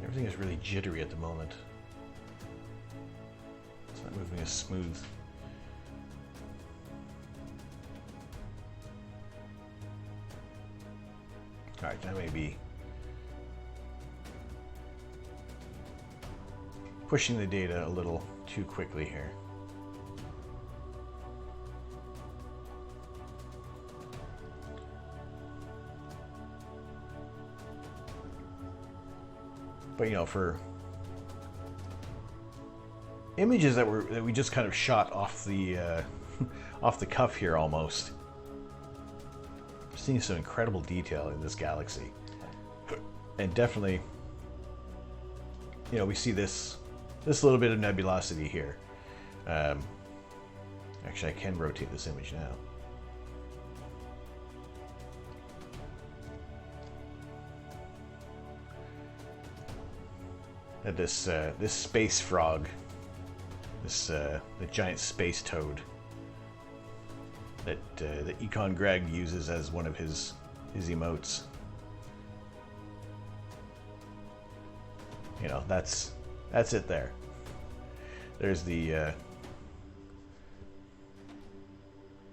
Speaker 1: Everything is really jittery at the moment. It's not moving as smooth. Alright, I may be pushing the data a little too quickly here. But you know, for images that we just kind of shot off the off the cuff here, almost, I'm seeing some incredible detail in this galaxy, and definitely, you know, we see this little bit of nebulosity here. Actually, I can rotate this image now. This space frog, the giant space toad. that Econ Greg uses as one of his emotes. You know, that's it there. There's the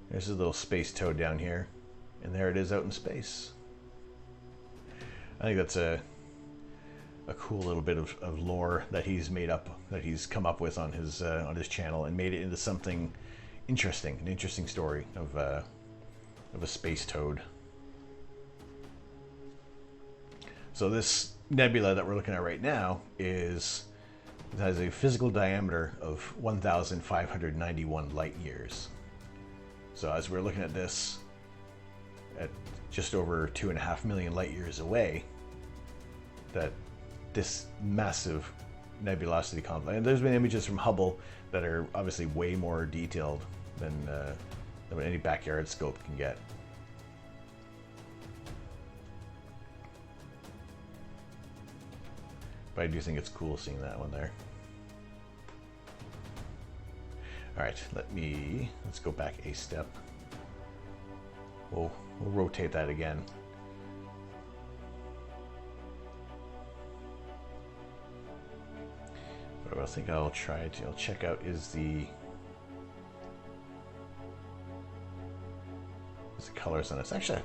Speaker 1: there's a little space toad down here, and there it is out in space. I think that's a cool little bit of lore that he's made up, that he's come up with on his channel, and made it into something interesting, an interesting story of a space toad. So this nebula that we're looking at right now has a physical diameter of 1,591 light years. So as we're looking at this at just over 2.5 million light years away, that this massive nebulosity complex, and there's been images from Hubble that are obviously way more detailed than what any backyard scope can get. But I do think it's cool seeing that one there. All right, let's go back a step. We'll rotate that again. What I think I'll check out is the colors on this. Actually,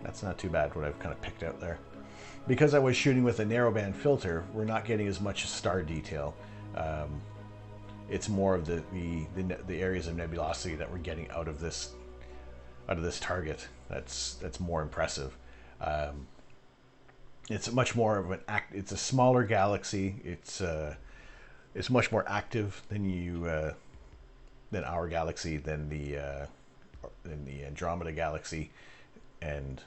Speaker 1: that's not too bad what I've kind of picked out there. Because I was shooting with a narrowband filter, we're not getting as much star detail. It's more of the areas of nebulosity that we're getting out of this target that's more impressive. It's much more of it's a smaller galaxy. It's much more active than our galaxy, than the Andromeda galaxy, and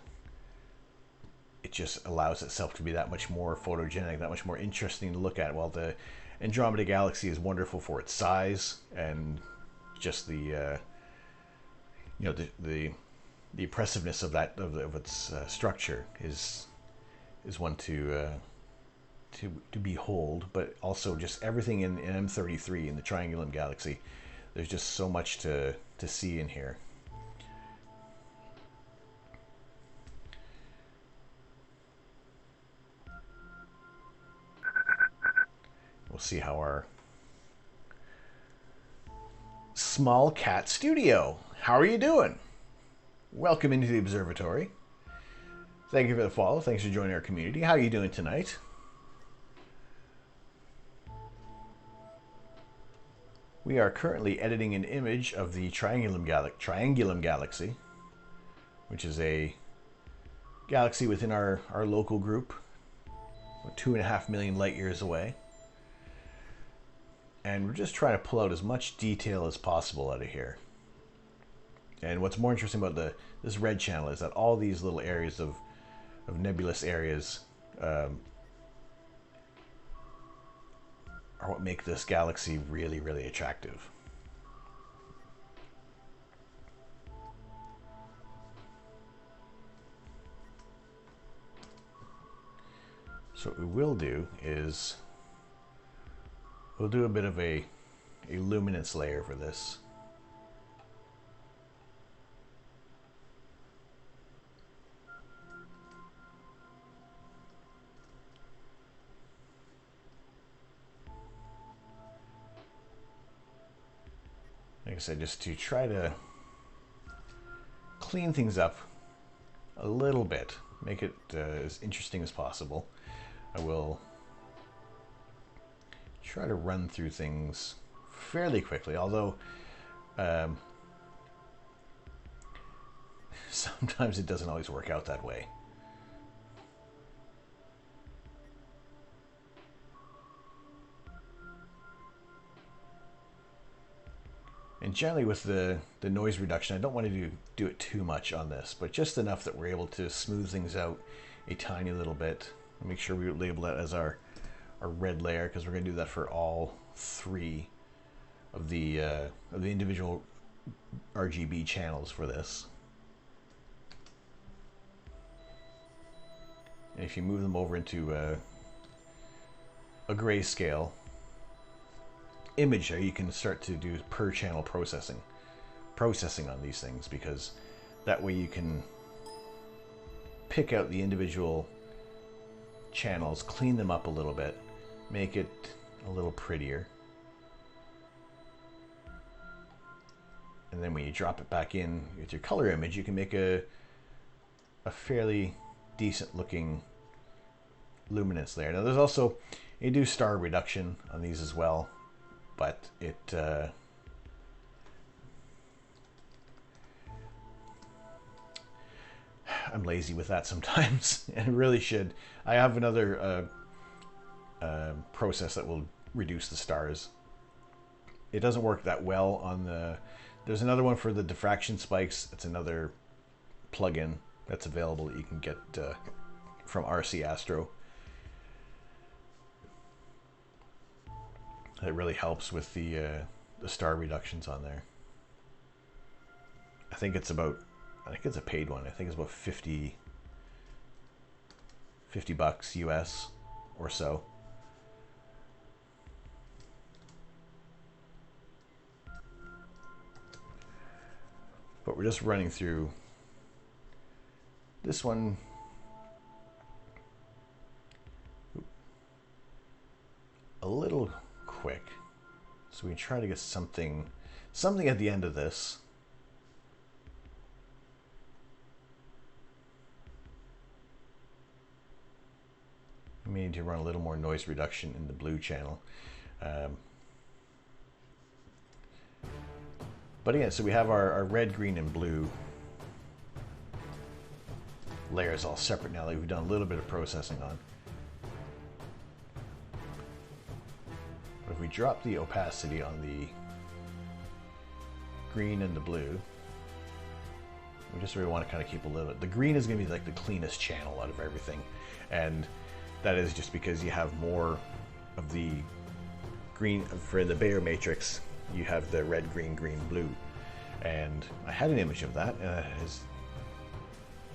Speaker 1: it just allows itself to be that much more photogenic, that much more interesting to look at. While the Andromeda galaxy is wonderful for its size and just the impressiveness of its structure is one to behold, but also just everything in M33 in the Triangulum galaxy. There's just so much to see in here. We'll see how our small cat studio. How are you doing? Welcome into the observatory. Thank you for the follow. Thanks for joining our community. How are you doing tonight? We are currently editing an image of the Triangulum Galaxy, which is a galaxy within our local group, 2.5 million light years away. And we're just trying to pull out as much detail as possible out of here. And what's more interesting about this red channel is that all these little areas of nebulous areas are what make this galaxy really, really attractive. So what we will do is we'll do a bit of a luminance layer for this. Like I said, just to try to clean things up a little bit, make it as interesting as possible. I will try to run through things fairly quickly, although sometimes it doesn't always work out that way. And generally with the noise reduction, I don't want to do it too much on this, but just enough that we're able to smooth things out a tiny little bit. Make sure we label that as our red layer, because we're going to do that for all three of the individual RGB channels for this. And if you move them over into a grayscale image there, you can start to do per channel processing processing on these things, because that way you can pick out the individual channels, clean them up a little bit, make it a little prettier. And then when you drop it back in with your color image, you can make a fairly decent looking luminance there. Now there's also, you do star reduction on these as well, but it I'm lazy with that sometimes, and I really should. I have another process that will reduce the stars. It doesn't work that well on the... There's another one for the diffraction spikes. It's another plugin that's available that you can get from RC Astro. It really helps with the star reductions on there. I think it's a paid one. I think it's about 50 bucks US or so. But we're just running through this one. A little quick. So we try to get something at the end of this. We need to run a little more noise reduction in the blue channel. But again, so we have our red, green, and blue layers all separate now that we've done a little bit of processing on. But if we drop the opacity on the green and the blue, we just really want to kind of keep a little... The green is going to be like the cleanest channel out of everything. And that is just because you have more of the green. For the Bayer matrix, you have the red, green, green, blue. And I had an image of that, and it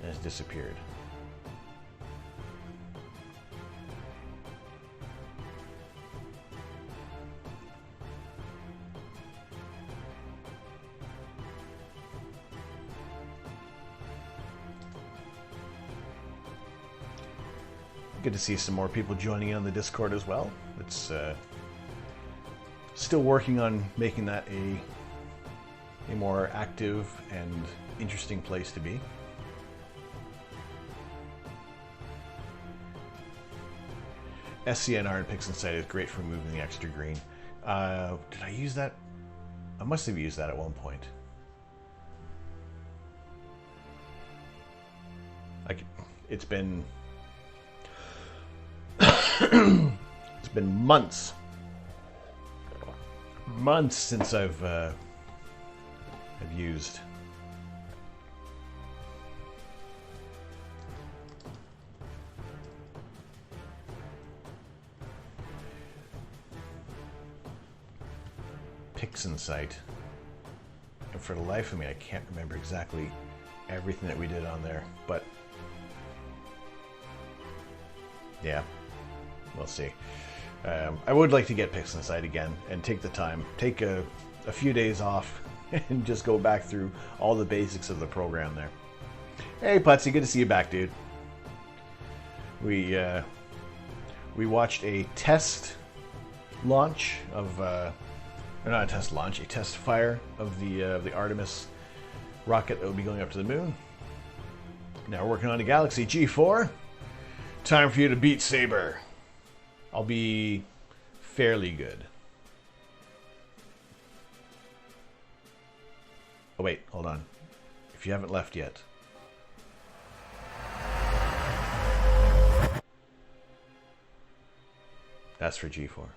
Speaker 1: has disappeared. Good to see some more people joining in on the Discord as well. It's still working on making that a more active and interesting place to be. SCNR and Pixinsight is great for removing the extra green. Did I use that? I must have used that at one point. Like, it's been it's been months since I've used Pixinsight, and for the life of me I can't remember exactly everything that we did on there, but yeah, we'll see. I would like to get Pixinsight again and take the time, take a few days off and just go back through all the basics of the program there. Hey Putsy, good to see you back, dude. We watched a test launch of, or not a test launch, a test fire of the Artemis rocket that will be going up to the moon. Now we're working on the Galaxy G4. Time for you to beat Saber. I'll be fairly good. Oh wait, hold on. If you haven't left yet. That's for G4.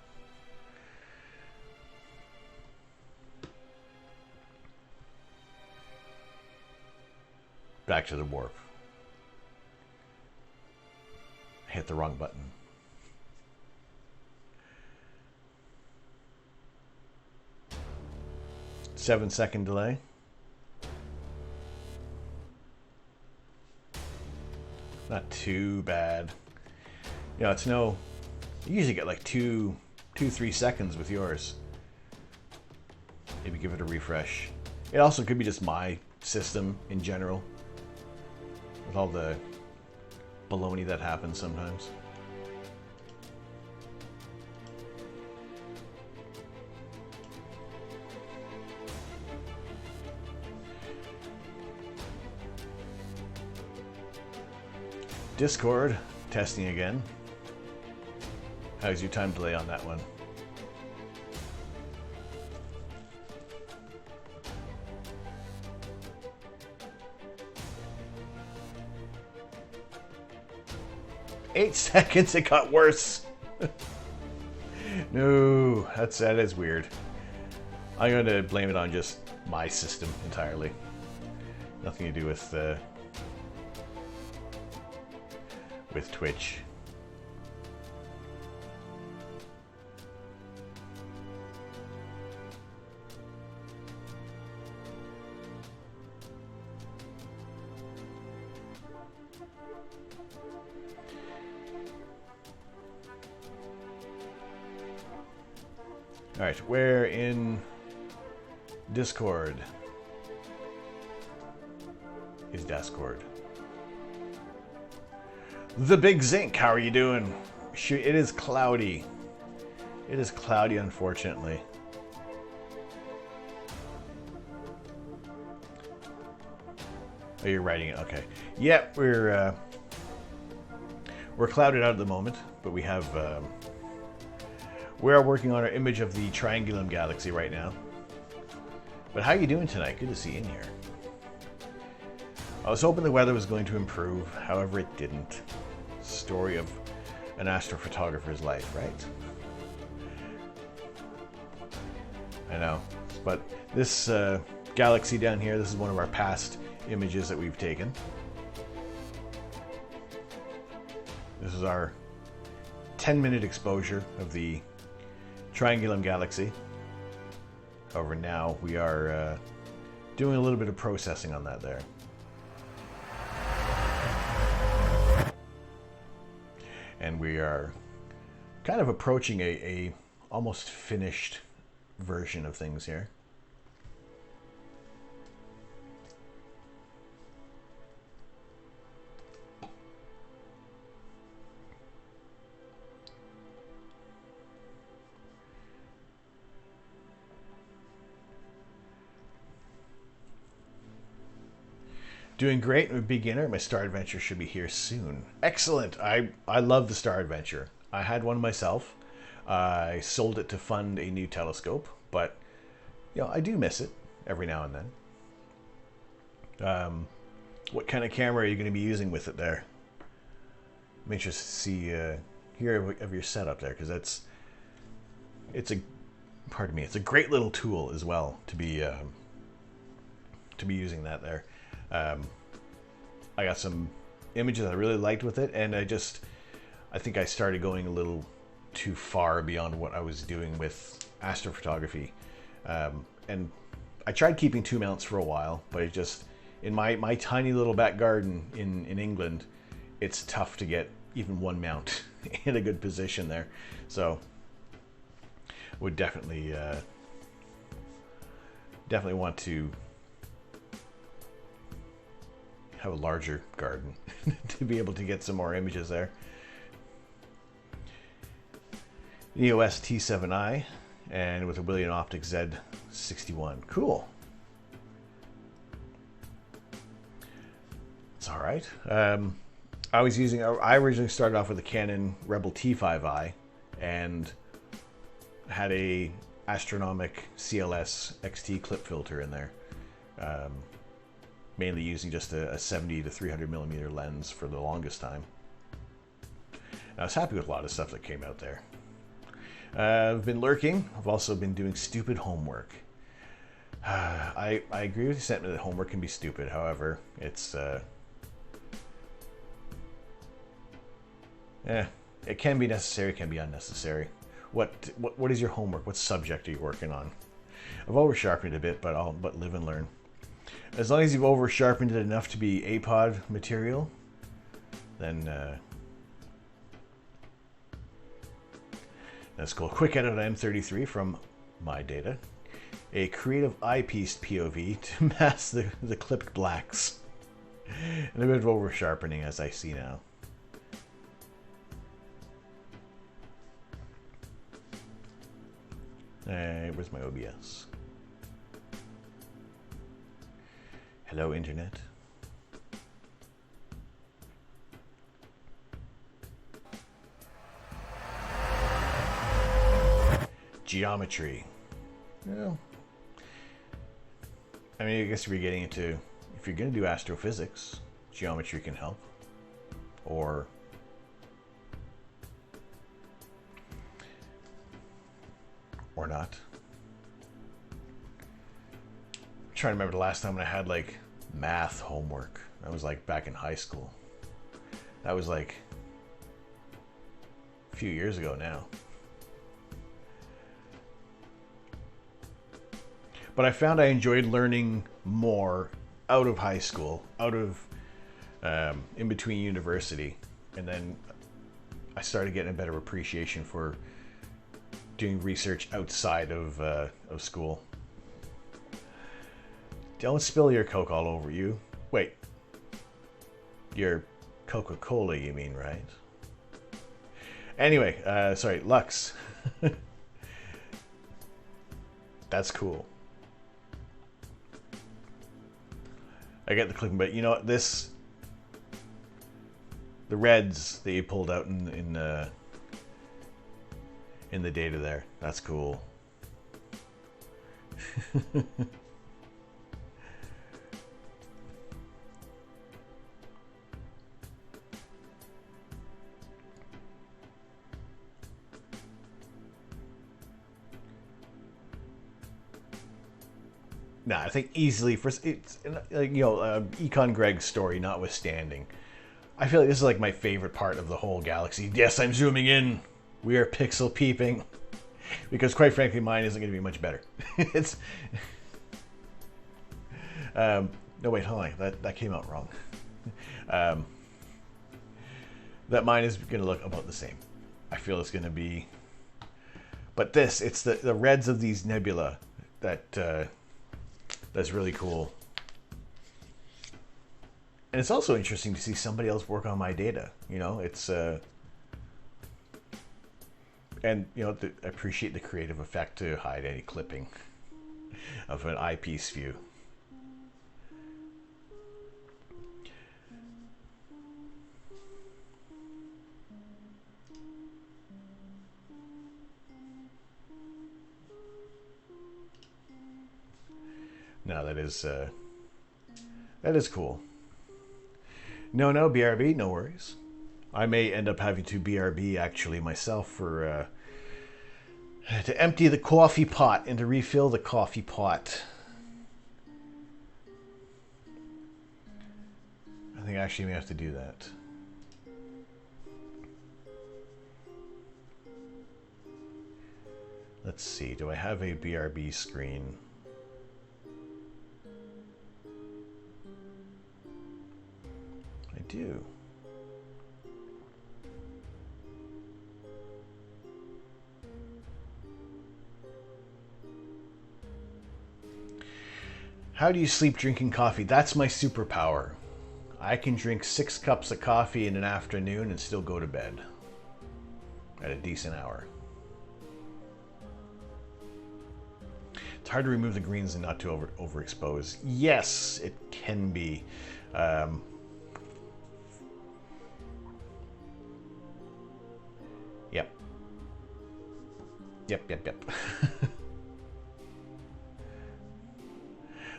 Speaker 1: Back to the warp. I hit the wrong button. Seven-second delay. Not too bad. You know, it's no... You usually get like 2-3 seconds with yours. Maybe give it a refresh. It also could be just my system in general, with all the baloney that happens sometimes. Discord, testing again. How's your time delay on that one? Eight seconds, it got worse. No, that is weird. I'm going to blame it on just my system entirely. Nothing to do with Twitch. All right, where in Discord is Discord? The Big Zinc, how are you doing? Shoot, it is cloudy. It is cloudy, unfortunately. Oh, you're writing it. Okay. Yeah, we're clouded out at the moment, but we have we are working on our image of the Triangulum Galaxy right now. But how are you doing tonight? Good to see you in here. I was hoping the weather was going to improve, however it didn't. Story of an astrophotographer's life, right? I know, but this galaxy down here, this is one of our past images that we've taken. This is our 10-minute exposure of the Triangulum Galaxy. However, now we are doing a little bit of processing on that there. And we are kind of approaching a almost finished version of things here. Doing great. I'm a beginner. My Star Adventure should be here soon. Excellent. I love the Star Adventure. I had one myself. I sold it to fund a new telescope, but you know, I do miss it every now and then. What kind of camera are you going to be using with it there? I'm interested to see hear of your setup there, because it's a great little tool as well to be using that there. I got some images I really liked with it, and I think I started going a little too far beyond what I was doing with astrophotography. And I tried keeping 2 mounts for a while, but it just, in my tiny little back garden in England, it's tough to get even 1 mount in a good position there. So would definitely want to have a larger garden to be able to get some more images there. EOS T7i and with a William Optics Z61. Cool. It's all right. I originally started off with a Canon Rebel T5i and had a Astronomy CLS XT clip filter in there. Mainly using just a 70 to 300 millimeter lens for the longest time. And I was happy with a lot of stuff that came out there. I've been lurking. I've also been doing stupid homework. I agree with the sentiment that homework can be stupid. However, it's it can be necessary, it can be unnecessary. What is your homework? What subject are you working on? I've over-sharpened it a bit, but live and learn. As long as you've over-sharpened it enough to be APOD material, then that's cool. Quick edit on M33 from my data. a creative eyepiece POV to mask the clipped blacks. And a bit of over sharpening, as I see now. Where's my OBS? Hello, Internet. Geometry. Well, I mean, I guess if you're getting into, if you're going to do astrophysics, geometry can help. Or not. I'm trying to remember the last time I had like math homework. That was like back in high school. That was like a few years ago now. But I found I enjoyed learning more out of high school, out of in between university, and then I started getting a better appreciation for doing research outside of school. Don't spill your Coke all over you. Wait, your Coca-Cola, you mean, right? Anyway, sorry, Lux. That's cool. I get the clicking, but you know what? The reds that you pulled out in the data there, that's cool. Nah, I think easily for it's like, you know, Econ Greg's story notwithstanding, I feel like this is like my favorite part of the whole galaxy. Yes, I'm zooming in. We are pixel peeping, because quite frankly, mine isn't going to be much better. It's no, wait, hold on, that came out wrong. That mine is going to look about the same. I feel it's going to be, but it's the reds of these nebula that's really cool. And it's also interesting to see somebody else work on my data. You know, it's and you know, I appreciate the creative effect to hide any clipping of an eyepiece view. No, that is cool. No, BRB, no worries. I may end up having to BRB actually myself for to empty the coffee pot and to refill the coffee pot. I think I actually may have to do that. Let's see, do I have a BRB screen? I do. How do you sleep drinking coffee? That's my superpower. I can drink 6 cups of coffee in an afternoon and still go to bed at a decent hour. It's hard to remove the greens and not to overexpose. Yes, it can be. Yep.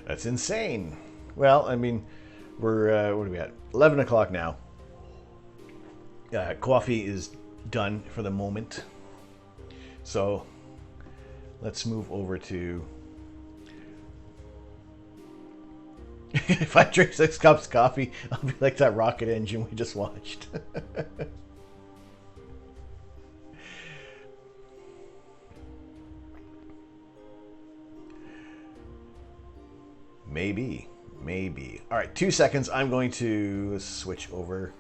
Speaker 1: That's insane. Well, I mean, we're, what are we at? 11 o'clock now. Coffee is done for the moment. So, let's move over to... If I drink 6 cups of coffee, I'll be like that rocket engine we just watched. Maybe. All right, 2 seconds. I'm going to switch over.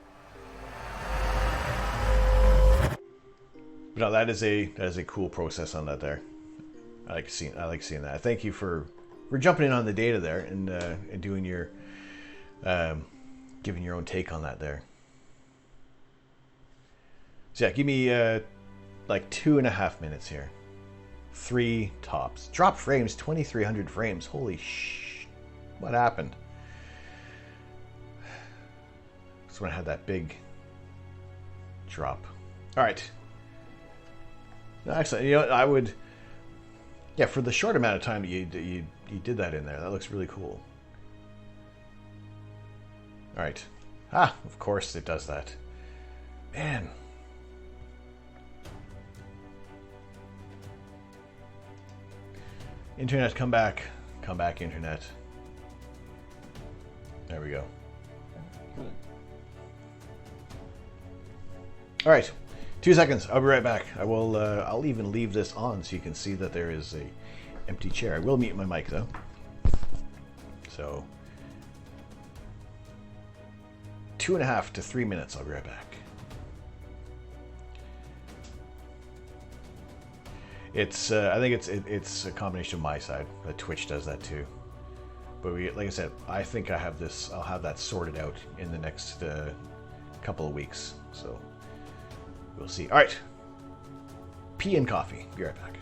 Speaker 1: No, that is a cool process on that there. I like seeing that. Thank you for jumping in on the data there and doing your giving your own take on that there. So yeah, give me like 2.5 minutes here. 3 tops. Drop frames, 2,300 frames. Holy sh! What happened? That's when I had that big drop. All right. No, excellent. You know, I would. Yeah, for the short amount of time that you did that in there, that looks really cool. All right. Ah, of course it does that. Man. Internet, come back. Come back, internet. There we go. All right. 2 seconds. I'll be right back. I'll even leave this on so you can see that there is a empty chair. I will mute my mic though. So 2.5 to 3 minutes. I'll be right back. It's I think it's a combination of my side. But Twitch does that too. But like I said, I think I'll have that sorted out in the next couple of weeks. So we'll see. All right. Pee and coffee. Be right back.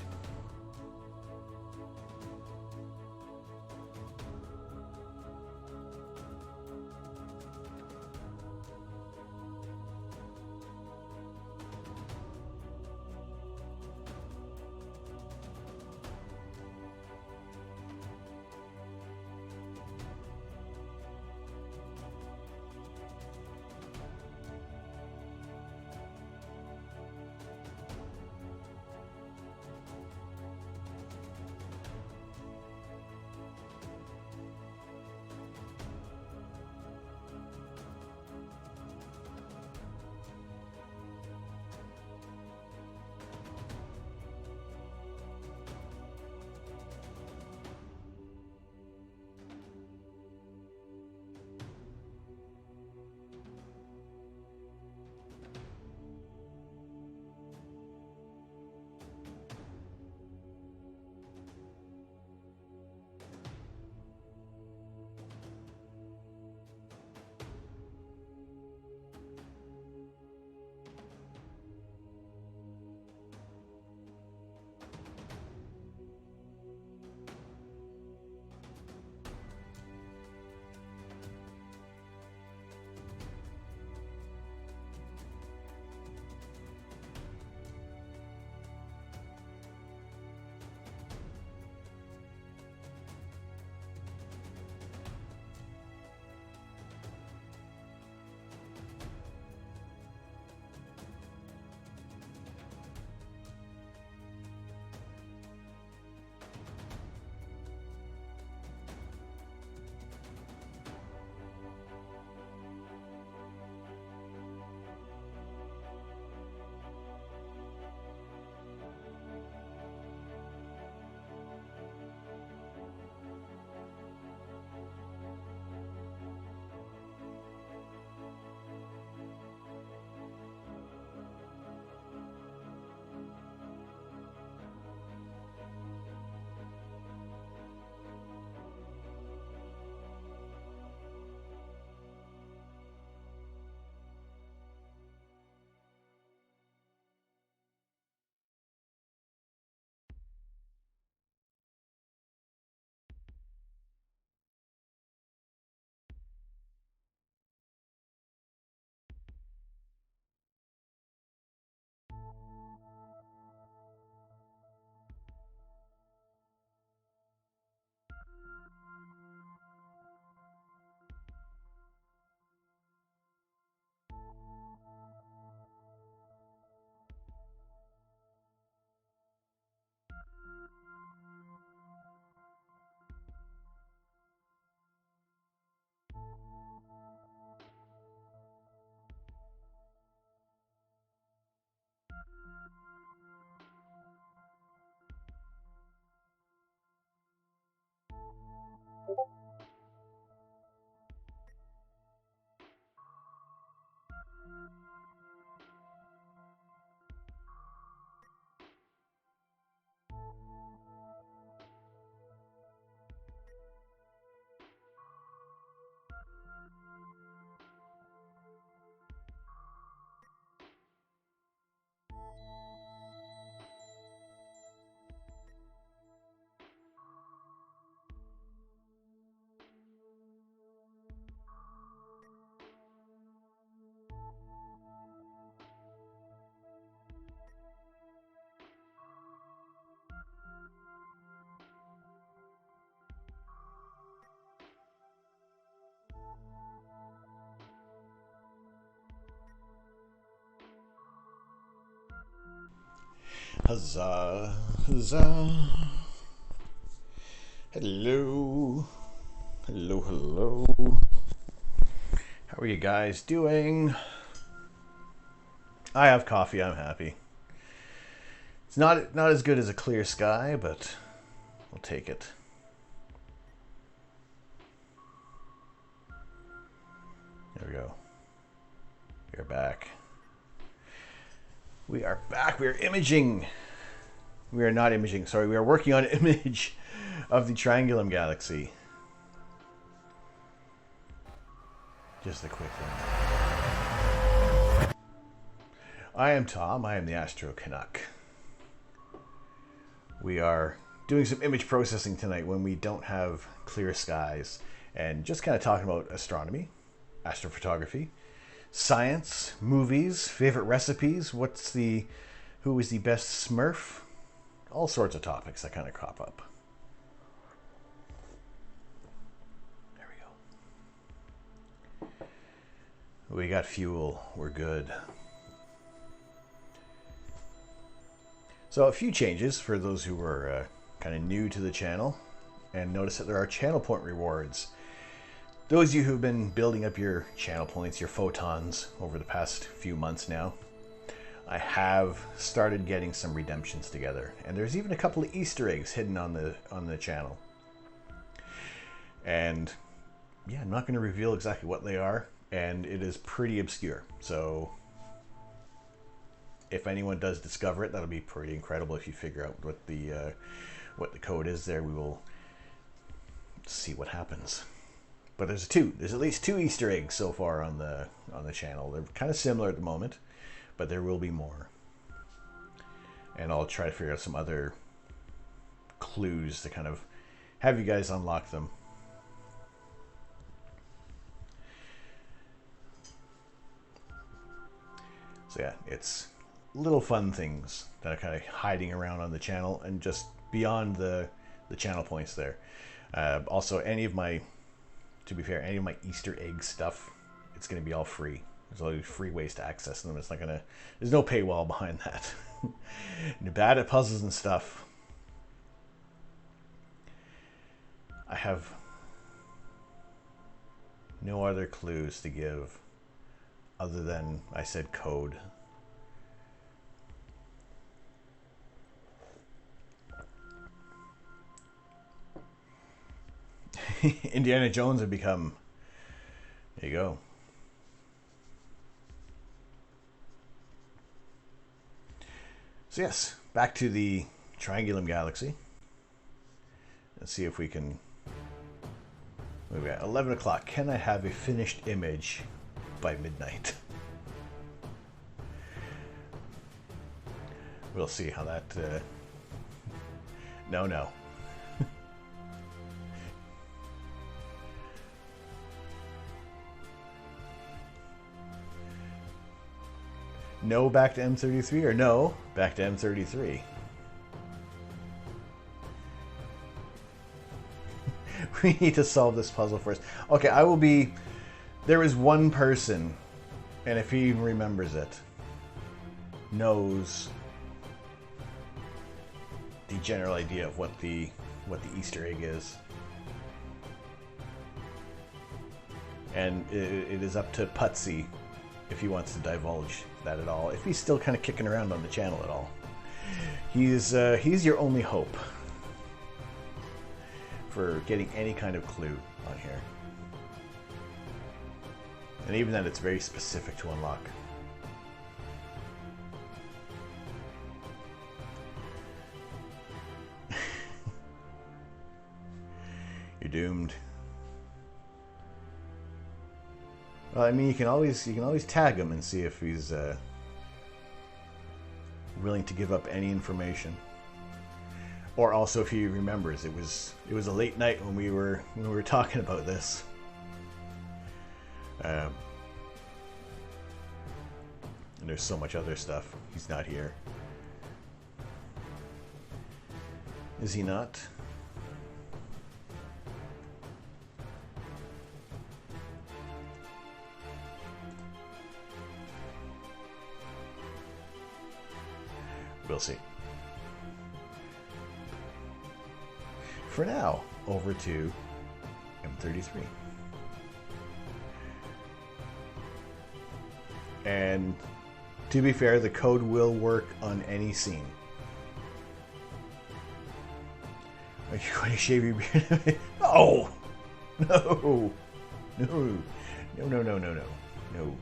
Speaker 1: Huzzah, huzzah. Hello. Hello, hello. How are you guys doing? I have coffee, I'm happy. It's not as good as a clear sky, but we'll take it. There we go. We are back. We are back. We are imaging. We are not imaging. Sorry, we are working on an image of the Triangulum Galaxy. Just a quick one. I am Tom. I am the Astro Canuck. We are doing some image processing tonight when we don't have clear skies, and just kind of talking about astronomy, astrophotography, science, movies, favorite recipes, who is the best Smurf, all sorts of topics that kind of crop up. There we go. We got fuel. We're good. So a few changes for those who were kind of new to the channel, and notice that there are channel point rewards. Those of you who've been building up your channel points, your photons, over the past few months now, I have started getting some redemptions together, and there's even a couple of Easter eggs hidden on the channel. And yeah, I'm not going to reveal exactly what they are, and it is pretty obscure. So if anyone does discover it, that'll be pretty incredible. If you figure out what the code is there, we will see what happens. But there's at least two Easter eggs so far on the channel. They're kind of similar at the moment, but there will be more. And I'll try to figure out some other clues to kind of have you guys unlock them. So yeah, it's little fun things that are kind of hiding around on the channel and just beyond the channel points there. Also, to be fair, any of my Easter egg stuff, it's going to be all free. There's all these free ways to access them. It's not gonna. There's no paywall behind that. You're bad at puzzles and stuff. I have no other clues to give other than I said code. Indiana Jones had become. There you go. So yes, back to the Triangulum Galaxy. Let's see if we can. We're at 11 o'clock. Can I have a finished image by midnight? We'll see how that. No. No back to M33 or no back to M33? We need to solve this puzzle first. Okay, I will be... There is one person, and if he remembers it, knows the general idea of what the Easter egg is. And it is up to Putsy if he wants to divulge that at all. If he's still kind of kicking around on the channel at all. He's your only hope for getting any kind of clue on here. And even then, it's very specific to unlock. You're doomed. Well, I mean, you can always tag him and see if he's willing to give up any information, or also if he remembers. It was a late night when we were talking about this. And there's so much other stuff. He's not here. Is he not? We'll see. for now, over to M33. And to be fair, the code will work on any scene. Are you going to shave your beard? No! No! No! No, no, no, no, no. No.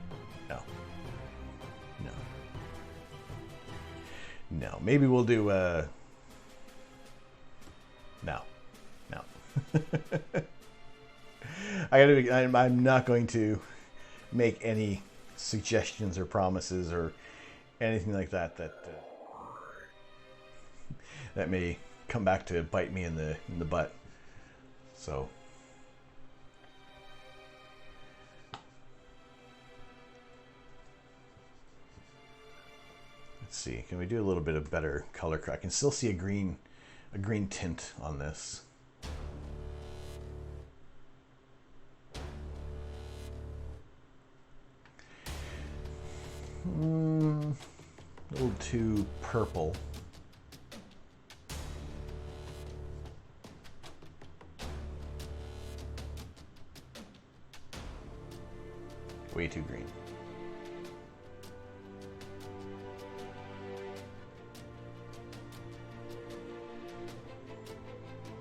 Speaker 1: No. No. No. Maybe we'll do, no. No. I'm not going to make any suggestions or promises or anything like that that may come back to bite me in the butt. So let's see, can we do a little bit of better color? I can still see a green tint on this. A little too purple. Way too green.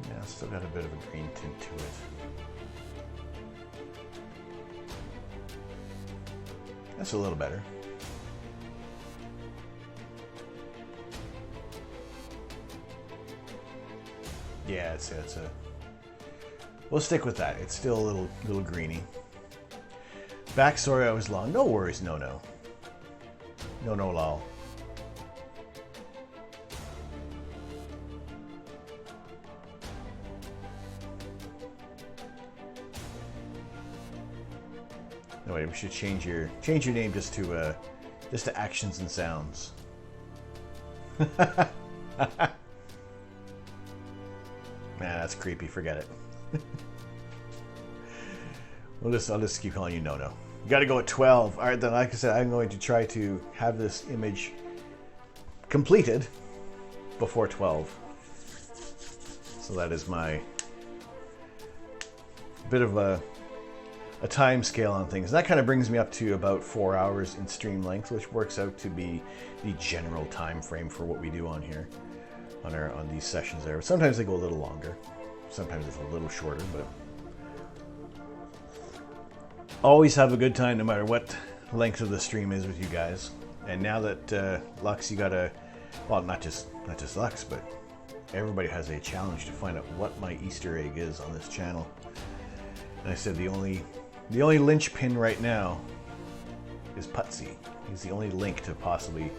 Speaker 1: Yeah, still got a bit of a green tint to it. That's a little better. Yeah, it's a. We'll stick with that. It's still a little greeny. Backstory I was long. No worries. No. No, lol. No, wait. We should change your name just to Actions and Sounds. Nah, that's creepy. Forget it. I'll just keep calling you No. You got to go at 12. All right, then. Like I said, I'm going to try to have this image completed before 12. So that is my bit of a time scale on things. And that kind of brings me up to about 4 hours in stream length, which works out to be the general time frame for what we do on here. On these sessions there. Sometimes they go a little longer. Sometimes it's a little shorter, but always have a good time no matter what length of the stream is with you guys. And now that Lux, you gotta, well, not just Lux, but everybody has a challenge to find out what my Easter egg is on this channel. And I said the only linchpin right now is Putsy. He's the only link to possibly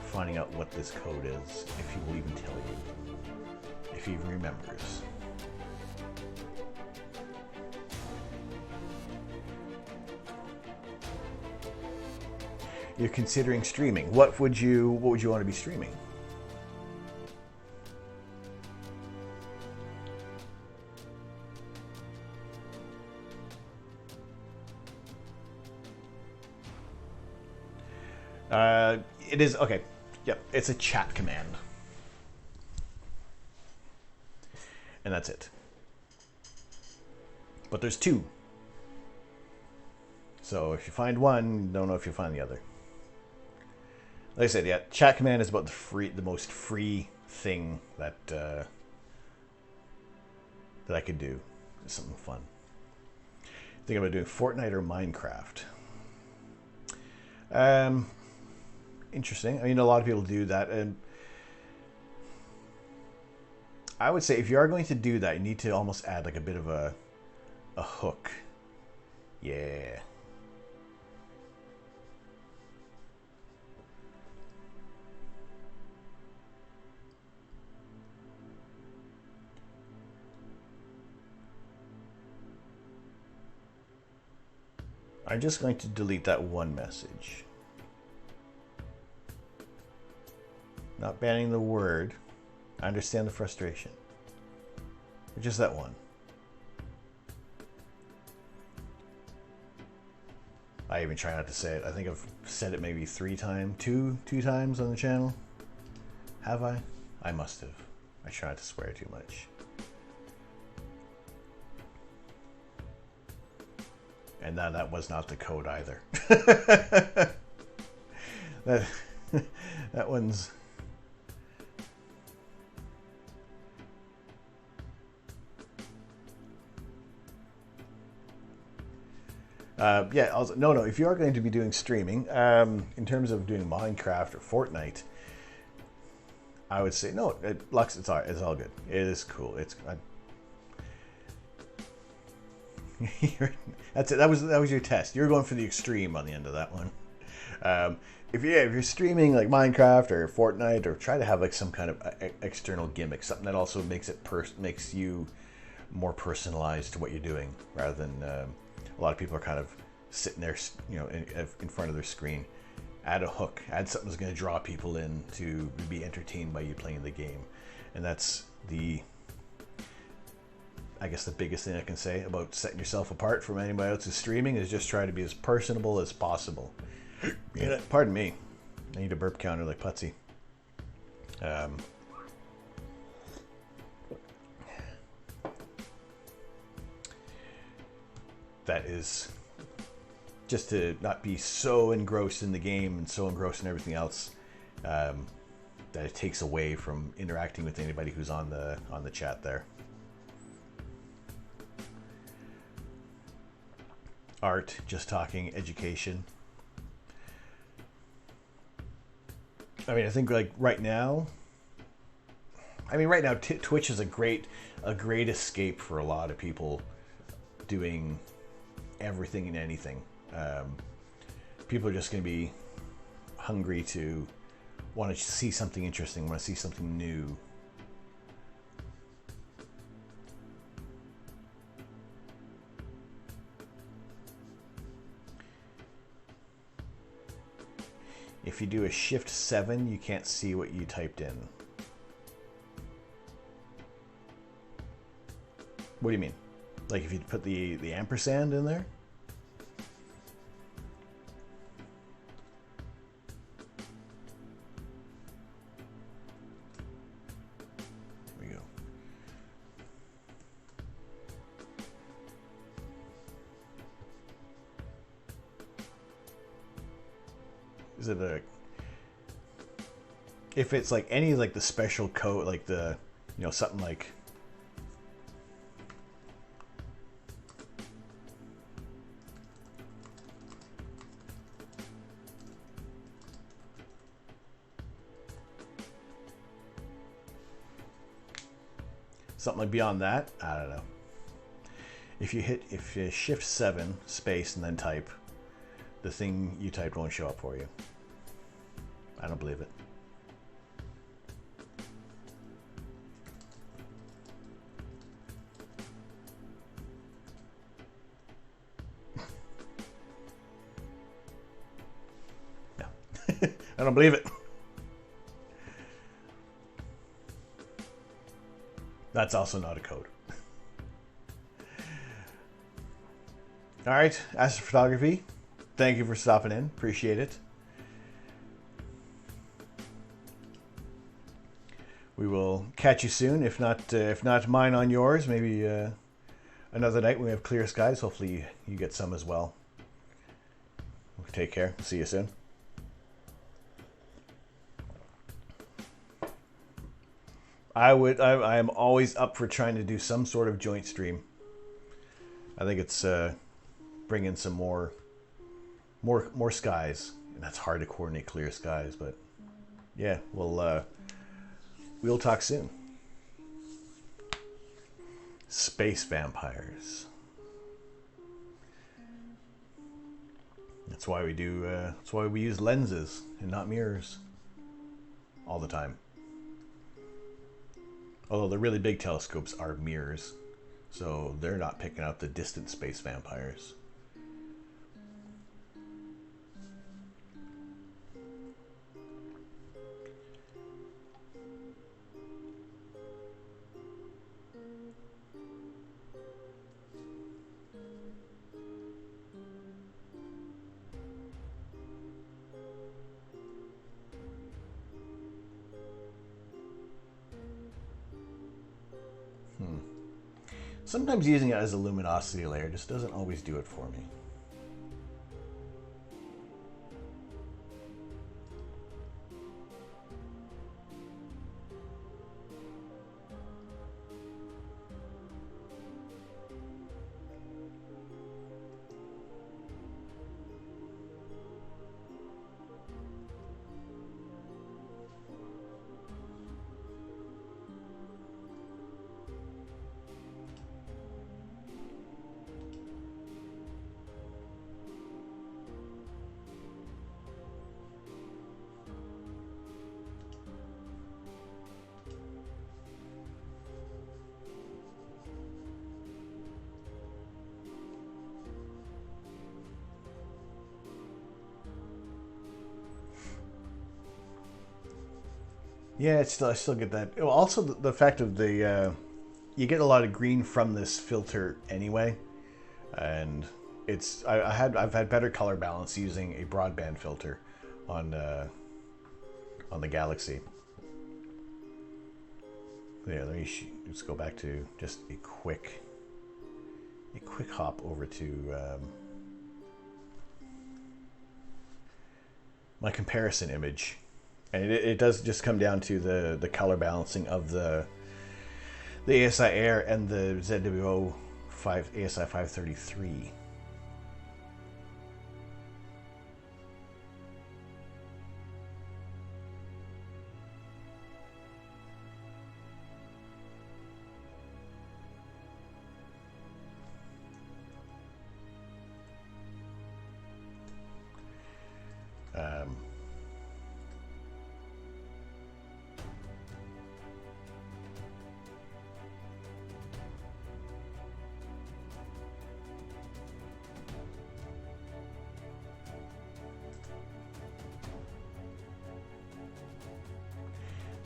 Speaker 1: finding out what this code is, if he will even tell you, if he remembers. You're considering streaming. What would you want to be streaming? It is okay. Yep, it's a chat command. And that's it. But there's two. So if you find one, you don't know if you'll find the other. Like I said, yeah, chat command is about the most free thing that that I could do. It's something fun. Think about doing Fortnite or Minecraft. Interesting. I mean, a lot of people do that, and I would say if you are going to do that, you need to almost add like a bit of a hook. Yeah. I'm just going to delete that one message. Not banning the word. I understand the frustration. But just that one. I even try not to say it. I think I've said it maybe two times on the channel. Have I? I must have. I try not to swear too much. And that was not the code either. that one's... yeah, also, no, if you are going to be doing streaming, in terms of doing Minecraft or Fortnite, I would say, no, Lux, it's all good. It is cool. That's it. That was your test. You're going for the extreme on the end of that one. If you're streaming like Minecraft or Fortnite, or try to have like some kind of external gimmick, something that also makes you more personalized to what you're doing, rather than a lot of people are kind of sitting there, in front of their screen. Add a hook. Add something that's going to draw people in to be entertained by you playing the game, and that's I guess the biggest thing I can say about setting yourself apart from anybody else who's streaming is just try to be as personable as possible. Pardon me. I need a burp counter like Putsy. That is just to not be so engrossed in the game and so engrossed in everything else that it takes away from interacting with anybody who's on the chat there. Art, just talking, education. I mean, I think like right now, Twitch is a great escape for a lot of people doing everything and anything. People are just going to be hungry to want to see something interesting, want to see something new. If you do a Shift 7, you can't see what you typed in. What do you mean? Like if you put the ampersand in there? There we go. Is it if it's like any like the special code, like the, something like, something like beyond that, I don't know. If you shift 7 space and then type, the thing you typed won't show up for you. I don't believe it. No. I don't believe it. That's also not a code. All right, Astrophotography. Thank you for stopping in. Appreciate it. We will catch you soon. If not mine on yours, maybe another night when we have clear skies. Hopefully you get some as well. Take care. See you soon. I am always up for trying to do some sort of joint stream. I think it's bringing some more skies, and that's hard to coordinate clear skies, but yeah, we'll talk soon. Space vampires. That's why we do. That's why we use lenses and not mirrors all the time. Although the really big telescopes are mirrors, so they're not picking up the distant space vampires. Sometimes using it as a luminosity layer just doesn't always do it for me. Yeah, I still get that. Well, also, the fact of the you get a lot of green from this filter anyway, and I've had better color balance using a broadband filter on the Galaxy. Yeah, let me just go back to just a quick hop over to my comparison image, and it does just come down to the color balancing of the ASI Air and the ZWO ASI 533.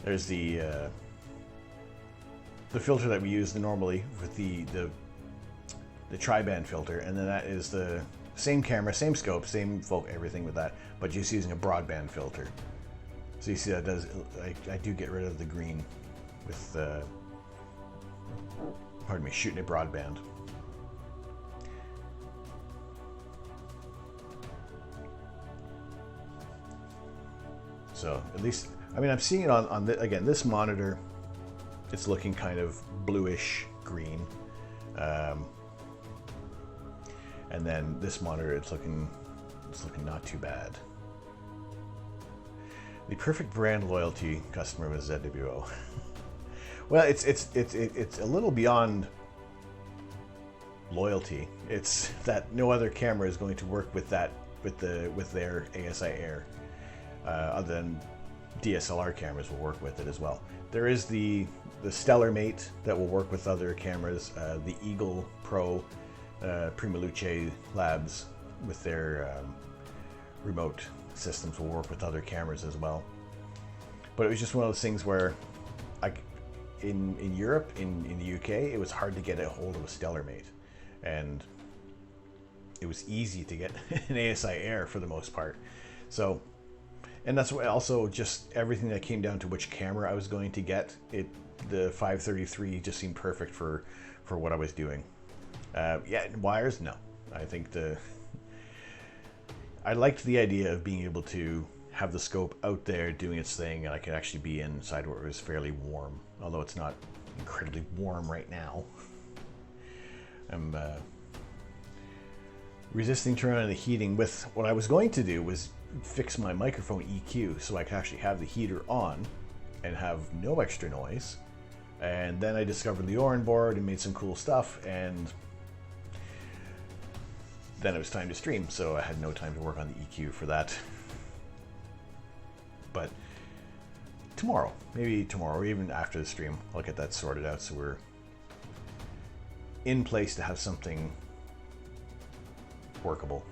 Speaker 1: There's the filter that we use normally with the tri-band filter, and then that is the same camera, same scope, same everything with that, but just using a broadband filter. So you see that does I do get rid of the green with pardon me, shooting it broadband. So at least, I mean, I'm seeing it on again, this monitor, it's looking kind of bluish green. And then this monitor, it's looking not too bad. The perfect brand loyalty customer was ZWO. Well, it's a little beyond loyalty. It's that no other camera is going to work with that with their ASI Air, other than DSLR cameras will work with it as well. There is the Stellar Mate that will work with other cameras. The Eagle Pro, Prima Luce Labs with their remote systems will work with other cameras as well. But it was just one of those things where, in Europe, in the UK, it was hard to get a hold of a Stellar Mate, and it was easy to get an ASI Air for the most part. So, and that's why also just everything that came down to which camera I was going to get. The 533 just seemed perfect for what I was doing. Yeah, wires, no. I think I liked the idea of being able to have the scope out there doing its thing, and I could actually be inside where it was fairly warm, although it's not incredibly warm right now. I'm resisting turning on the heating. With what I was going to do was fix my microphone EQ so I could actually have the heater on and have no extra noise. And then I discovered the Orin board and made some cool stuff, and then it was time to stream, so I had no time to work on the EQ for that. But tomorrow, maybe tomorrow, or even after the stream, I'll get that sorted out so we're in place to have something workable.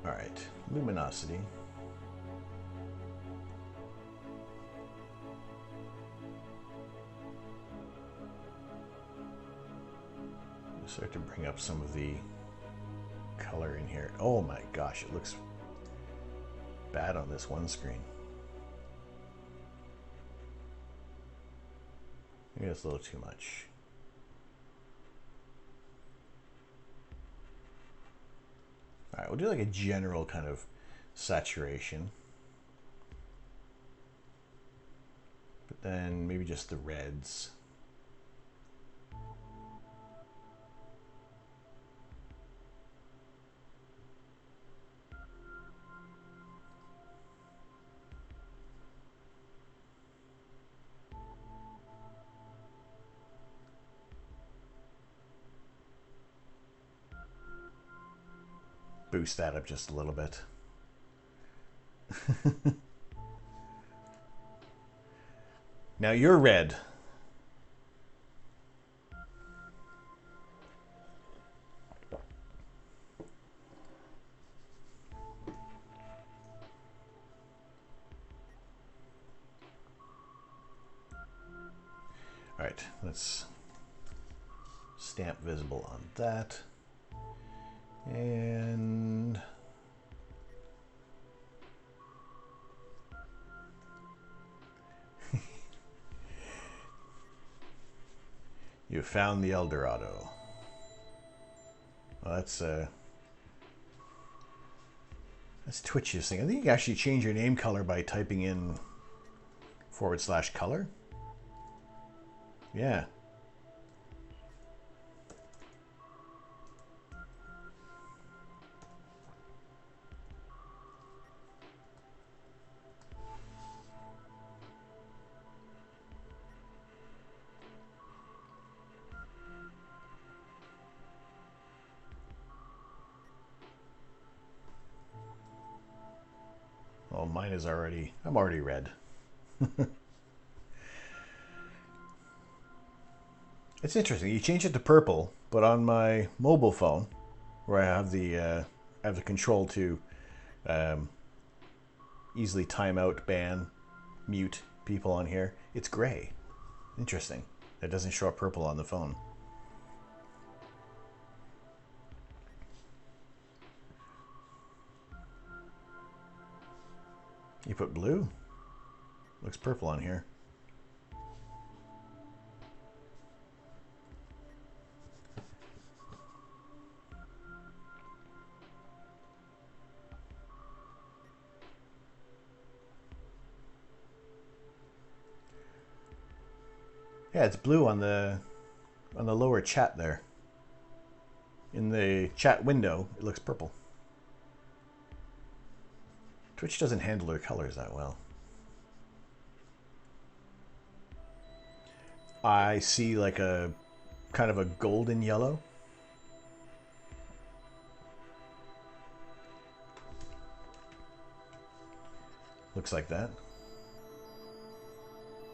Speaker 1: All right, luminosity. Start to bring up some of the color in here. Oh my gosh, it looks bad on this one screen. Maybe that's a little too much. All right, we'll do like a general kind of saturation. But then maybe just the reds. Boost that up just a little bit. Now you're red. right, let's stamp visible on that. And you found the El Dorado. Well, that's Twitch's thing. I think you can actually change your name color by typing in /color. Yeah. Oh, mine is already, I'm already red. It's interesting. You change it to purple, but on my mobile phone, where I have the control to easily time out, ban, mute people on here, it's gray. Interesting. It doesn't show up purple on the phone. You put blue? Looks purple on here. Yeah, it's blue on the lower chat there. In the chat window, it looks purple. Twitch doesn't handle their colors that well. I see like a kind of a golden yellow. Looks like that.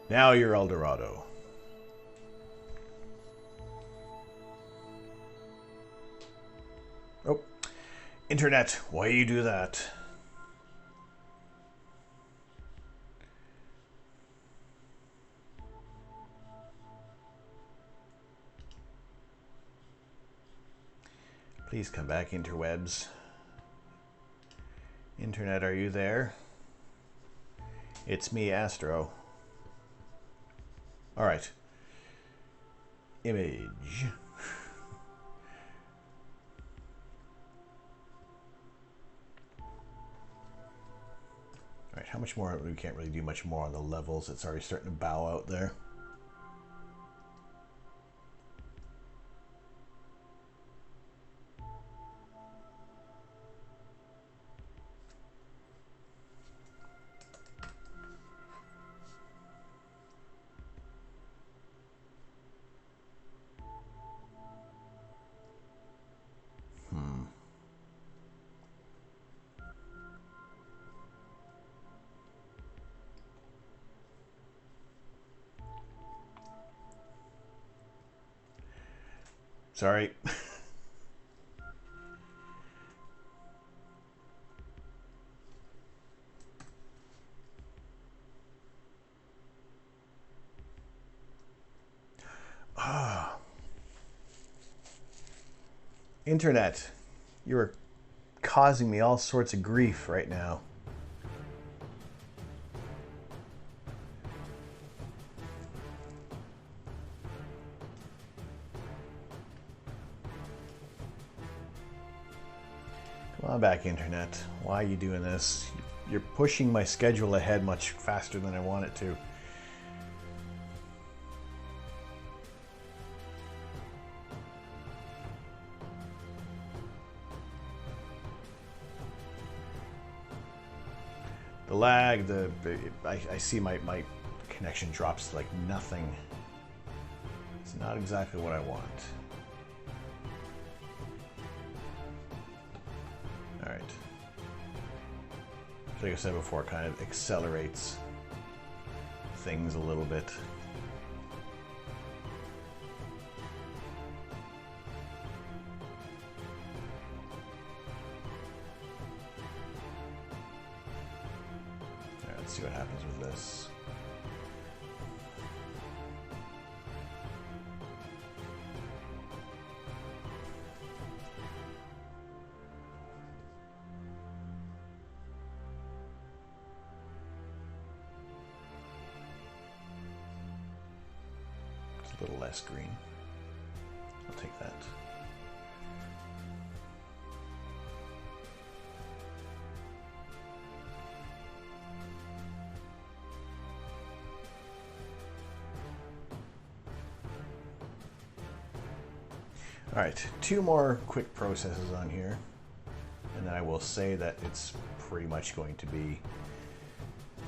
Speaker 1: Now you're El Dorado. Oh, internet, why you do that? Please come back, interwebs. Internet, are you there? It's me, Astro. All right. Image. All right, how much more? We can't really do much more on the levels. It's already starting to bow out there. Sorry. Internet, you are causing me all sorts of grief right now. Come on back, Internet. Why are you doing this? You're pushing my schedule ahead much faster than I want it to. The lag, I see my connection drops to like nothing. It's not exactly what I want. All right. Like I said before, it kind of accelerates things a little bit. All right, let's see what happens with this. A little less green. I'll take that. All right, 2 more quick processes on here, and then I will say that it's pretty much going to be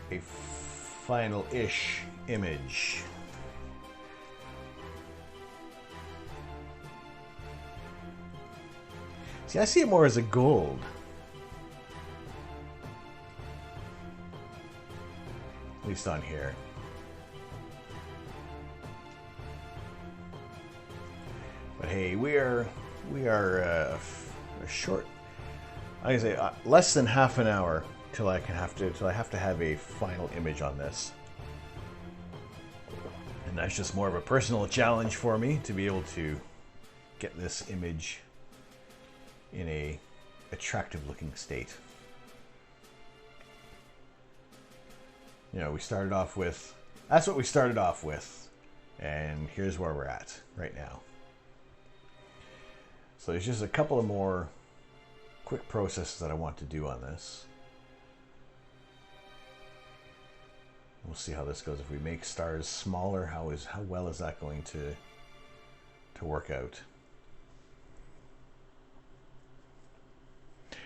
Speaker 1: a final-ish image. See, I see it more as a gold. At least on here. But hey, we are a short. I can say less than half an hour till I have to have a final image on this, and that's just more of a personal challenge for me to be able to get this image in a attractive looking state. You know, we started off with, that's what we started off with, and here's where we're at right now. So there's just a couple of more quick processes that I want to do on this. We'll see how this goes. If we make stars smaller, how well is that going to work out?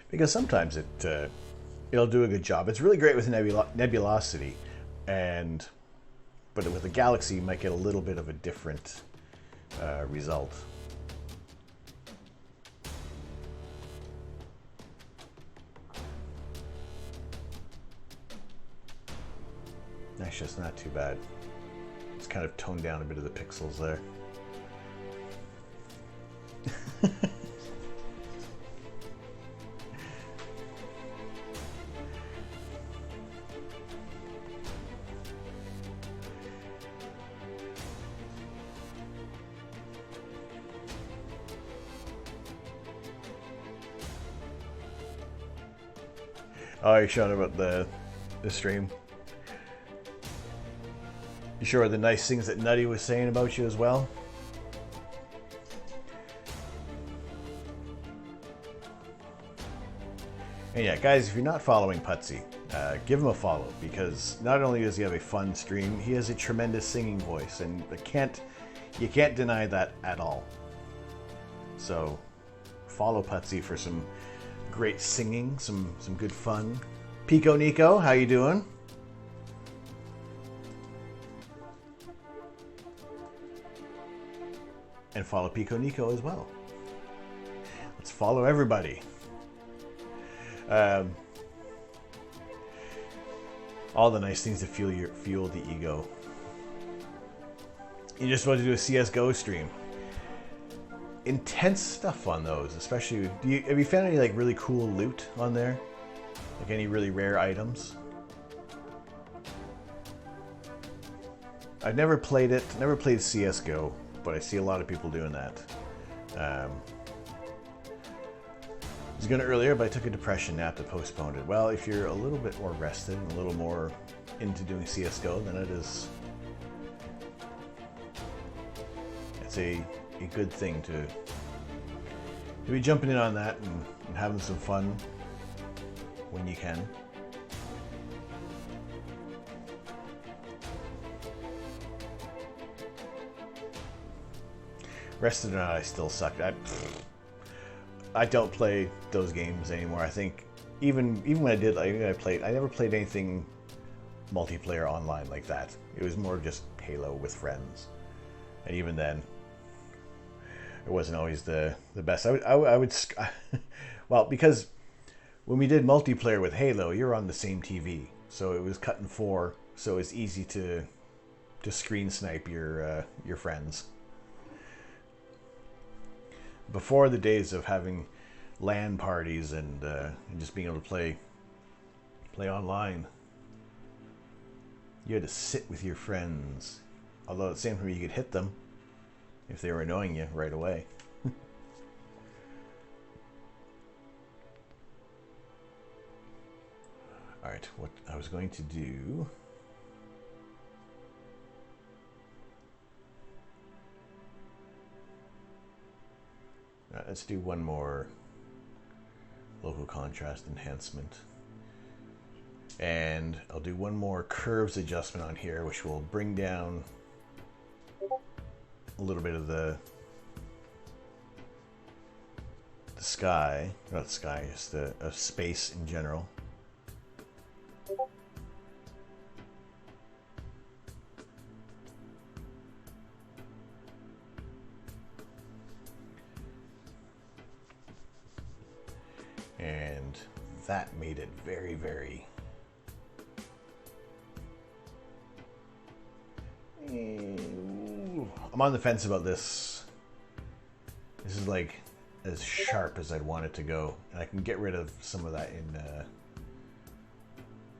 Speaker 1: Because sometimes it'll do a good job. It's really great with nebulosity, but with a galaxy you might get a little bit of a different result. That's just not too bad. It's kind of toned down a bit of the pixels there. Oh, you're showing about the stream. You sure the nice things that Nutty was saying about you as well? And yeah, guys, if you're not following Putsy, give him a follow, because not only does he have a fun stream, he has a tremendous singing voice, and you can't deny that at all. So follow Putsy for some great singing, some good fun. Pico Nico, how you doing? And follow Pico Nico as well. Let's follow everybody. All the nice things to fuel the ego. You just want to do a CS:GO stream. Intense stuff on those, especially. Have you found any like really cool loot on there? Like any really rare items? I've never played it. Never played CS:GO, but I see a lot of people doing that. I was gonna earlier, but I took a depression nap to postpone it. Well, if you're a little bit more rested and a little more into doing CS:GO, then it's a good thing to be jumping in on that and having some fun when you can. Rested or not, I still suck. I don't play those games anymore. I think even when I did, I never played anything multiplayer online like that. It was more just Halo with friends, and even then, it wasn't always the best. I would well, because when we did multiplayer with Halo, you're on the same TV, so it was cut in 4, so it's easy to screen snipe your friends. Before the days of having LAN parties and just being able to play online, you had to sit with your friends. Although at the same time you could hit them if they were annoying you right away. Alright, what I was going to do... Let's do one more local contrast enhancement. And I'll do one more curves adjustment on here, which will bring down a little bit of the sky, not the sky, just the space in general. And that made it very, very I'm on the fence about this. This is like as sharp as I'd want it to go, and I can get rid of some of that in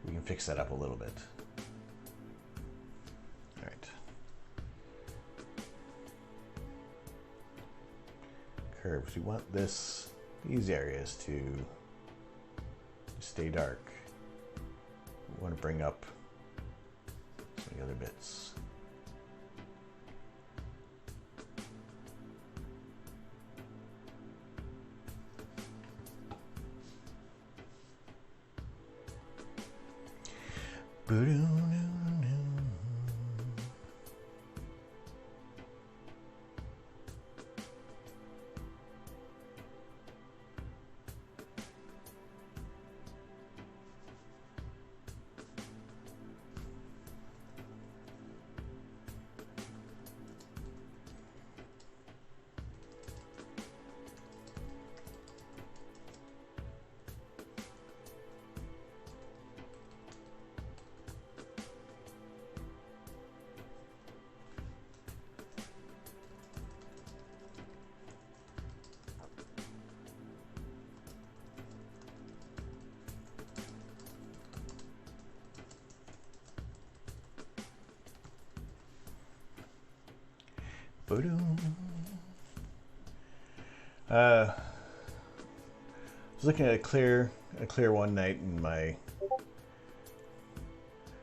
Speaker 1: we can fix that up a little bit. All right, curves, we want these areas to stay dark. We want to bring up some of the other bits. I was looking at a clear one night, and my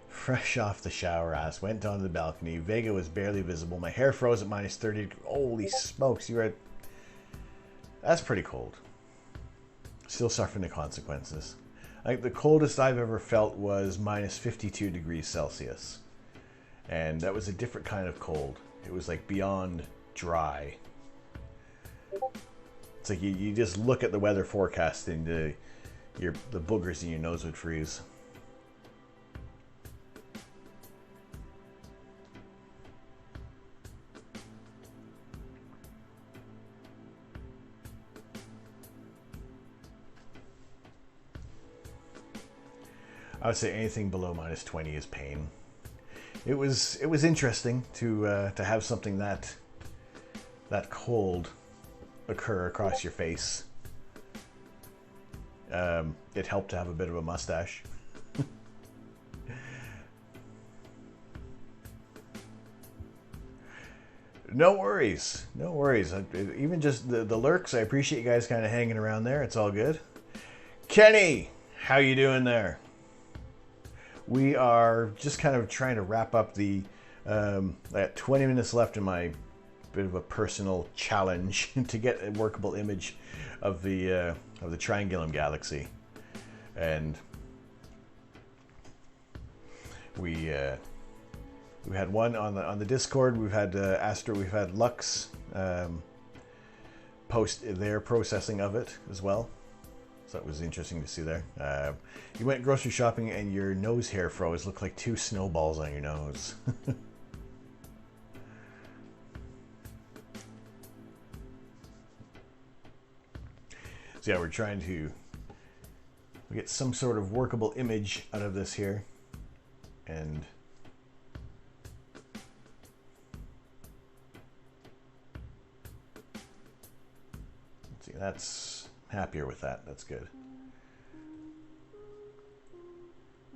Speaker 1: fresh off the shower ass went down to the balcony. Vega was barely visible. My hair froze at minus 30. Holy smokes, that's pretty cold. Still suffering the consequences. Like, the coldest I've ever felt was minus 52 degrees Celsius. And that was a different kind of cold. It was like beyond dry. It's like you just look at the weather forecast and the boogers in your nose would freeze. I would say anything below minus 20 is pain. It was interesting to have something that cold occur across your face. It helped to have a bit of a mustache. No worries, no worries. Even just the lurks, I appreciate you guys kind of hanging around there. It's all good. Kenny, how you doing there? We are just kind of trying to wrap up the. I got 20 minutes left in my bit of a personal challenge to get a workable image of the Triangulum galaxy, and we had one on the Discord. We've had Astro. We've had Lux post their processing of it as well. So that was interesting to see there. You went grocery shopping and your nose hair froze. Looked like 2 snowballs on your nose. So yeah, we're trying to get some sort of workable image out of this here. And let's see, that's happier with that. That's good.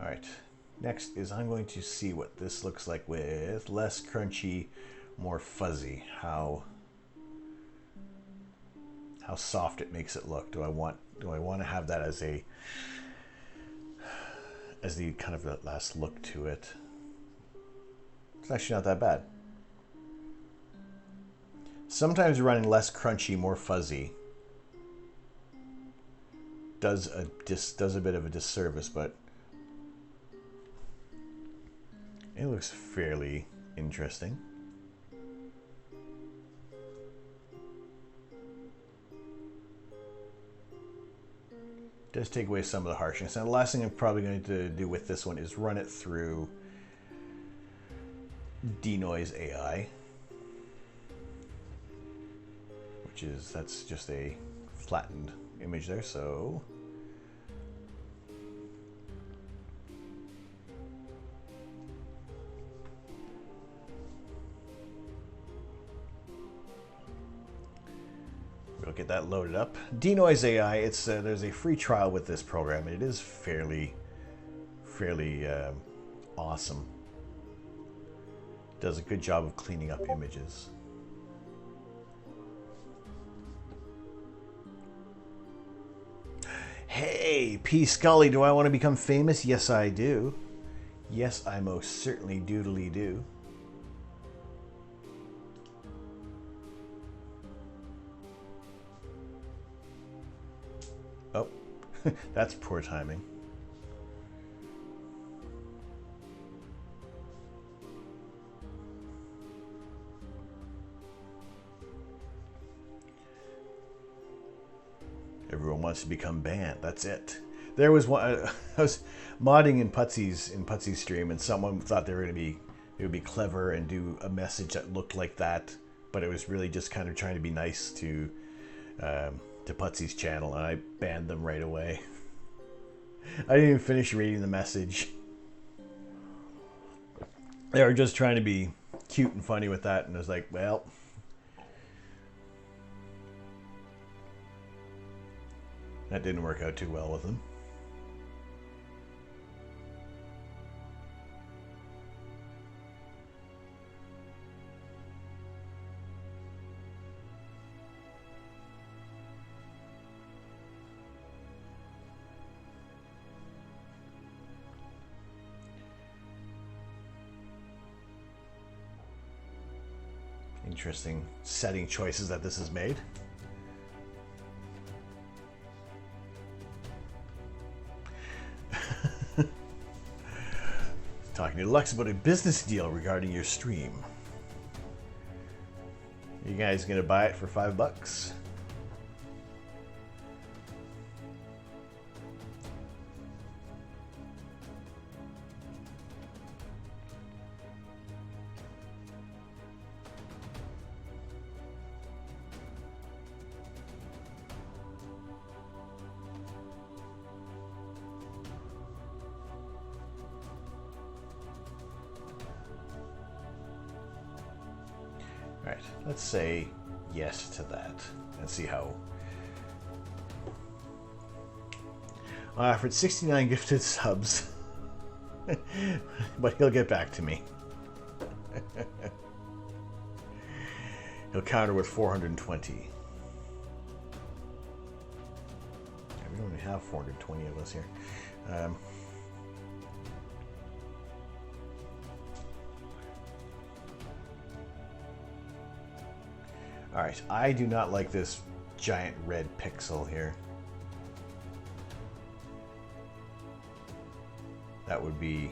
Speaker 1: All right. Next is I'm going to see what this looks like with less crunchy, more fuzzy. How soft it makes it look. Do I want to have that as the kind of the last look to it? It's actually not that bad. Sometimes running less crunchy, more fuzzy does a bit of a disservice, but it looks fairly interesting. Does take away some of the harshness. And the last thing I'm probably going to do with this one is run it through denoise AI, which is, that's just a flattened image there. So we'll get that loaded up. Denoise AI, it's there's a free trial with this program, and it is fairly awesome. Does a good job of cleaning up images. Hey, P. Scully, do I want to become famous? Yes, I do. Yes, I most certainly doodly do. Oh, that's poor timing. Everyone wants to become banned. That's it. There was one. I was modding in Putsy's stream, and someone thought they were going to be, it would be clever and do a message that looked like that, but it was really just kind of trying to be nice to Putsy's channel, and I banned them right away. I didn't even finish reading the message. They were just trying to be cute and funny with that, and I was like, well. That didn't work out too well with them. Interesting setting choices that this has made. Talking to Lux about a business deal regarding your stream. You guys gonna buy it for $5? Alright, let's say yes to that and see how. I offered 69 gifted subs, but he'll get back to me. He'll counter with 420. We don't even have 420 of us here. Alright, I do not like this giant red pixel here. That would be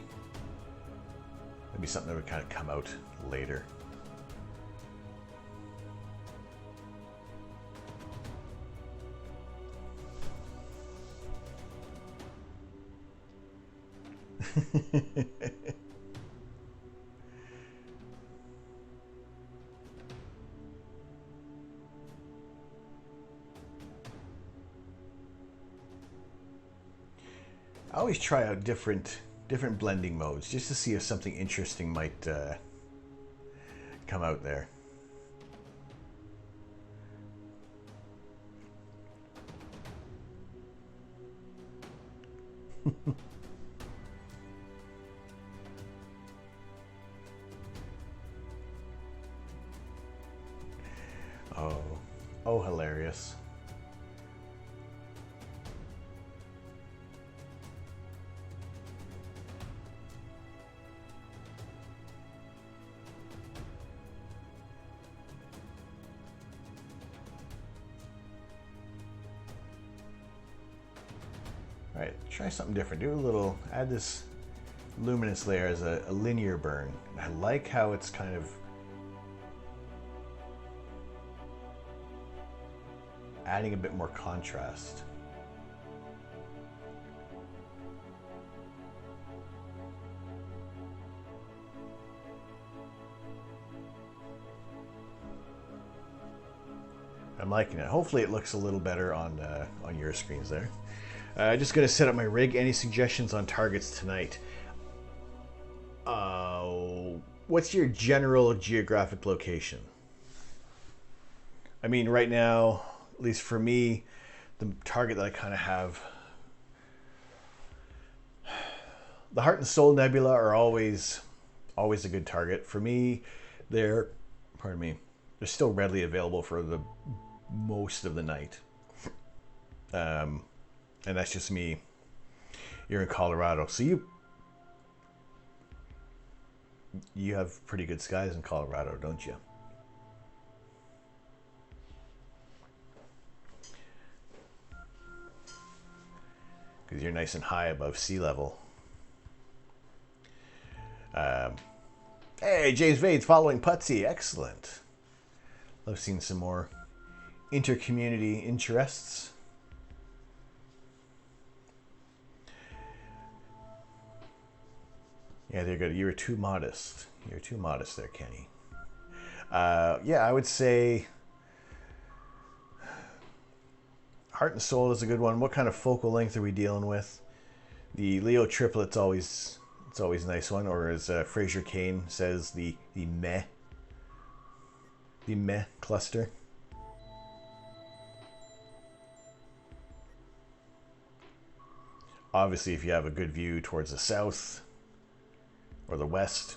Speaker 1: something that would kind of come out later. I always try out different blending modes just to see if something interesting might come out there. Oh, hilarious. Alright, try something different. Do a little, add this luminous layer as a linear burn. I like how it's kind of adding a bit more contrast. I'm liking it. Hopefully it looks a little better on your screens there. Just going to set up my rig. Any suggestions on targets tonight? What's your general geographic location? I mean, right now, at least for me, the target that I kind of have, the Heart and Soul Nebula are always a good target. For me, they're still readily available for the most of the night. And that's just me. You're in Colorado, so you have pretty good skies in Colorado, don't you? Because you're nice and high above sea level. Hey, James Vade's following Putsy. Excellent. Love seeing some more inter-community interests. Yeah, they're good. You were too modest. You're too modest there, Kenny. Yeah, I would say Heart and Soul is a good one. What kind of focal length are we dealing with? The Leo triplet's always a nice one, or as Fraser Kane says, the meh cluster. Obviously, if you have a good view towards the south or the west,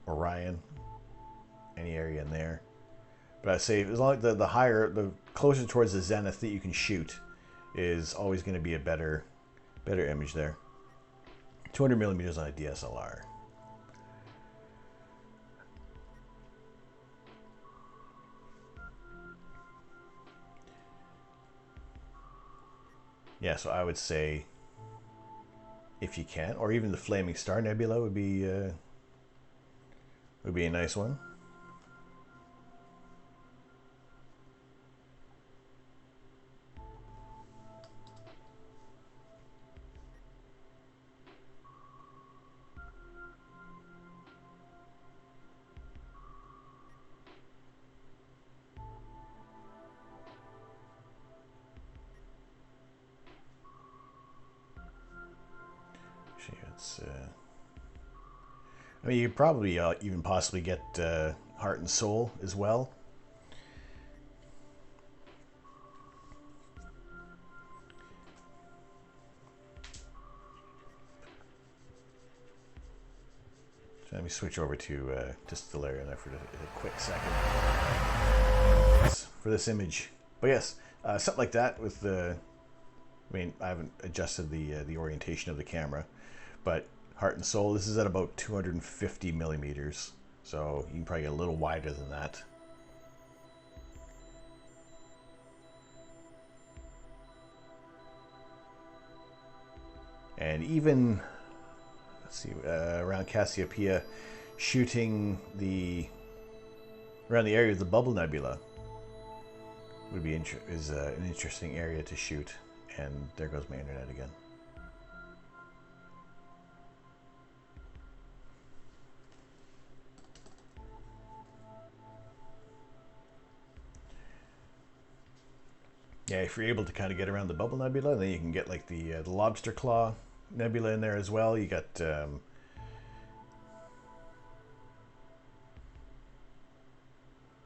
Speaker 1: Orion, any area in there. But I say as long as the closer towards the zenith that you can shoot is always going to be a better image there. 200 millimeters on a DSLR. Yeah, so I would say, if you can, or even the Flaming Star Nebula would be a nice one. I mean, you could probably even possibly get Heart and Soul as well. So let me switch over to Stellaria there for a quick second for this image. But yes, something like that with the. I mean, I haven't adjusted the orientation of the camera, but Heart and Soul, this is at about 250 millimeters, so you can probably get a little wider than that. And even, let's see, around Cassiopeia, shooting around the area of the Bubble Nebula would be an interesting area to shoot. And there goes my internet again. Yeah, if you're able to kind of get around the Bubble Nebula, then you can get like the Lobster Claw Nebula in there as well. You got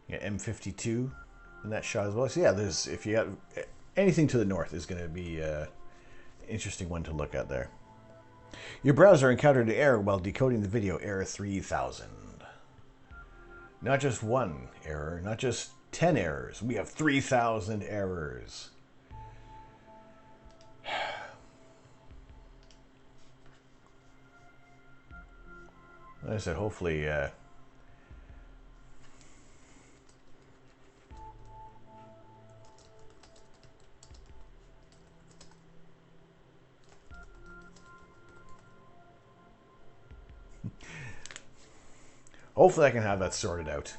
Speaker 1: M52 in that shot as well. So yeah, if you got anything to the north is going to be an interesting one to look at there. Your browser encountered an error while decoding the video. Error 3000. Not just one error, not just 10 errors. We have 3,000 errors. Like I said, hopefully hopefully I can have that sorted out.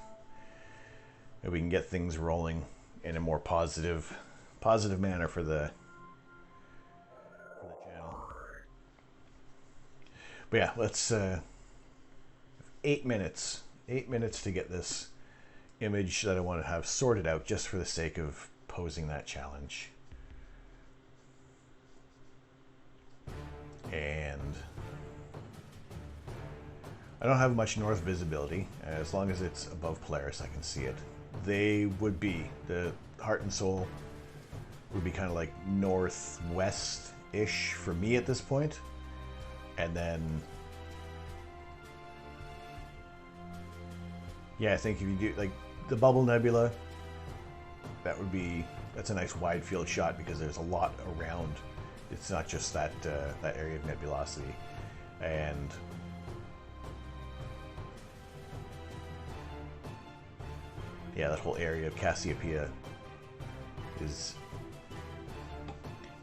Speaker 1: And we can get things rolling in a more positive manner for the channel. But yeah, let's 8 minutes. 8 minutes to get this image that I want to have sorted out just for the sake of posing that challenge. And I don't have much north visibility. As long as it's above Polaris, I can see it. They would be, the Heart and Soul would be kind of like northwest-ish for me at this point. And then, yeah, I think if you do, like, the Bubble Nebula, that's a nice wide field shot because there's a lot around. It's not just that area of nebulosity. And yeah, that whole area of Cassiopeia is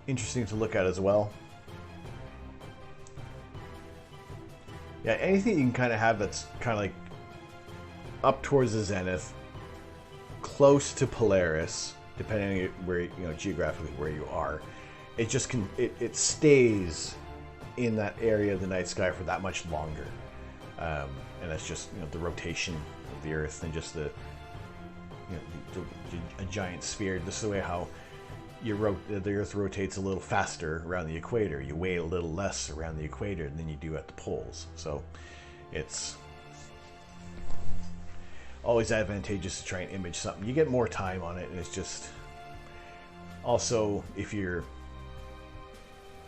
Speaker 1: interesting to look at as well. Yeah, anything you can kind of have that's kind of like up towards the zenith, close to Polaris, depending on where, you know, geographically where you are, it just it stays in that area of the night sky for that much longer, and that's just, you know, the rotation of the Earth and just the, you know, a giant sphere. This is the way how the Earth rotates a little faster around the equator. You weigh a little less around the equator than you do at the poles. So it's always advantageous to try and image something. You get more time on it, and it's just also, if you're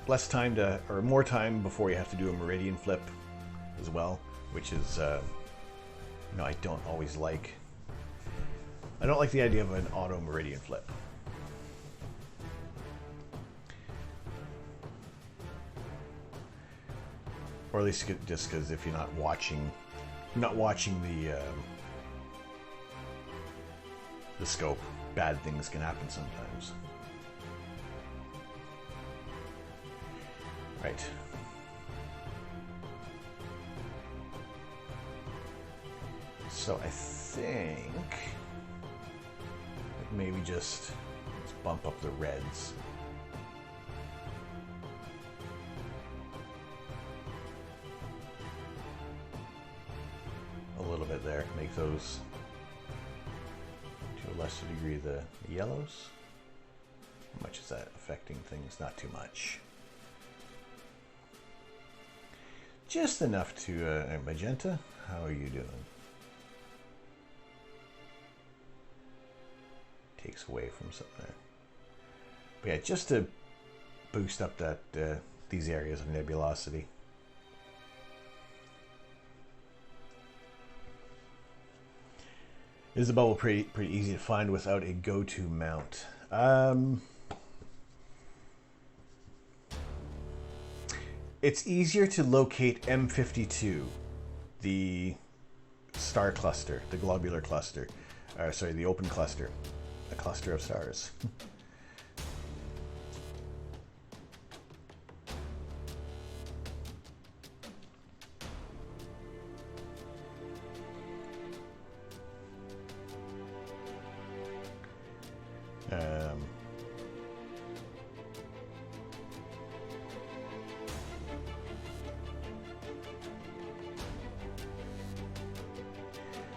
Speaker 1: less time to, or more time before you have to do a meridian flip as well, which is, you know, I don't always like. I don't like the idea of an auto meridian flip. Or at least just because if you're not watching the scope, bad things can happen sometimes. Right. So I think maybe just let's bump up the reds. A little bit there. Make those to a lesser degree the yellows. How much is that affecting things? Not too much. Just enough to magenta. How are you doing? Takes away from something there. But yeah, just to boost up that these areas of nebulosity. Is the bubble pretty easy to find without a go-to mount? It's easier to locate M52, the star cluster, the globular cluster. Sorry, the open cluster. A cluster of stars.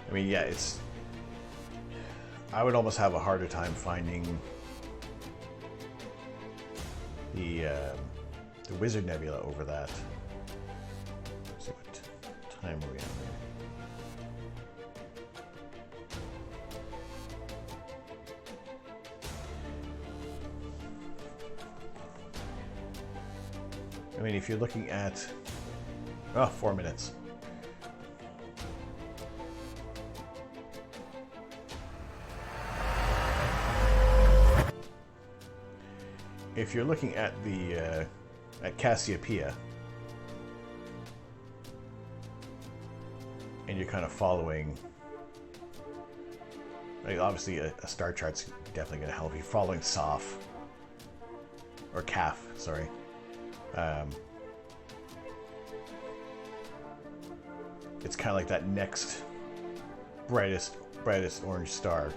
Speaker 1: I mean, yeah, it's... I would almost have a harder time finding the Wizard Nebula over that. Let's see what time are we on there. I mean, if you're looking at 4 minutes. If you're looking at the at Cassiopeia, and you're kind of following, like, obviously a star chart's definitely going to help you. Following SOF or CAF, sorry. It's kind of like that next brightest orange star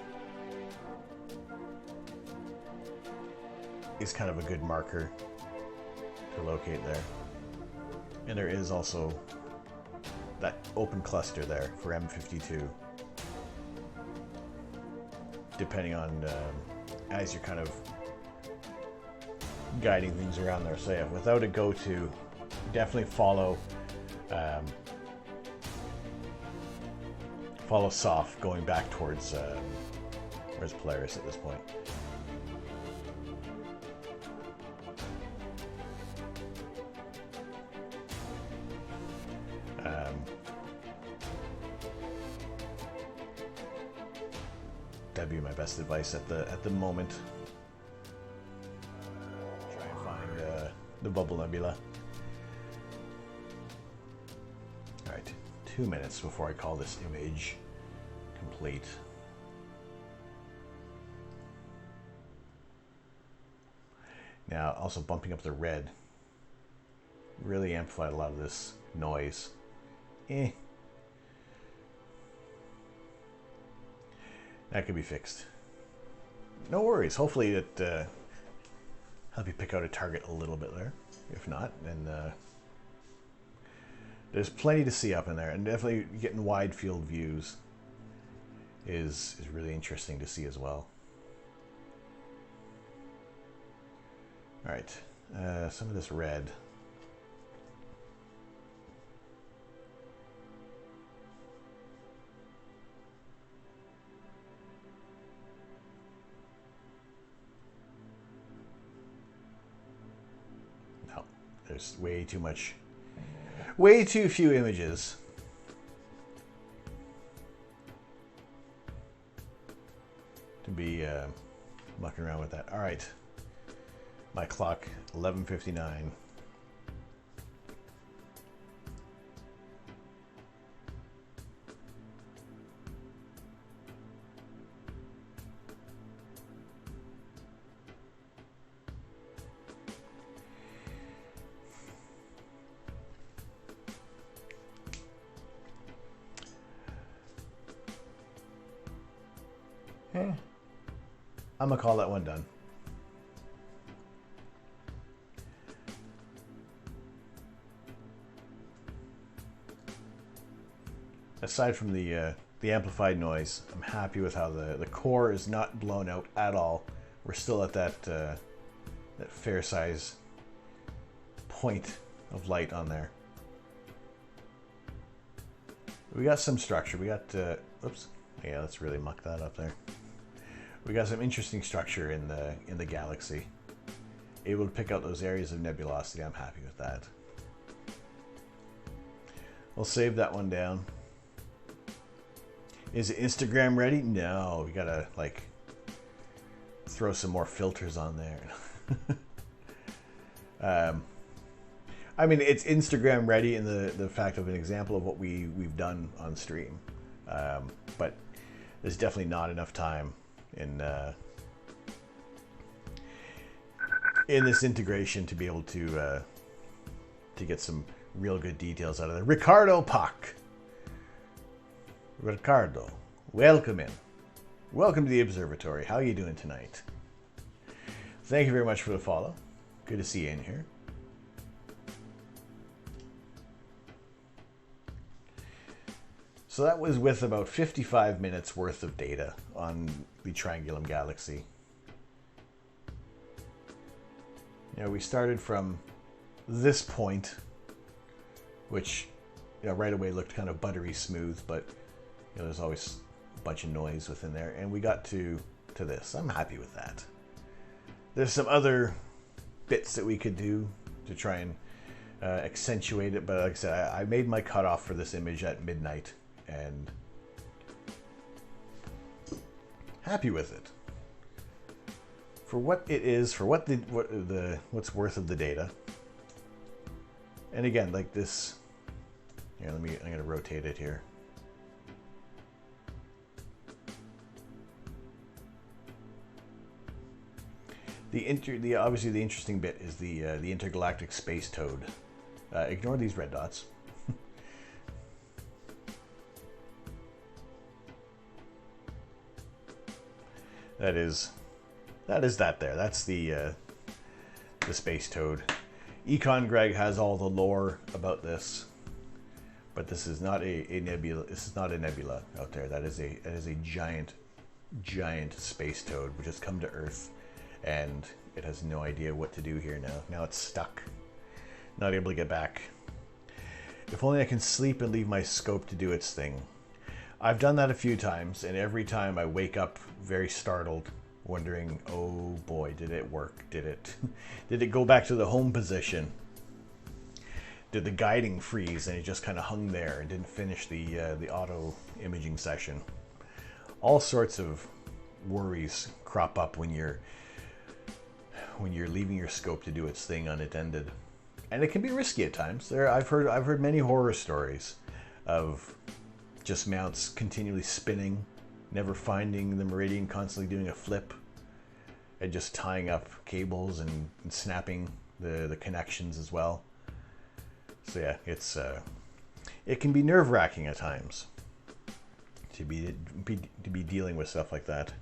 Speaker 1: is kind of a good marker to locate there. And there is also that open cluster there for M52. Depending on as you're kind of guiding things around there. So yeah, without a go-to, definitely follow soft going back towards where's Polaris at this point. That'd be my best advice at the moment. Try and find the Bubble Nebula. All right, 2 minutes before I call this image complete. Now, also bumping up the red really amplified a lot of this noise. That could be fixed. No worries. Hopefully it help you pick out a target a little bit there. If not, then there's plenty to see up in there, and definitely getting wide field views is really interesting to see as well. All right, some of this red. No, there's way too much, way too few images. To be mucking around with that. All right. My clock, 11:59. I'm gonna call that one done. Aside from the amplified noise, I'm happy with how the core is not blown out at all. We're still at that fair size point of light on there. We got some structure. We got oops, yeah, let's really muck that up there. We got some interesting structure in the galaxy. Able to pick out those areas of nebulosity. I'm happy with that. We'll save that one down. Is it Instagram ready? No, we gotta like throw some more filters on there. I mean, it's Instagram ready in the fact of an example of what we've done on stream, but there's definitely not enough time in this integration to be able to get some real good details out of it. Ricardo Pock. Ricardo, welcome in. Welcome to the observatory. How are you doing tonight? Thank you very much for the follow. Good to see you in here. So that was with about 55 minutes worth of data on the Triangulum Galaxy. You know, we started from this point, which, you know, right away looked kind of buttery smooth, but you know, there's always a bunch of noise within there, and we got to this. I'm happy with that. There's some other bits that we could do to try and accentuate it, but like I said, I made my cutoff for this image at midnight, and happy with it for what it is, for what's worth of the data. And again, like this here, I'm gonna rotate it here. Obviously the interesting bit is the intergalactic space toad. Ignore these red dots. that is that there. That's the space toad. Econ Greg has all the lore about this, but this is not a nebula. This is not a nebula out there. That is a giant space toad which has come to Earth, and it has no idea what to do here now. Now it's stuck, not able to get back. If only I can sleep and leave my scope to do its thing. I've done that a few times, and every time I wake up very startled, wondering, oh boy, did it work? Did it go back to the home position? Did the guiding freeze and it just kind of hung there and didn't finish the auto imaging session? All sorts of worries crop up when you're leaving your scope to do its thing unattended, and it can be risky at times. I've heard many horror stories of just mounts continually spinning, never finding the meridian, constantly doing a flip, and just tying up cables and snapping the connections as well. So yeah, it can be nerve-wracking at times to be dealing with stuff like that.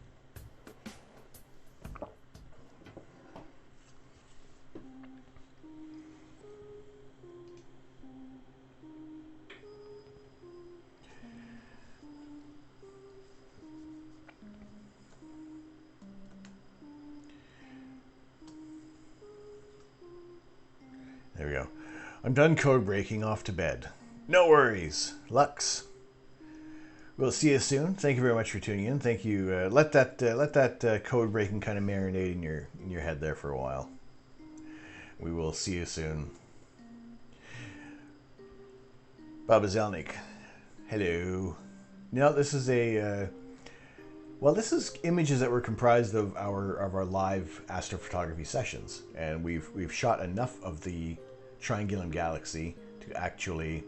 Speaker 1: There we go. I'm done code breaking, off to bed. No worries, Lux. We'll see you soon. Thank you very much for tuning in. Thank you. Let that code breaking kind of marinate in your head there for a while. We will see you soon. Baba Zelnik, hello. Now this is this is images that were comprised of our live astrophotography sessions, and we've shot enough of the Triangulum Galaxy to actually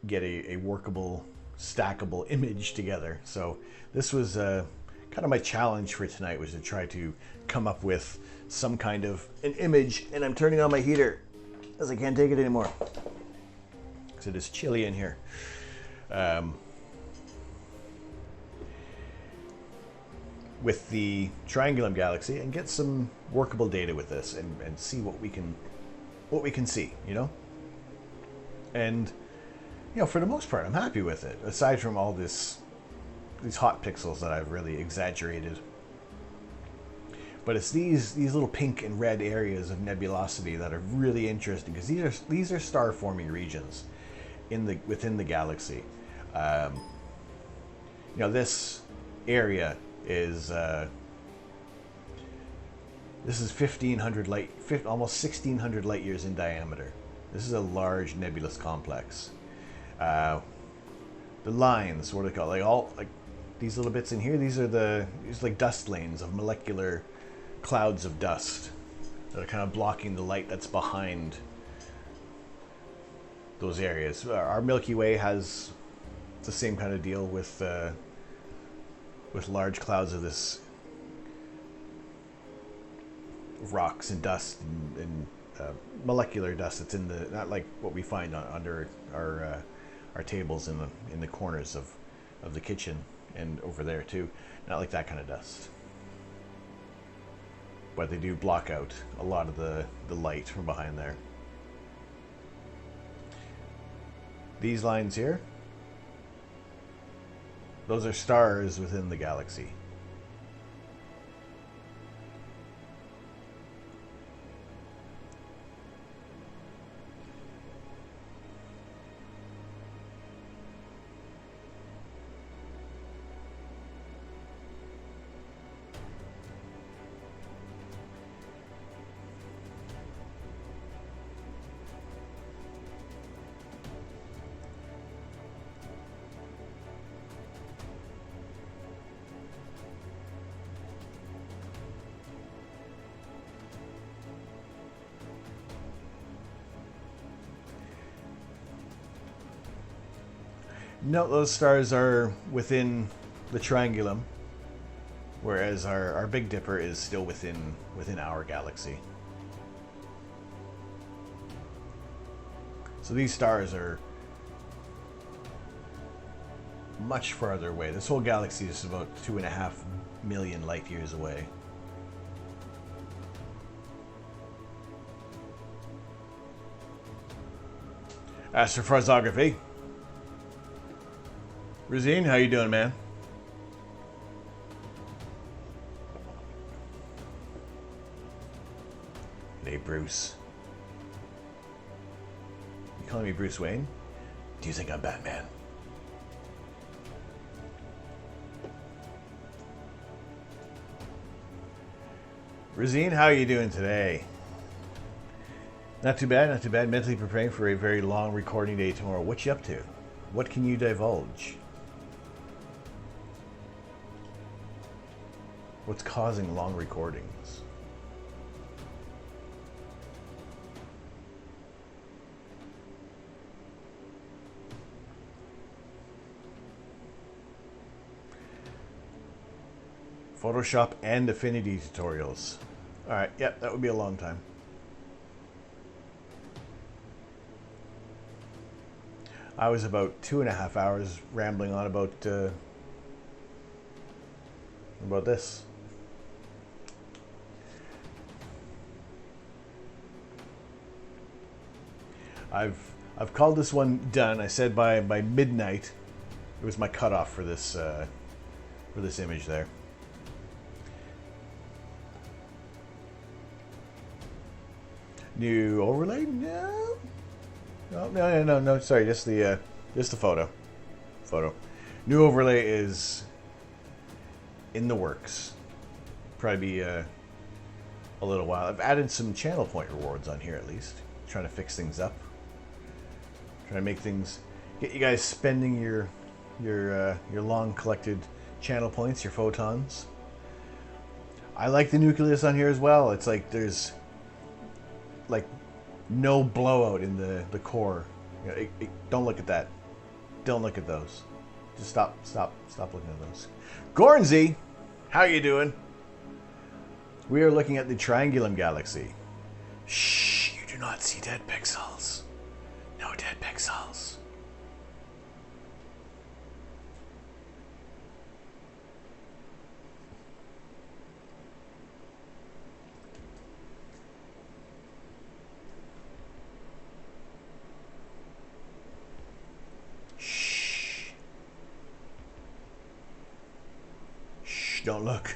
Speaker 1: get a workable, stackable image together. So this was kind of my challenge for tonight, was to try to come up with some kind of an image. And I'm turning on my heater as I can't take it anymore because it is chilly in here. With the Triangulum Galaxy, and get some workable data with this, and see what we can see, you know. And for the most part, I'm happy with it. Aside from all these hot pixels that I've really exaggerated, but it's these little pink and red areas of nebulosity that are really interesting, because these are star forming regions within the galaxy. This area is this is 1,500 almost 1,600 light years in diameter. This is a large nebulous complex. The lines, what do they call it? Like these little bits in here, these like dust lanes of molecular clouds of dust that are kind of blocking the light that's behind those areas. Our Milky Way has the same kind of deal with large clouds of this rocks and dust and molecular dust that's in the, not like what we find under our tables in the corners of the kitchen and over there too. Not like that kind of dust, but they do block out a lot of the light from behind there. These lines here, those are stars within the galaxy. No, those stars are within the Triangulum, whereas our Big Dipper is still within our galaxy. So these stars are much farther away. This whole galaxy is about 2.5 million light years away. Astrophotography. Razine, how you doing, man? Hey, Bruce. You calling me Bruce Wayne? Do you think I'm Batman? Razine, how are you doing today? Not too bad, not too bad. Mentally preparing for a very long recording day tomorrow. What you up to? What can you divulge? What's causing long recordings? Photoshop and Affinity tutorials. Alright, yep, that would be a long time. I was about 2.5 hours rambling on about this. I've called this one done. I said by midnight. It was my cutoff for this image there. New overlay? No. No. Sorry, just the photo. New overlay is in the works. Probably be a little while. I've added some channel point rewards on here at least. Trying to fix things up. Trying to make things, get you guys spending your long collected channel points, your photons. I like the nucleus on here as well. It's like there's like no blowout in the core. You know, don't look at that. Don't look at those. Just stop looking at those. Gornsey, how you doing? We are looking at the Triangulum Galaxy. Shh, you do not see dead pixels. No dead pixels. Don't look.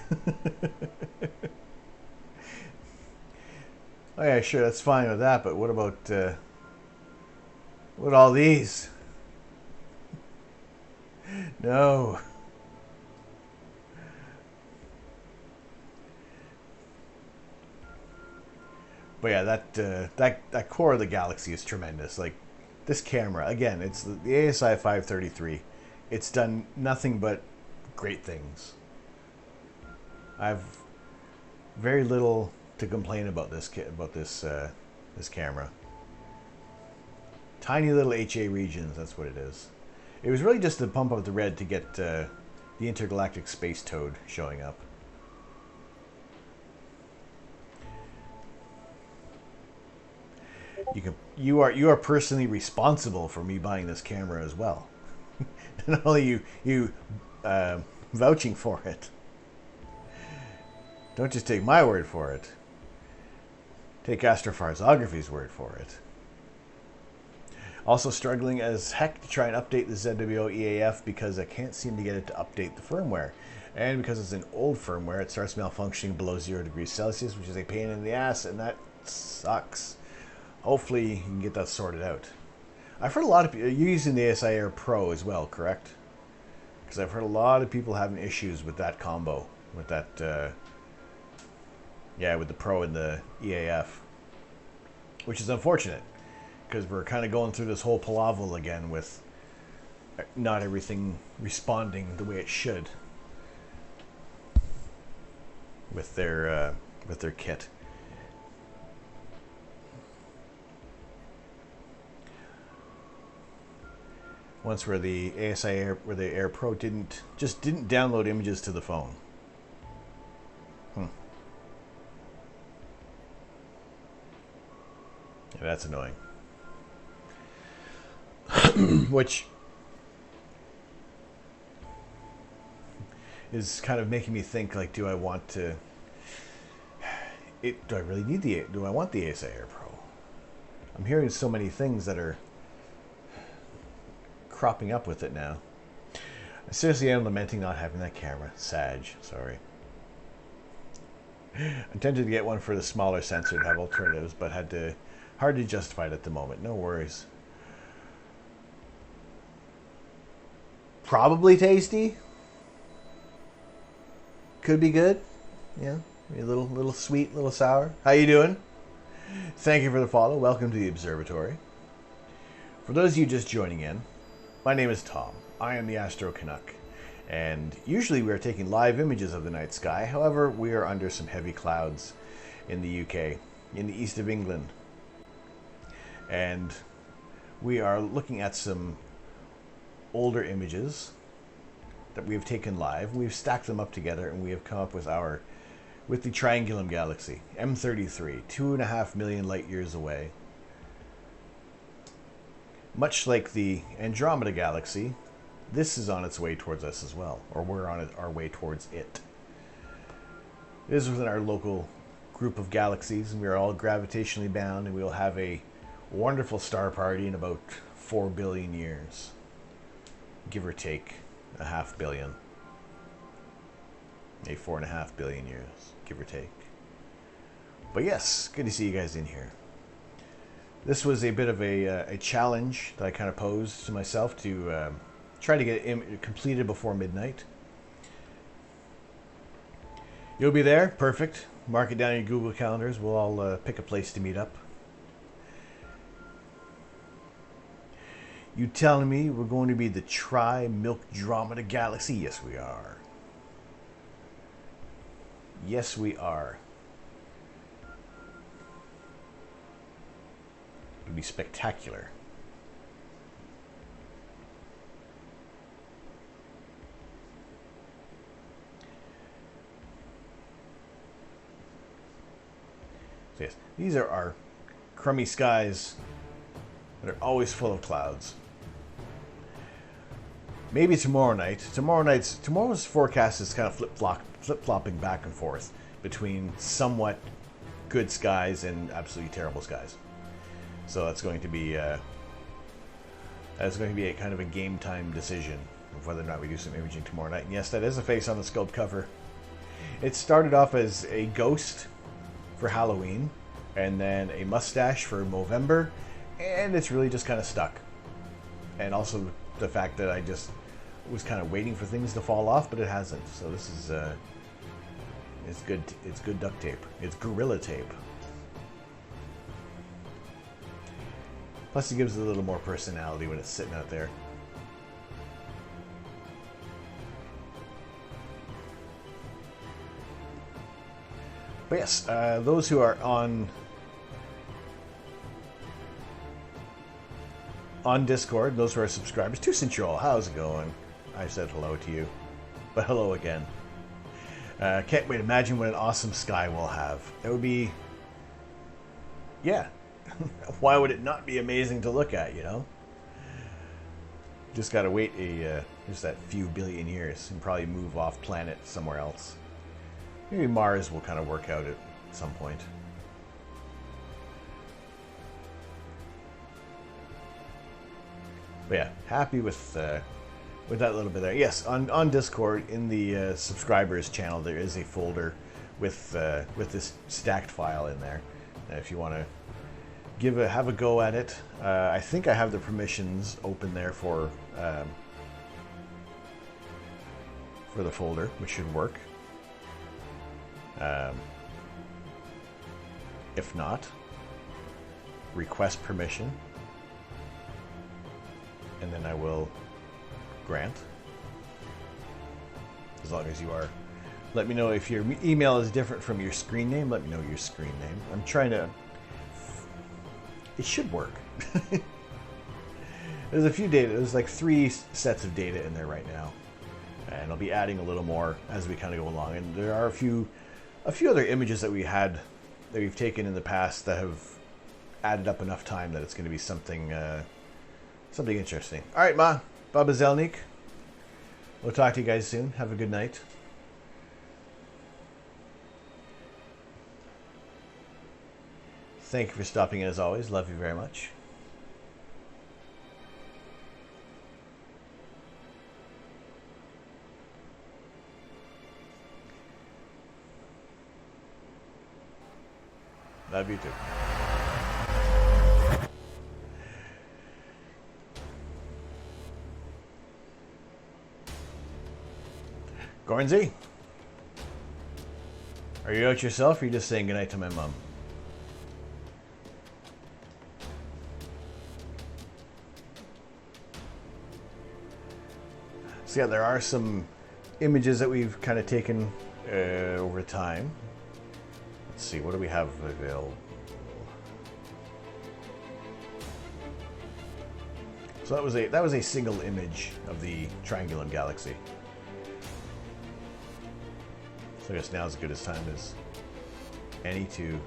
Speaker 1: Oh yeah, sure, that's fine with that, but what about what all these? No. But yeah, that core of the galaxy is tremendous. Like this camera, again, it's the ASI 533. It's done nothing but great things. I've very little to complain about this camera. Tiny little HA regions, that's what it is. It was really just to pump up the red to get the intergalactic space toad showing up. You are personally responsible for me buying this camera as well. Not only you vouching for it. Don't just take my word for it. Take Astrophotography's word for it. Also struggling as heck to try and update the ZWO EAF because I can't seem to get it to update the firmware. And because it's an old firmware, it starts malfunctioning below 0 degrees Celsius, which is a pain in the ass, and that sucks. Hopefully you can get that sorted out. I've heard a lot of people, you're using the ASI Air Pro as well, correct? Because I've heard a lot of people having issues with that combo, with that, yeah, with the Pro and the EAF, which is unfortunate because we're kind of going through this whole palaver again with not everything responding the way it should with their kit. Once where the ASI Air, where the Air Pro didn't download images to the phone. Yeah, that's annoying. Which is kind of making me think, like, do I want to... do I really need the... Do I want the ASA Air Pro? I'm hearing so many things that are cropping up with it now. I seriously am lamenting not having that camera. Sag, sorry. I'm tempted to get one for the smaller sensor and have alternatives, but hard to justify it at the moment. No worries. Probably tasty. Could be good. Yeah, a little sweet, little sour. How you doing? Thank you for the follow. Welcome to the observatory. For those of you just joining in, my name is Tom. I am the Astro Canuck, and usually we are taking live images of the night sky. However, we are under some heavy clouds in the UK, in the east of England, and we are looking at some older images that we have taken live. We've stacked them up together, and we have come up with the Triangulum Galaxy, M33, 2.5 million light years away. Much like the Andromeda Galaxy, this is on its way towards us as well, or we're on our way towards it. It is within our local group of galaxies, and we are all gravitationally bound, and we will have a wonderful star party in about 4 billion years. Give or take a half billion. 4.5 billion years, give or take. But yes, good to see you guys in here. This was a bit of a challenge that I kind of posed to myself to try to get it completed before midnight. You'll be there, perfect. Mark it down in your Google calendars. We'll all pick a place to meet up. You telling me we're going to be the Tri-Milk-Dromeda Galaxy? Yes, we are. Yes, we are. It would be spectacular. So yes, these are our crummy skies that are always full of clouds. Maybe tomorrow night. Tomorrow's forecast is kind of flip-flopping back and forth between somewhat good skies and absolutely terrible skies. So that's going to be a kind of a game time decision of whether or not we do some imaging tomorrow night. And yes, that is a face on the scope cover. It started off as a ghost for Halloween, and then a mustache for Movember, and it's really just kind of stuck. And also the fact that I just was kind of waiting for things to fall off, but it hasn't. So this is it's good. It's good duct tape. It's Gorilla Tape. Plus, it gives it a little more personality when it's sitting out there. But yes, those who are on Discord, those who are subscribers, to Central, how's it going? I said hello to you, but hello again. Can't wait. Imagine what an awesome sky we'll have. It would be, yeah. Why would it not be amazing to look at, you know? Just gotta wait just that few billion years and probably move off planet somewhere else. Maybe Mars will kind of work out at some point. But yeah, happy with that little bit there. Yes, on Discord in the subscribers channel there is a folder with this stacked file in there. If you want to have a go at it, I think I have the permissions open there for the folder, which should work. If not, request permission, and then I will grant. As long as you are. Let me know if your email is different from your screen name. Let me know your screen name. I'm trying to... It should work. There's a few data. There's like 3 sets of data in there right now. And I'll be adding a little more as we kind of go along. And there are a few other images that we've taken in the past that have added up enough time that it's going to be something interesting. All right, Ma, Baba Zelnik. We'll talk to you guys soon. Have a good night. thank you for stopping in as always. Love you very much. Love you too. Gornsey, are you out yourself or are you just saying goodnight to my mom? So yeah, there are some images that we've kind of taken over time. Let's see, what do we have available? So that was a single image of the Triangulum Galaxy. So I guess now is as good as time as any to.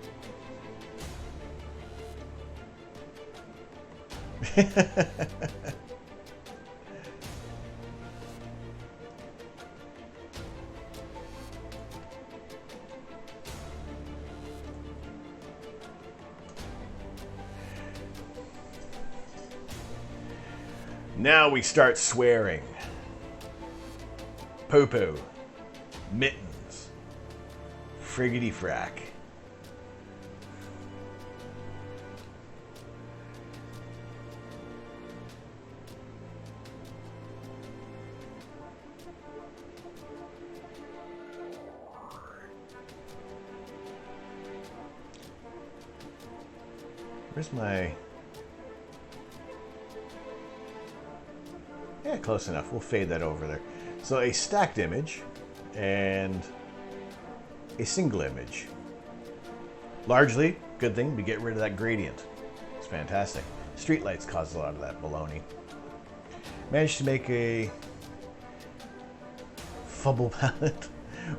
Speaker 1: Now we start swearing. Poo-poo. Mittens. Friggity frack. Where's my... Yeah, close enough. We'll fade that over there. So a stacked image and a single image. Largely, good thing, we get rid of that gradient. It's fantastic. Streetlights cause a lot of that baloney. Managed to make a fubble palette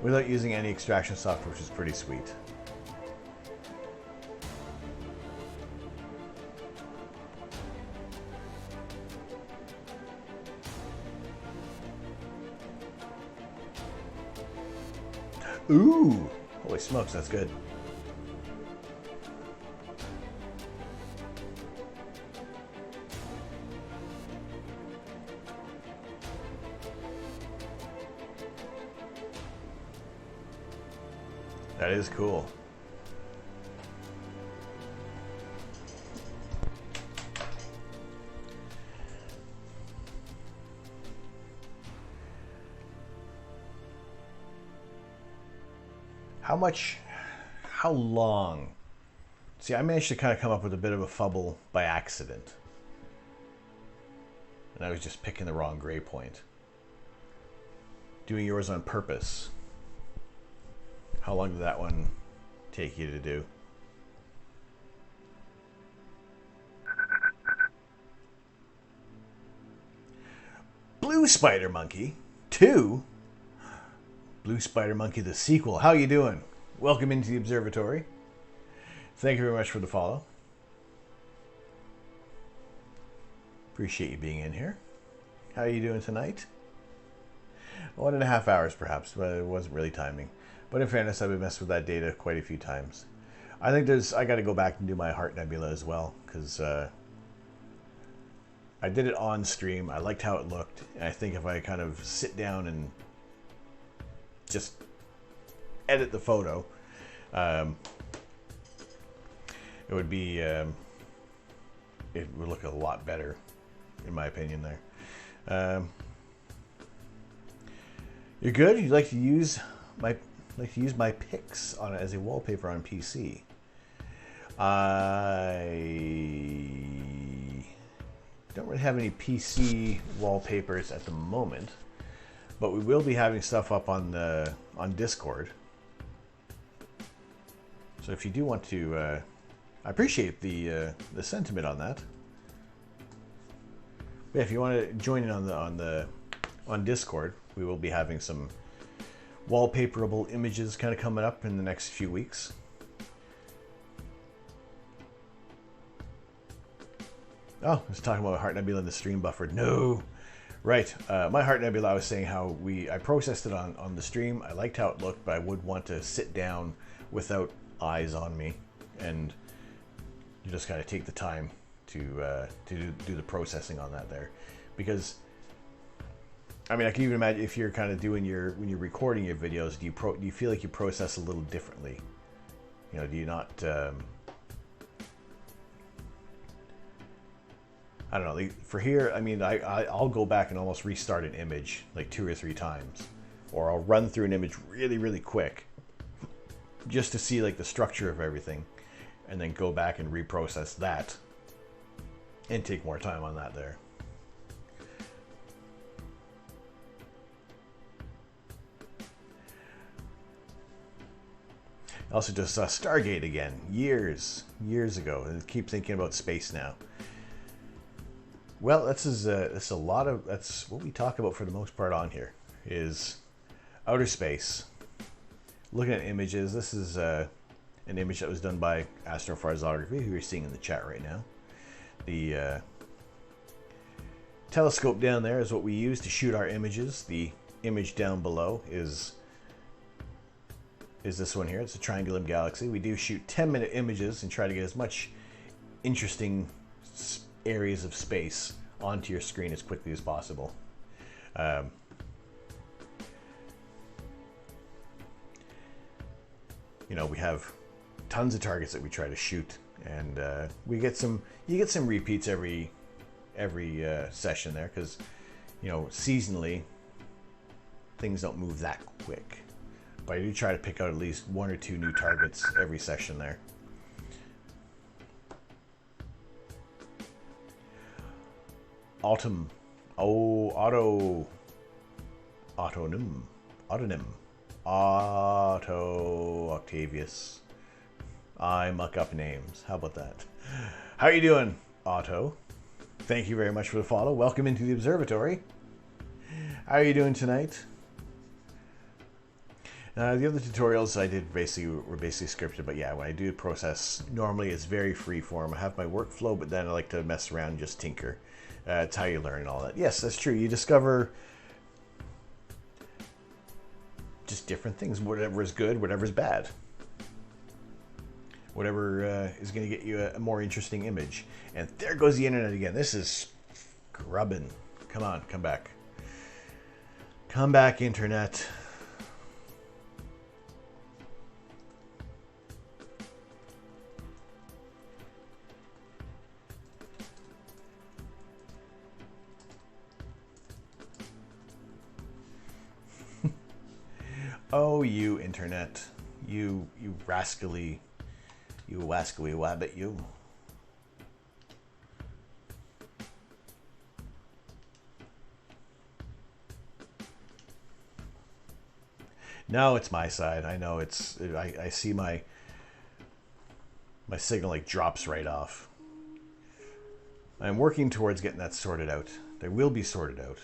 Speaker 1: without using any extraction software, which is pretty sweet. Ooh! Holy smokes, that's good. That is cool. How long? See, I managed to kind of come up with a bit of a fubble by accident. And I was just picking the wrong gray point. Doing yours on purpose. How long did that one take you to do? Blue Spider Monkey 2? Blue Spider Monkey, the sequel. How you doing? Welcome into the observatory. Thank you very much for the follow. Appreciate you being in here. How are you doing tonight? 1.5 hours perhaps, but it wasn't really timing. But in fairness, I've been messing with that data quite a few times. I think I got to go back and do my Heart Nebula as well, because I did it on stream. I liked how it looked, and I think if I kind of sit down and just edit the photo, it would be it would look a lot better, in my opinion. There, you're good. You'd like to use my pics on as a wallpaper on PC. I don't really have any PC wallpapers at the moment. But we will be having stuff up on Discord. So if you do want to, I appreciate the sentiment on that. But if you want to join in on Discord, we will be having some wallpaperable images kind of coming up in the next few weeks. Oh, I was talking about Heart Nebula and the stream buffered. No. Right, my Heart Nebula, I was saying how I processed it on the stream. I liked how it looked, but I would want to sit down without eyes on me and You just got to take the time to do the processing on that there, because I mean, I can even imagine if you're kind of doing when you're recording your videos, do you feel like you process a little differently? You know, do you not? I don't know. For here, I mean, I'll go back and almost restart an image like 2 or 3 times, or I'll run through an image really, really quick, just to see like the structure of everything, and then go back and reprocess that, and take more time on that there. I also just saw Stargate again, years ago, and keep thinking about space now. Well, that's a lot of, that's what we talk about for the most part on here, is outer space. Looking at images, this is an image that was done by Astrophotography, who you're seeing in the chat right now. The telescope down there is what we use to shoot our images. The image down below is this one here. It's a Triangulum Galaxy. We do shoot 10-minute images and try to get as much interesting areas of space onto your screen as quickly as possible. You know, we have tons of targets that we try to shoot, and you get some repeats every session there, because you know, seasonally things don't move that quick. But I do try to pick out at least 1 or 2 new targets every session there. Autonym. Otto Octavius. I muck up names. How about that? How are you doing, Otto? Thank you very much for the follow. Welcome into the observatory. How are you doing tonight? The other tutorials I did were basically scripted, but yeah, when I do the process, normally it's very free form. I have my workflow, but then I like to mess around and just tinker. It's how you learn and all that. Yes, that's true. You discover just different things. Whatever is good, whatever is bad. Whatever is going to get you a more interesting image. And there goes the internet again. This is scrubbing. Come on, come back. Come back, internet. Oh, you internet. You rascally wabbit, you. No, it's my side. I know it's, I see my signal like drops right off. I'm working towards getting that sorted out. They will be sorted out.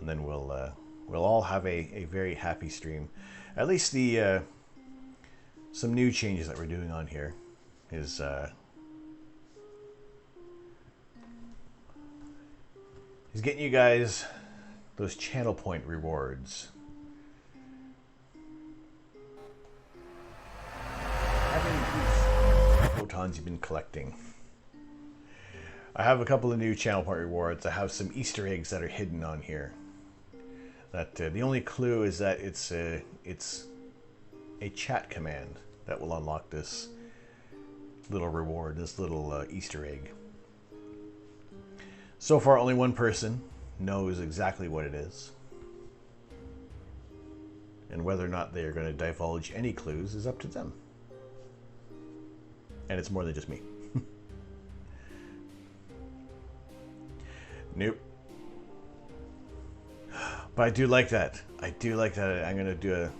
Speaker 1: And then we'll all have a very happy stream. At least the some new changes that we're doing on here is getting you guys those channel point rewards. How many photons you've been collecting? I have a couple of new channel point rewards. I have some Easter eggs that are hidden on here. That the only clue is that it's a chat command that will unlock this little reward, this little Easter egg. So far, only one person knows exactly what it is, and whether or not they are going to divulge any clues is up to them. And it's more than just me. Nope. But I do like that. I do like that. I'm going to do a...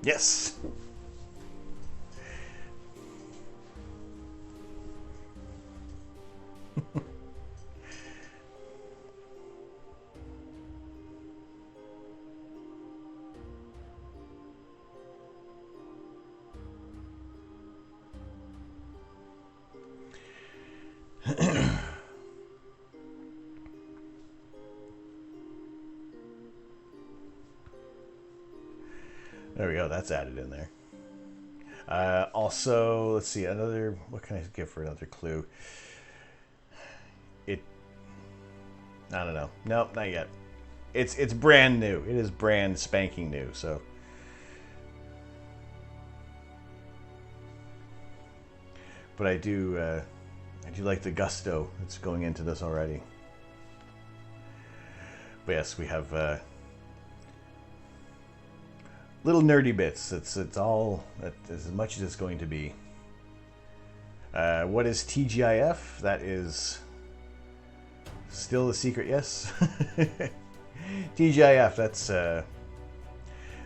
Speaker 1: Yes. There we go. That's added in there. Also, let's see. Another. What can I give for another clue? I don't know. Nope, not yet. It's brand new. It is brand spanking new. So. But I do like the gusto that's going into this already. But yes, we have little nerdy bits. It's all as much as it's going to be. What is TGIF? That is still a secret. Yes. TGIF. That's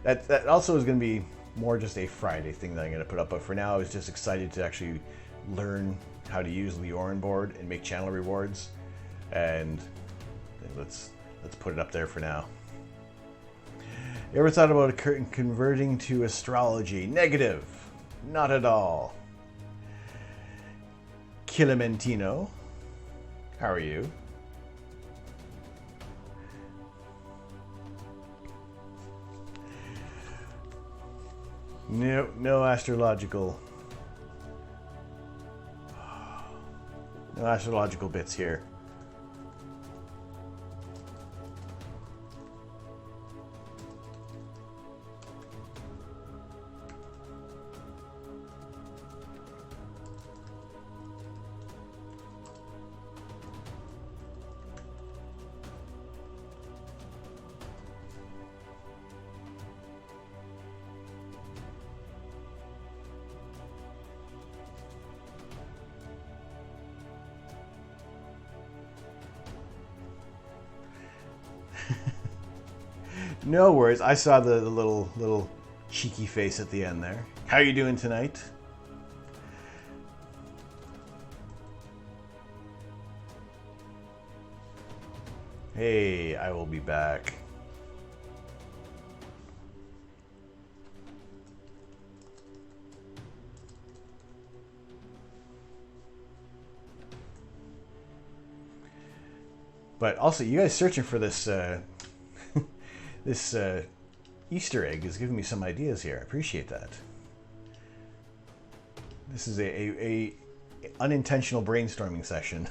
Speaker 1: that also is going to be more just a Friday thing that I'm going to put up. But for now, I was just excited to actually learn how to use the Orin board and make channel rewards, and let's put it up there for now. You ever thought about converting to astrology? Negative. Not at all. Kilimentino, how are you? No astrological bits here. No worries. I saw the little cheeky face at the end there. How are you doing tonight? Hey, I will be back. But also, you guys searching for this this Easter egg is giving me some ideas here. I appreciate that. This is a unintentional brainstorming session.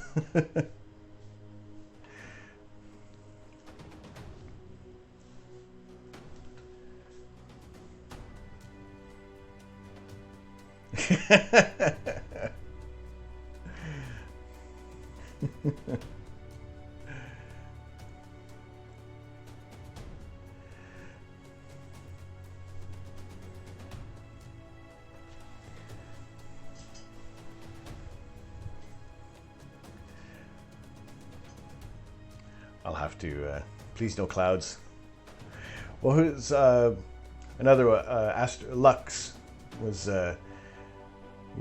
Speaker 1: I'll have to, please no clouds. Well, who's, another, Lux was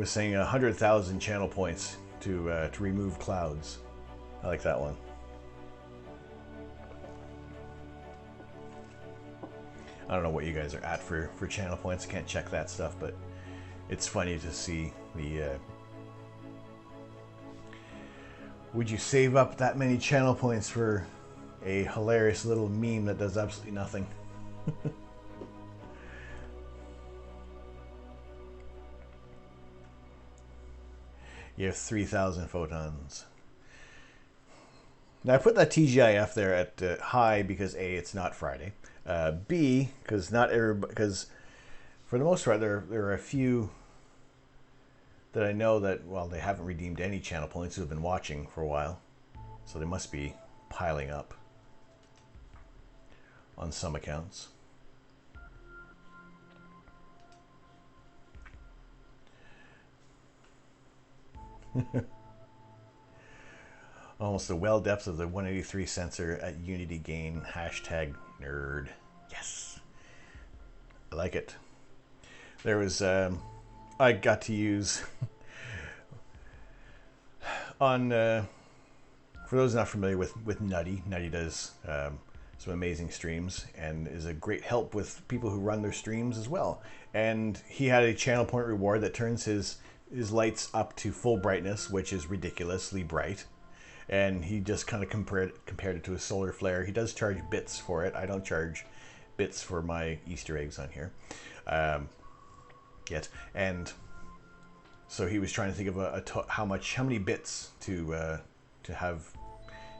Speaker 1: saying 100,000 channel points to remove clouds. I like that one. I don't know what you guys are at for channel points. I can't check that stuff, but it's funny to see the, would you save up that many channel points for a hilarious little meme that does absolutely nothing? You have 3,000 photons. Now I put that TGIF there at high because A, it's not Friday. B, because not everybody, because for the most part there are a few that I know that, well, they haven't redeemed any channel points who have been watching for a while, so they must be piling up on some accounts. Almost the well depth of the 183 sensor at Unity gain. Hashtag nerd. Yes. I like it. There was I got to use on for those not familiar with Nutty. Nutty does some amazing streams and is a great help with people who run their streams as well. And he had a channel point reward that turns his lights up to full brightness, which is ridiculously bright. And he just kind of compared it to a solar flare. He does charge bits for it. I don't charge bits for my Easter eggs on here yet. And so he was trying to think of how many bits to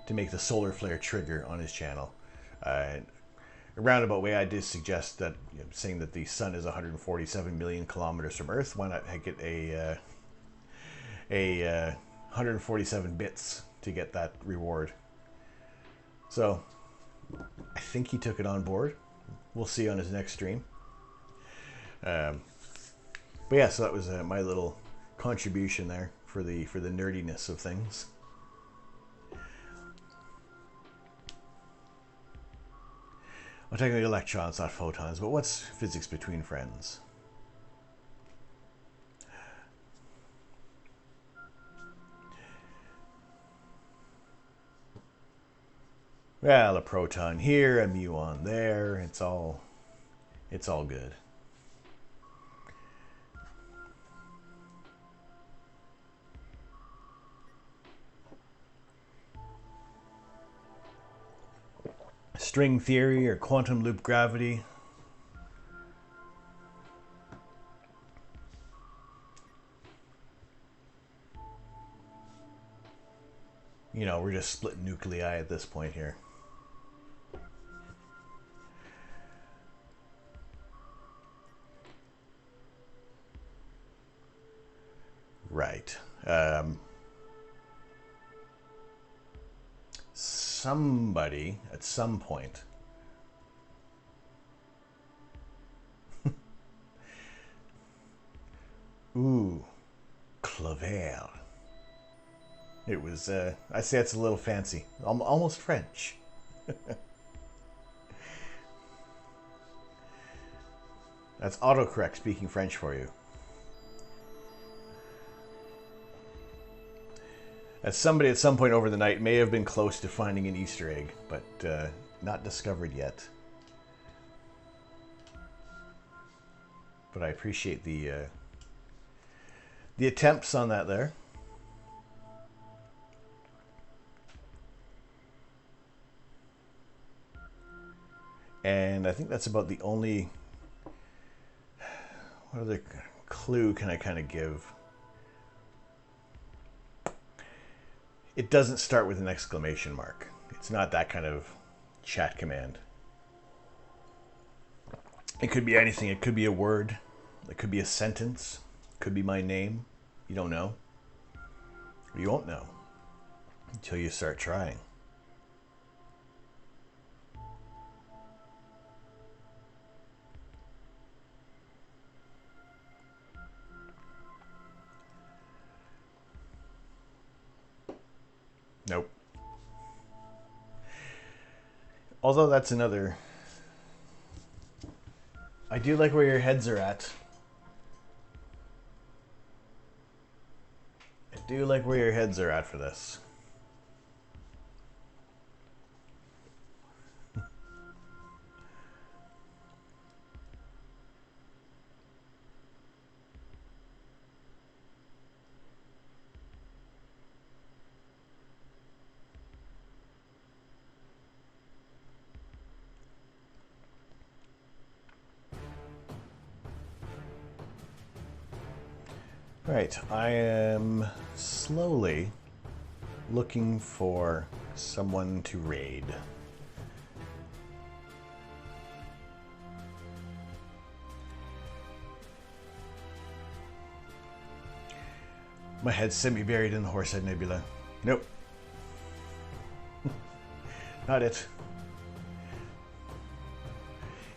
Speaker 1: make the solar flare trigger on his channel. A roundabout way, I did suggest that, saying that the sun is 147 million kilometers from Earth, why not get a 147 bits to get that reward? So I think he took it on board. We'll see on his next stream. But yeah, so that was my little contribution there for the nerdiness of things. Well, technically electrons, not photons, but what's physics between friends? Well, a proton here, a muon there, it's all good. String theory or quantum loop gravity. We're just split nuclei at this point here. Right. Somebody at some point ooh, clavel. It was I say it's a little fancy, almost French. That's autocorrect speaking French for you. As somebody at some point over the night may have been close to finding an Easter egg, but not discovered yet. But I appreciate the attempts on that there. And I think that's about the only... What other clue can I kind of give? It doesn't start with an exclamation mark. It's not that kind of chat command. It could be anything. It could be a word. It could be a sentence. It could be my name. You don't know. You won't know until you start trying. Nope. Although that's another... I do like where your heads are at. I do like where your heads are at for this. Right, I am slowly looking for someone to raid. My head's semi-buried in the Horsehead Nebula. Nope. Not it.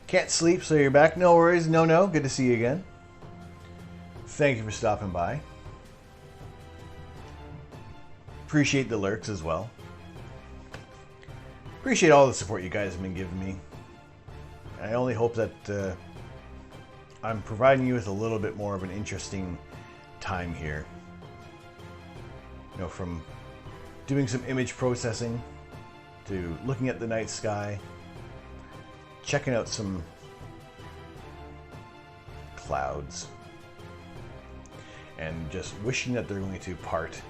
Speaker 1: Can't sleep, so you're back. No worries. No. Good to see you again. Thank you for stopping by. Appreciate the lurks as well. Appreciate all the support you guys have been giving me. I only hope that I'm providing you with a little bit more of an interesting time here. You know, from doing some image processing to looking at the night sky, checking out some clouds, and just wishing that they're going to part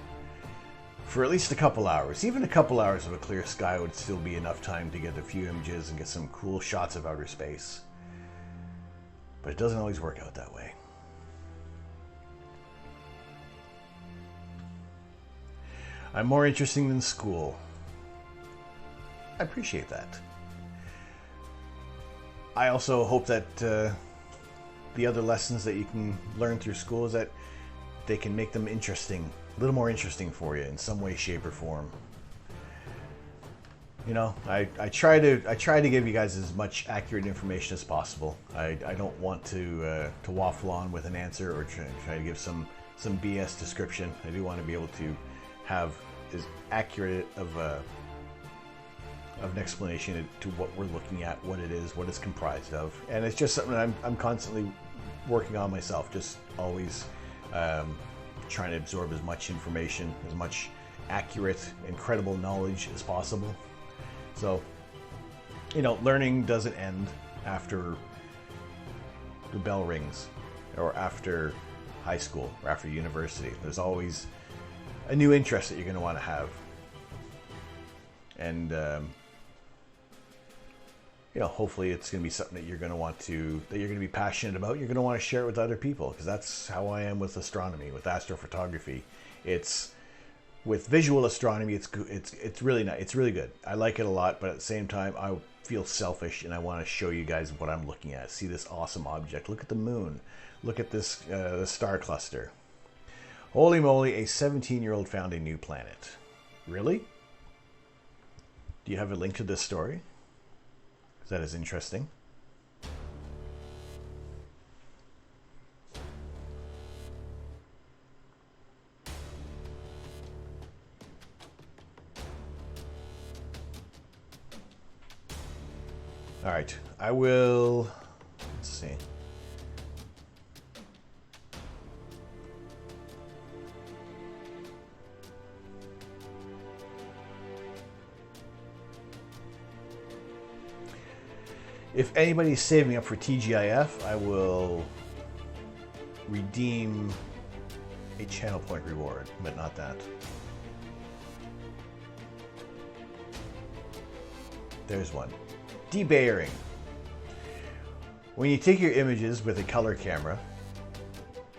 Speaker 1: for at least a couple hours. Even a couple hours of a clear sky would still be enough time to get a few images and get some cool shots of outer space. But it doesn't always work out that way. I'm more interesting than school. I appreciate that. I also hope that the other lessons that you can learn through school is that they can make them interesting, a little more interesting for you in some way, shape, or form. You know, I try to give you guys as much accurate information as possible. I don't want to waffle on with an answer or try to give some BS description. I do want to be able to have as accurate of an explanation to what we're looking at, what it is, what it's comprised of, and it's just something I'm constantly working on myself. Just always trying to absorb as much information, as much accurate and credible knowledge as possible. So, you know, learning doesn't end after the bell rings or after high school or after university. There's always a new interest that you're going to want to have. And, you know, hopefully it's going to be something that you're going to want to, that you're going to be passionate about. You're going to want to share it with other people, because that's how I am with astronomy, with astrophotography. It's, with visual astronomy, it's really nice. It's really good. I like it a lot, but at the same time, I feel selfish and I want to show you guys what I'm looking at. See this awesome object. Look at the moon. Look at this star cluster. Holy moly, a 17-year-old found a new planet. Really? Do you have a link to this story? That is interesting. All right, I will, let's see. If anybody's saving up for TGIF, I will redeem a channel point reward, but not that. There's one. Debayering. When you take your images with a color camera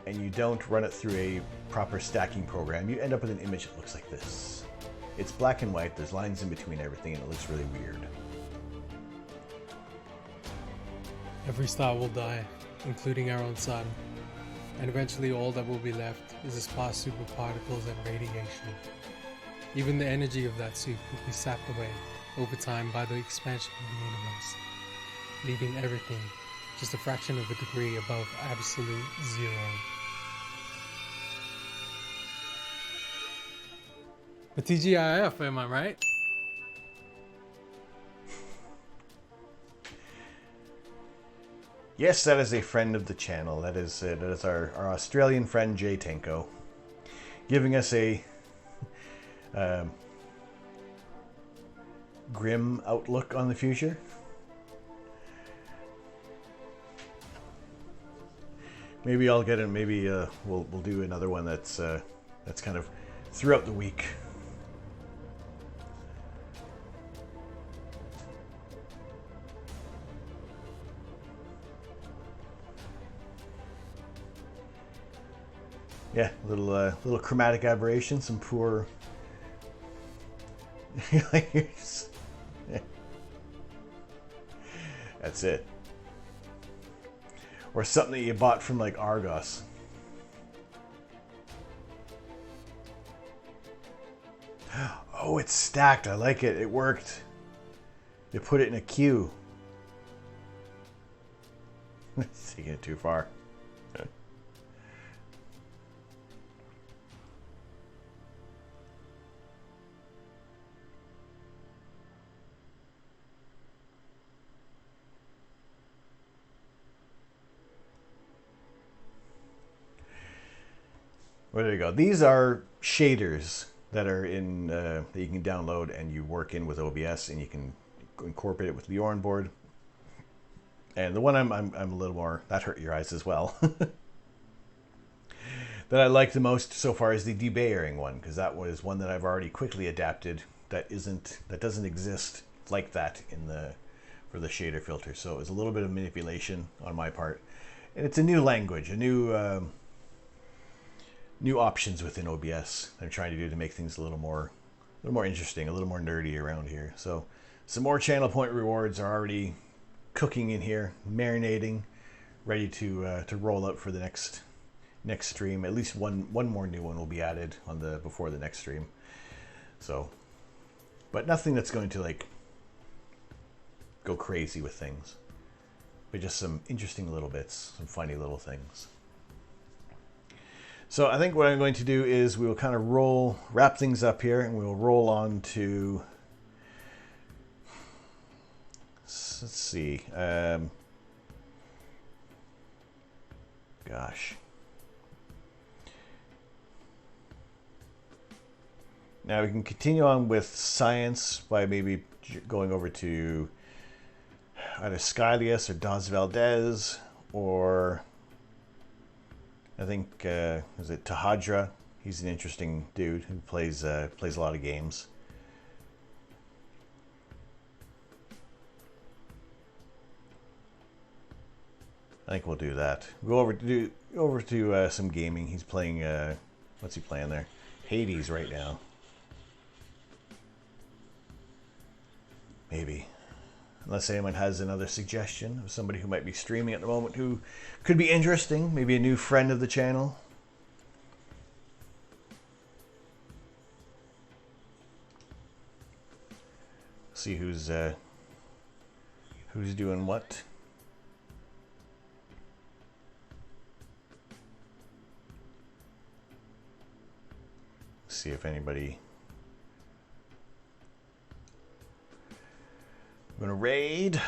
Speaker 1: and you don't run it through a proper stacking program, you end up with an image that looks like this. It's black and white, there's lines in between everything, and it looks really weird.
Speaker 2: Every star will die, including our own sun, and eventually all that will be left is a sparse soup of particles and radiation. Even the energy of that soup will be sapped away over time by the expansion of the universe, leaving everything just a fraction of a degree above absolute zero. But TGIF, am I right?
Speaker 1: Yes, that is a friend of the channel. That is our Australian friend Jay Tenko, giving us a grim outlook on the future. Maybe I'll get it. Maybe we'll do another one that's kind of throughout the week. Yeah, little chromatic aberration, some poor. That's it. Or something that you bought from like Argos. Oh, it's stacked. I like it. It worked. You put it in a queue. It's taking it too far. Well, there you go. These are shaders that are in that you can download and you work in with OBS, and you can incorporate it with the onboard. And the one I'm a little more, that hurt your eyes as well, that I like the most so far is the debayering one, because that was one that I've already quickly adapted that doesn't exist like that for the shader filter. So it was a little bit of manipulation on my part, and it's a new language, a new options within OBS I'm trying to do to make things a little more interesting, a little more nerdy around here. So some more channel point rewards are already cooking in here, marinating, ready to roll out for the next stream. At least one more new one will be added on before the next stream. So, but nothing that's going to like go crazy with things, but just some interesting little bits, some funny little things. So I think what I'm going to do is we will kind of wrap things up here, and we will roll on to, let's see, gosh. Now we can continue on with science by maybe going over to either Skylius or Das Valdez, or I think, is it Tahadra? He's an interesting dude who plays a lot of games. I think we'll do that. Go over to some gaming. He's playing, what's he playing there? Hades right now. Maybe. Unless anyone has another suggestion of somebody who might be streaming at the moment who could be interesting. Maybe a new friend of the channel. See who's doing what. See if anybody. I'm gonna raid.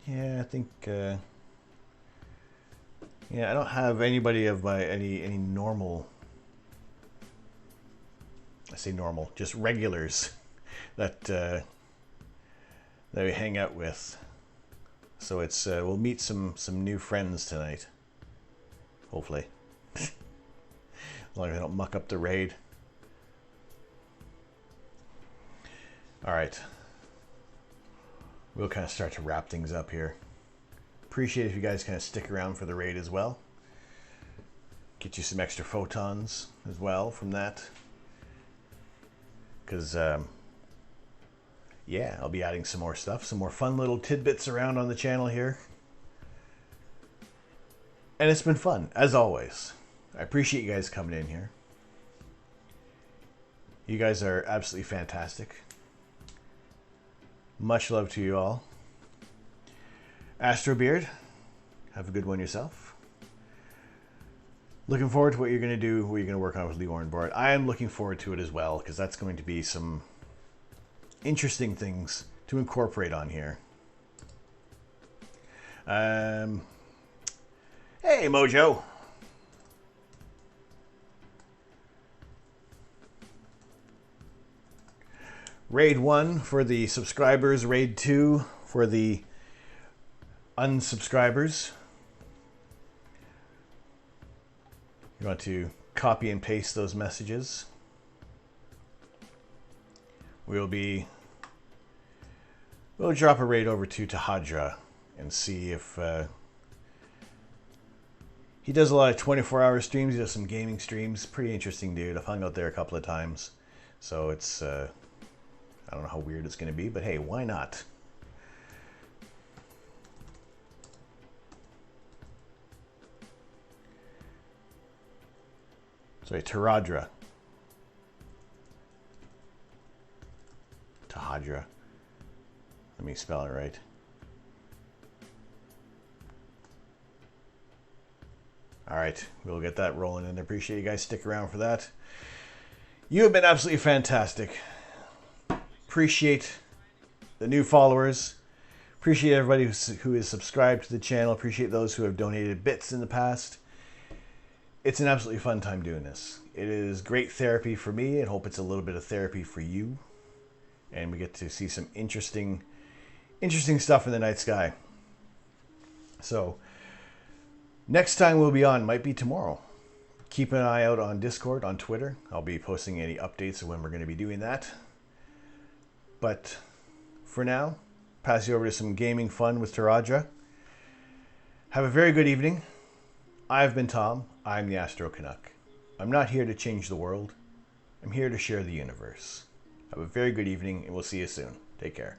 Speaker 1: Yeah, I think. Yeah, I don't have anybody of my any normal. I say normal, just regulars that we hang out with. So it's we'll meet some new friends tonight. Hopefully. As long as I don't muck up the raid. Alright. We'll kind of start to wrap things up here. Appreciate if you guys kind of stick around for the raid as well. Get you some extra photons as well from that. Because, yeah, I'll be adding some more stuff. Some more fun little tidbits around on the channel here. And it's been fun, as always. I appreciate you guys coming in here. You guys are absolutely fantastic. Much love to you all. Astro Beard, have a good one yourself. Looking forward to what you're going to do, what you're going to work on with Leorn Board. I am looking forward to it as well, because that's going to be some interesting things to incorporate on here. Hey, Mojo. Raid 1 for the subscribers, Raid 2 for the unsubscribers. You want to copy and paste those messages. We'll drop a raid over to Tahadra and see if he does a lot of 24-hour streams. He does some gaming streams. Pretty interesting dude. I've hung out there a couple of times. So it's, I don't know how weird it's going to be, but hey, why not? Sorry, Tahadra. Tahadra. Let me spell it right. All right, we'll get that rolling, and I appreciate you guys stick around for that. You have been absolutely fantastic. Appreciate the new followers. Appreciate everybody who is subscribed to the channel. Appreciate those who have donated bits in the past. It's an absolutely fun time doing this. It is great therapy for me, and hope it's a little bit of therapy for you. And we get to see some interesting stuff in the night sky. So, next time we'll be on might be tomorrow. Keep an eye out on Discord, on Twitter. I'll be posting any updates of when we're going to be doing that. But for now, pass you over to some gaming fun with Taraja. Have a very good evening. I've been Tom. I'm the Astro Canuck. I'm not here to change the world. I'm here to share the universe. Have a very good evening, and we'll see you soon. Take care.